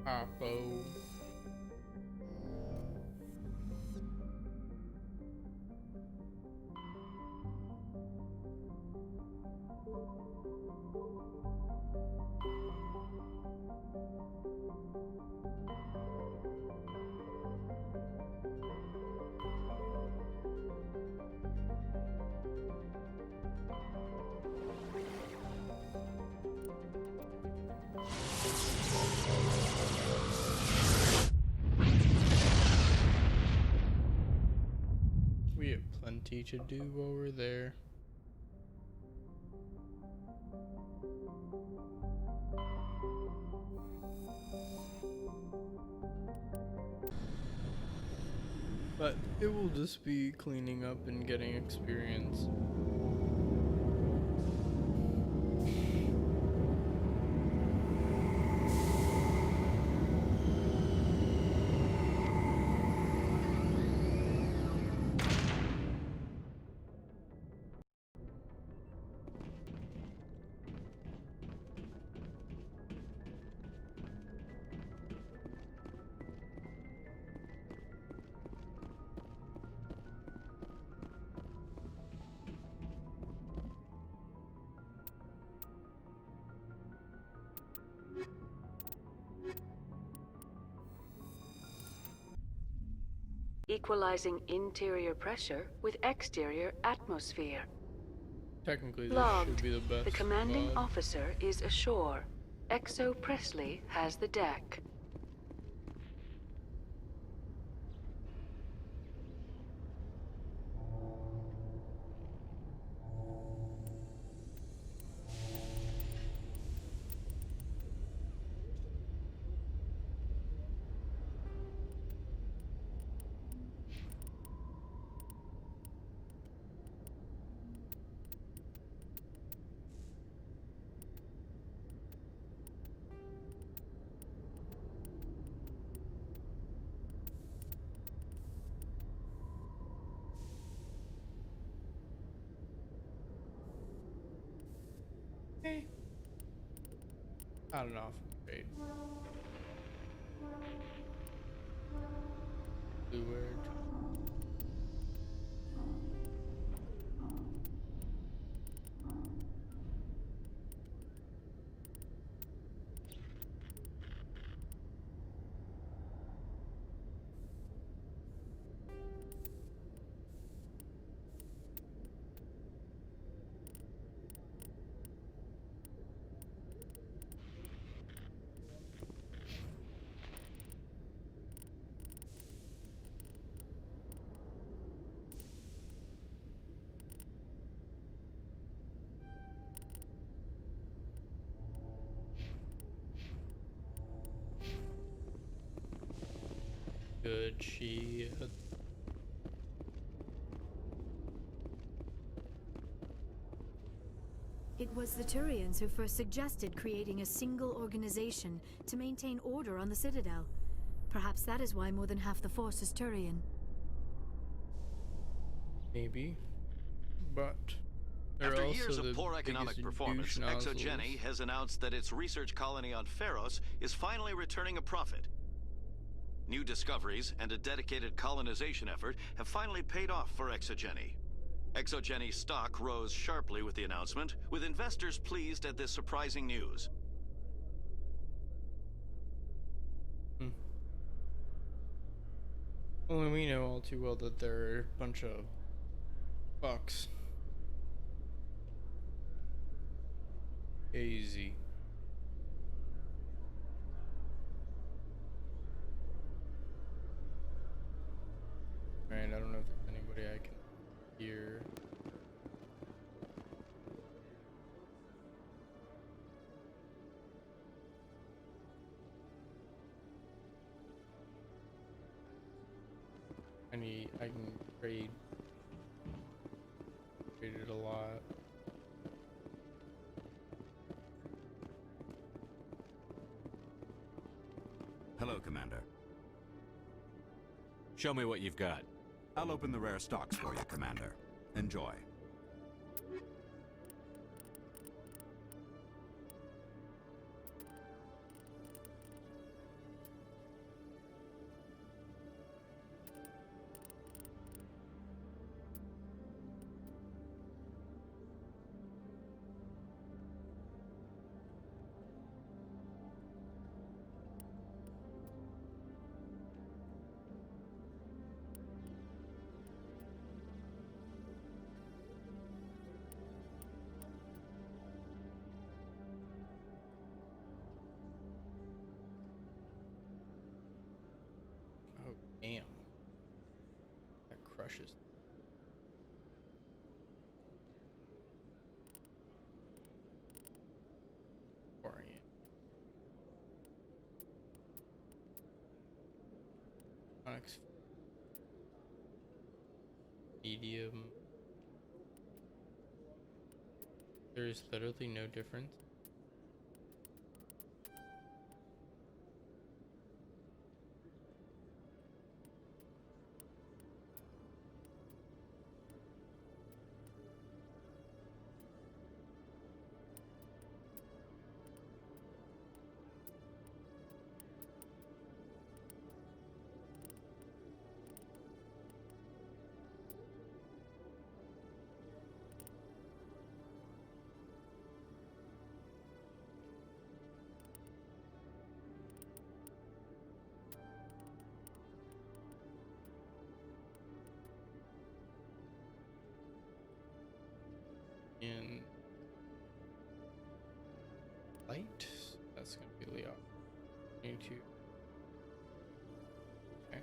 Apo. We have plenty to do over there. But it will just be cleaning up and getting experience. Equalizing interior pressure with exterior atmosphere. Technically, this Logged. should be the best. The commanding mod. officer is ashore. Exo Presley has the deck. I don't know if I'm great. Blue word. Good shit. It was the Turians who first suggested creating a single organization to maintain order on the Citadel. Perhaps that is why more than half the force is Turian. Maybe. But they're After also years of the poor economic biggest performance, douche nozzles. ExoGeni has announced that its research colony on Pharos is finally returning a profit. New discoveries and a dedicated colonization effort have finally paid off for ExoGeni. ExoGeni stock rose sharply with the announcement, with investors pleased at this surprising news. Only we know all too well that they're a bunch of fucks. Easy. Alright, I don't know if there's anybody I can hear. I can trade it a lot. Hello, Commander. Show me what you've got. I'll open the rare stocks for you, Commander. Enjoy. Oh, damn. That crushes. Orient. Onyx. Medium. There's literally no difference. In light, that's gonna be Leo. Need to. Okay.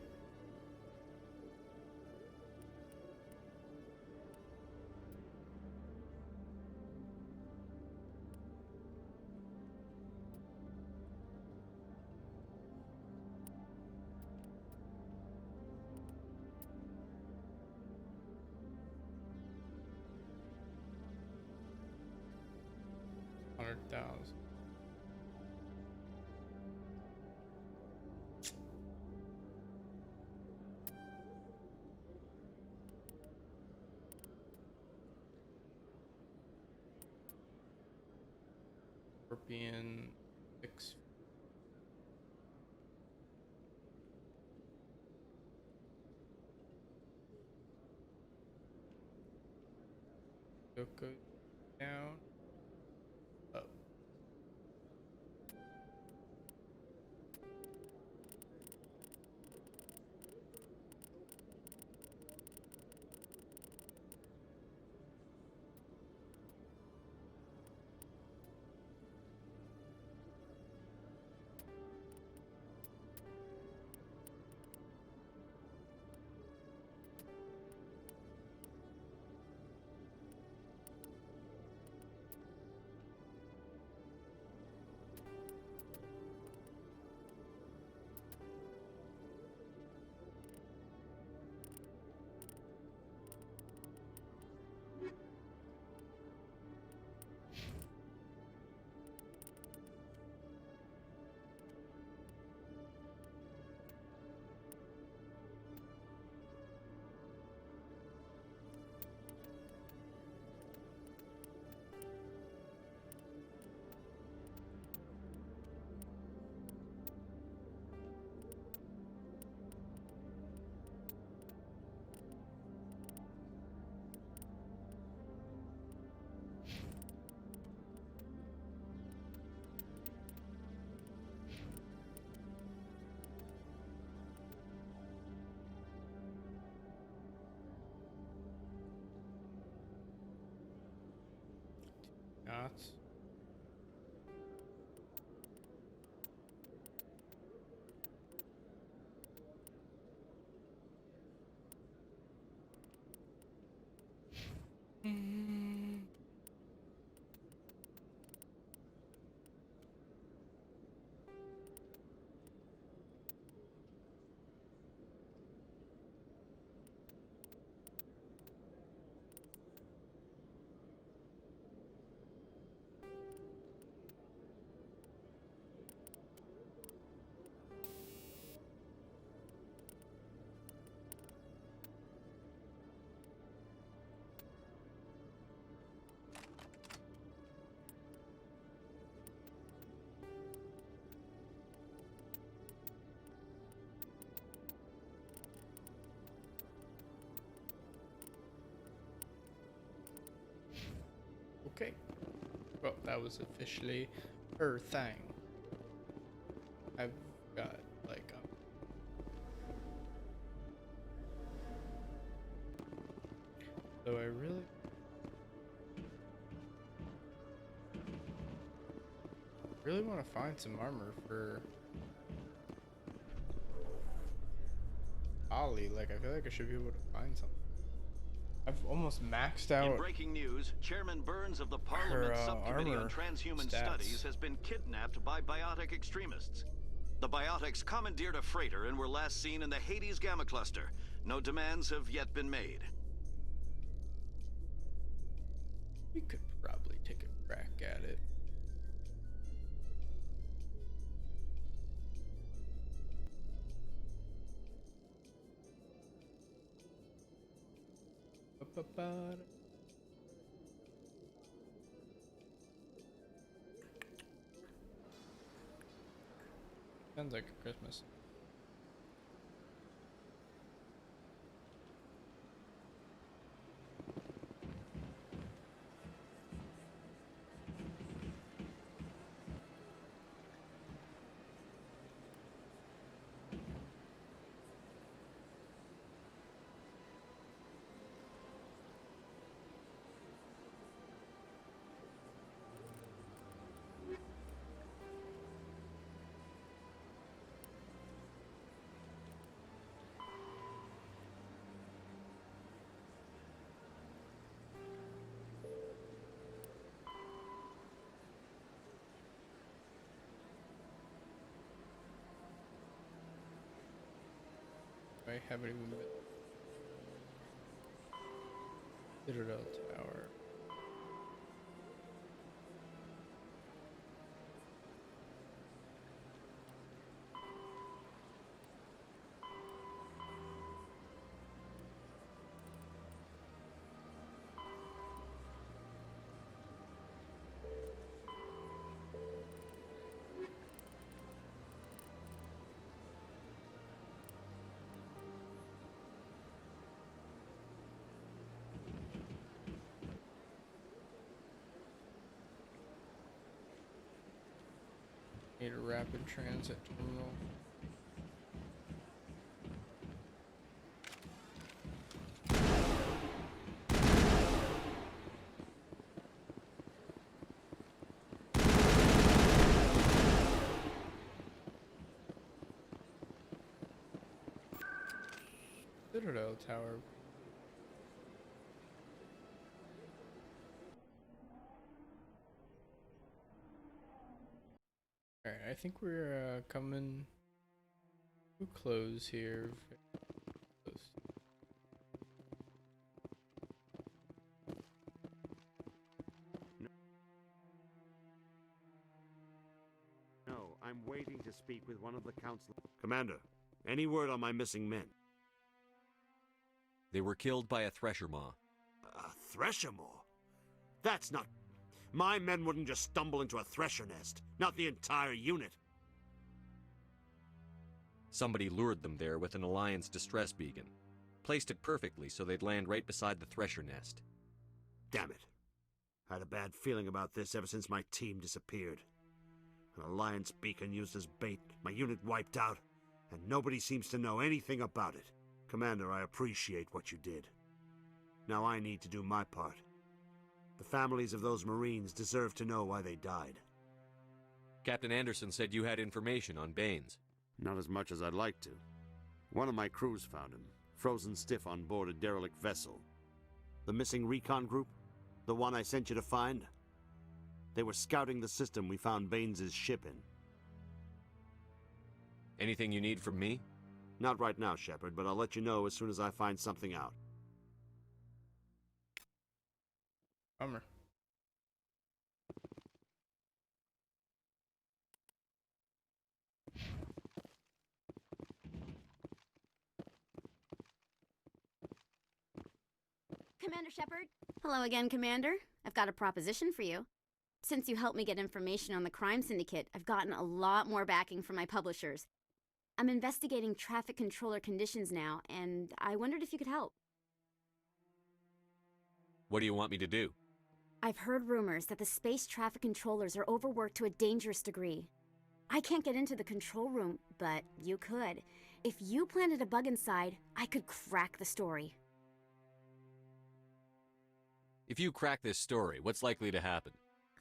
$100,000. Scorpion 6. Go down. Up. Knots. Okay. Well, that was officially her thing. I've got like so I really want to find some armor for Ollie. Like, I feel like I should be able to find something. I've almost maxed out. In breaking news, Chairman Burns of the Parliament Subcommittee on Transhuman Studies has been kidnapped by biotic extremists. The biotics commandeered a freighter and were last seen in the Hades Gamma Cluster. No demands have yet been made. We could probably take a crack at it. Sounds like Christmas. I haven't even been. Citadel Tower. Need a rapid transit terminal. Citadel Tower. Alright, I think we're coming to close here. Close. No, I'm waiting to speak with one of the council. Commander, any word on my missing men? They were killed by a Thresher Maw. A Thresher Maw? That's not... My men wouldn't just stumble into a Thresher nest. Not the entire unit. Somebody lured them there with an Alliance distress beacon. Placed it perfectly so they'd land right beside the Thresher nest. Damn it. I had a bad feeling about this ever since my team disappeared. An Alliance beacon used as bait, my unit wiped out, and nobody seems to know anything about it. Commander, I appreciate what you did. Now I need to do my part. The families of those Marines deserve to know why they died. Captain Anderson said you had information on Baines. Not as much as I'd like to. One of my crews found him, frozen stiff on board a derelict vessel. The missing recon group? The one I sent you to find? They were scouting the system we found Baines' ship in. Anything you need from me? Not right now, Shepard, but I'll let you know as soon as I find something out. Bummer. Commander Shepard? Hello again, Commander. I've got a proposition for you. Since you helped me get information on the crime syndicate, I've gotten a lot more backing from my publishers. I'm investigating traffic controller conditions now, and I wondered if you could help. What do you want me to do? I've heard rumors that the space traffic controllers are overworked to a dangerous degree. I can't get into the control room, but you could. If you planted a bug inside, I could crack the story. If you crack this story, what's likely to happen?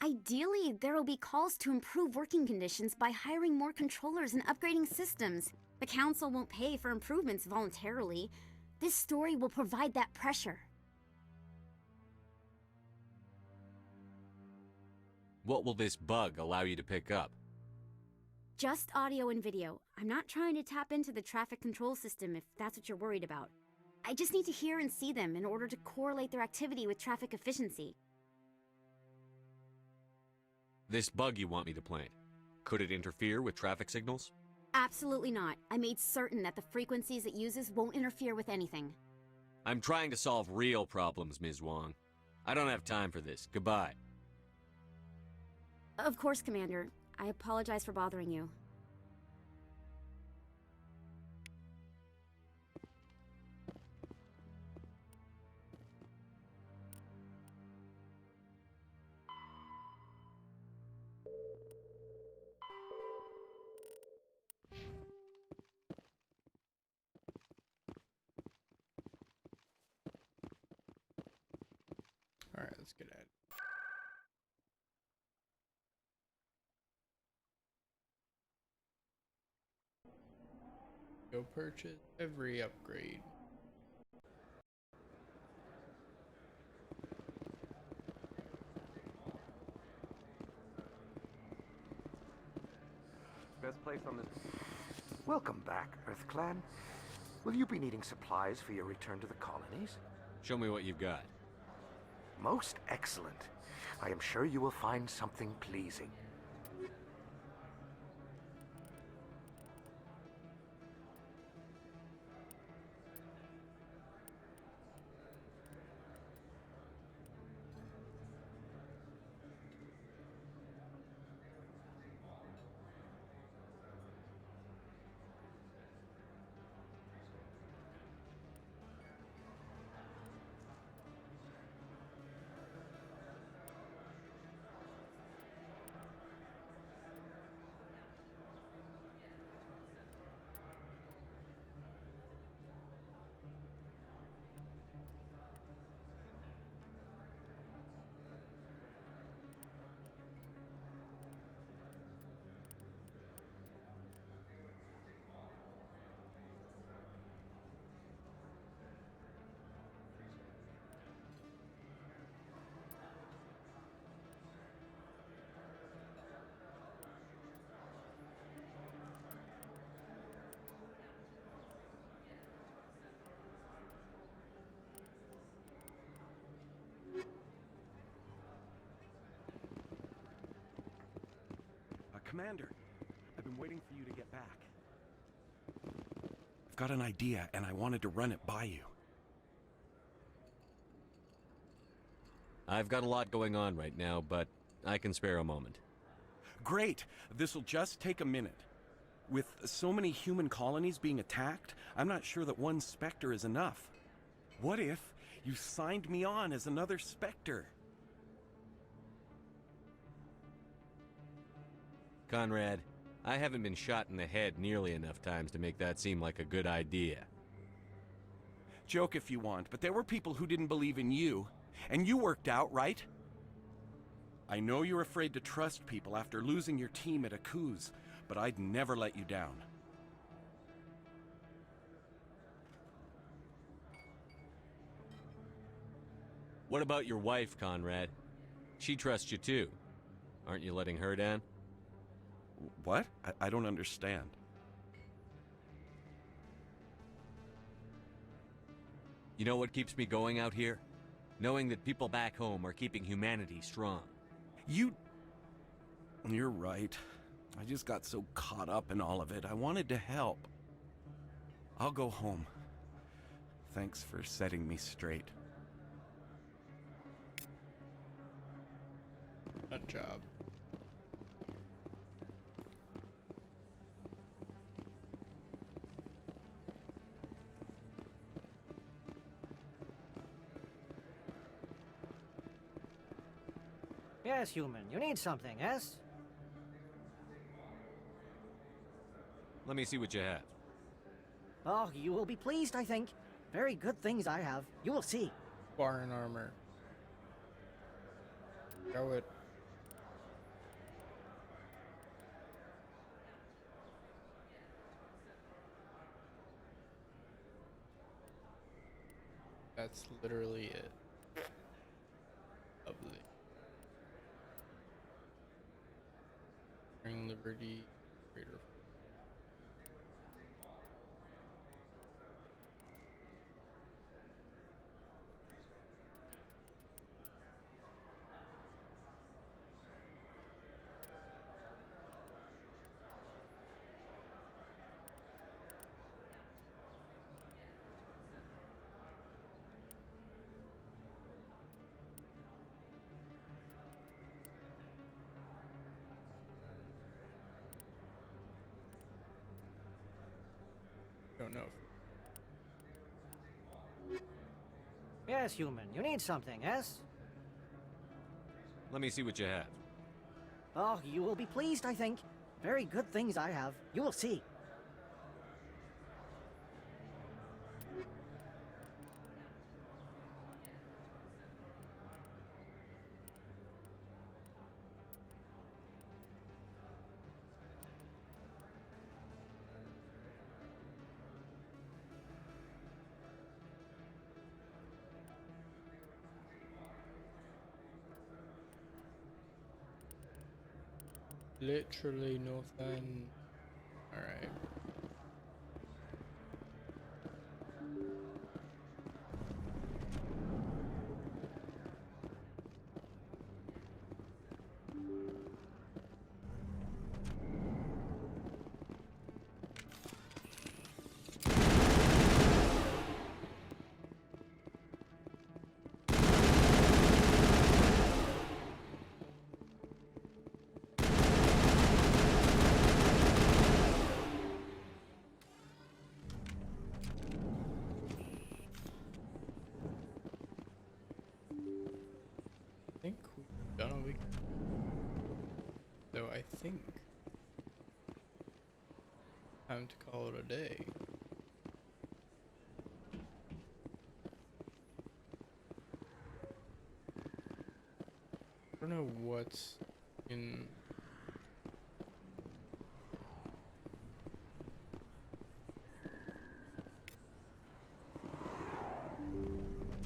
Ideally, there will be calls to improve working conditions by hiring more controllers and upgrading systems. The Council won't pay for improvements voluntarily. This story will provide that pressure. What will this bug allow you to pick up? Just audio and video. I'm not trying to tap into the traffic control system if that's what you're worried about. I just need to hear and see them in order to correlate their activity with traffic efficiency. This bug you want me to plant, could it interfere with traffic signals? Absolutely not. I made certain that the frequencies it uses won't interfere with anything. I'm trying to solve real problems, Ms. Wong. I don't have time for this. Goodbye. Of course, Commander. I apologize for bothering you. Alright, let's get at it. Go purchase every upgrade. Best place on this. Welcome back, EarthClan. Will you be needing supplies for your return to the colonies? Show me what you've got. Most excellent. I am sure you will find something pleasing. Commander, I've been waiting for you to get back. I've got an idea, and I wanted to run it by you. I've got a lot going on right now, but I can spare a moment. Great! This'll just take a minute. With so many human colonies being attacked, I'm not sure that one Spectre is enough. What if you signed me on as another Spectre? Conrad, I haven't been shot in the head nearly enough times to make that seem like a good idea. Joke if you want, but there were people who didn't believe in you, and you worked out, right? I know you're afraid to trust people after losing your team at Akuz, but I'd never let you down. What about your wife, Conrad? She trusts you too. Aren't you letting her down? What? I don't understand. You know what keeps me going out here? Knowing that people back home are keeping humanity strong. You're right. I just got so caught up in all of it. I wanted to help. I'll go home. Thanks for setting me straight. Good job. Yes, human. You need something, yes? Let me see what you have. Oh, you will be pleased, I think. Very good things I have. You will see. Foreign armor. Show it. That's literally it. Lovely. Bring Liberty Greater. Don't know. Yes, human. You need something, yes? Let me see what you have. Oh, you will be pleased, I think. Very good things I have. You will see. Literally nothing. Alright. I think we've done a week. So I think time to call it a day. I don't know what's in.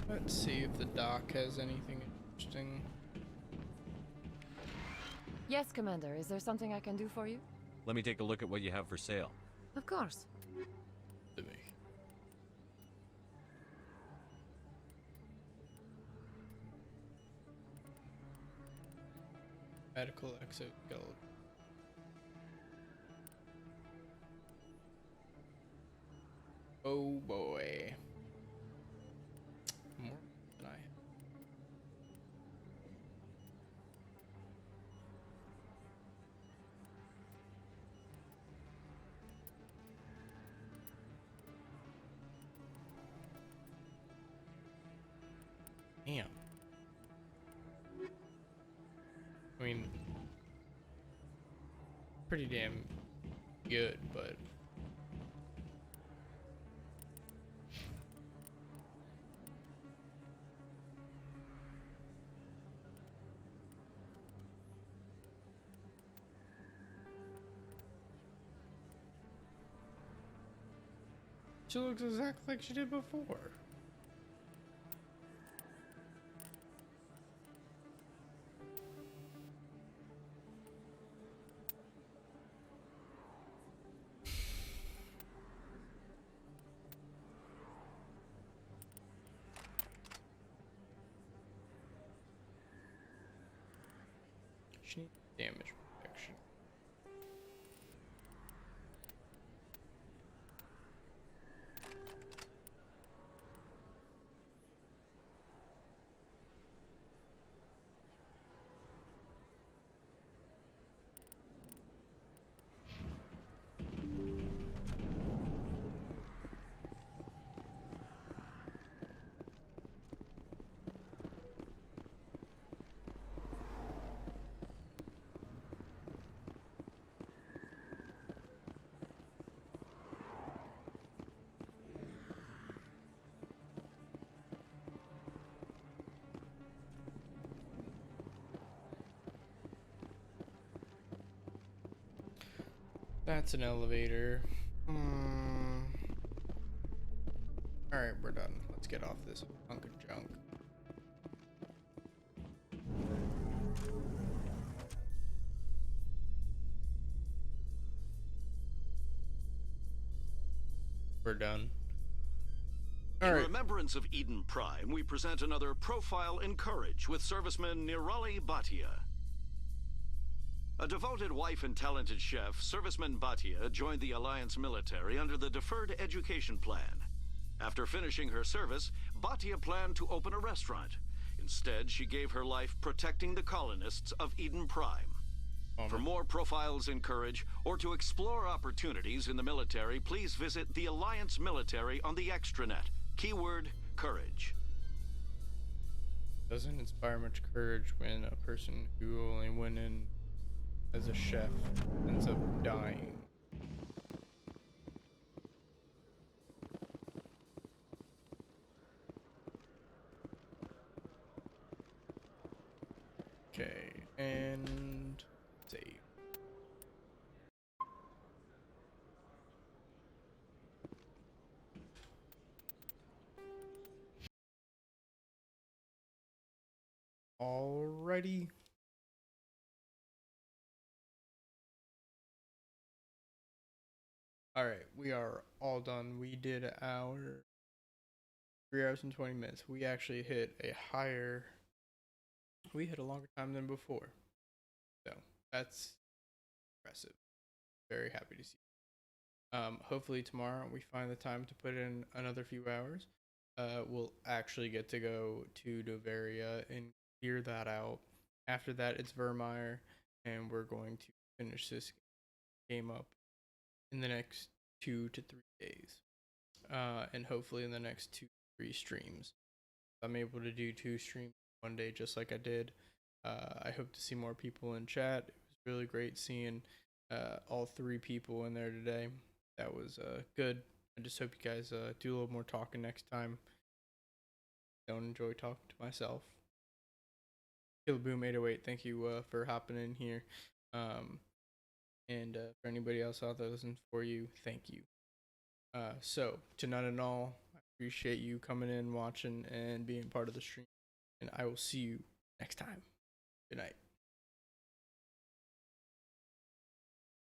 Let's see if the dock has anything interesting. Yes, Commander. Is there something I can do for you? Let me take a look at what you have for sale. Of course. To me. Medical exoskeleton. Oh boy. More than I have. Damn. I mean, pretty damn good, but she looks exactly like she did before. She needs damage protection. That's an elevator. Alright, we're done. Let's get off this hunk of junk. We're done. In remembrance of Eden Prime, we present another profile in courage with serviceman Nirali Bhatia. A devoted wife and talented chef, Serviceman Bhatia joined the Alliance military under the Deferred Education Plan. After finishing her service, Bhatia planned to open a restaurant. Instead, she gave her life protecting the colonists of Eden Prime. For more profiles in courage, or to explore opportunities in the military, please visit the Alliance military on the extranet. Keyword, courage. Doesn't inspire much courage when a person who only went in as a chef ends up dying. Okay, and save. Alrighty. Alright, we are all done. We did our 3 hours and 20 minutes. We actually hit a higher... We hit a longer time than before. So, that's impressive. Very happy to see. Hopefully tomorrow we find the time to put in another few hours. We'll actually get to go to Noveria and clear that out. After that, it's Vermeer, and we're going to finish this game up in the next 2 to 3 days. And hopefully in the next 2 to 3 streams. I'm able to do 2 streams one day just like I did. I hope to see more people in chat. It was really great seeing all 3 people in there today. That was good. I just hope you guys do a little more talking next time. Don't enjoy talking to myself. Killaboom808, thank you for hopping in here. And for anybody else out there listening for you, thank you. So, to none and all, I appreciate you coming in, watching, and being part of the stream. And I will see you next time. Good night.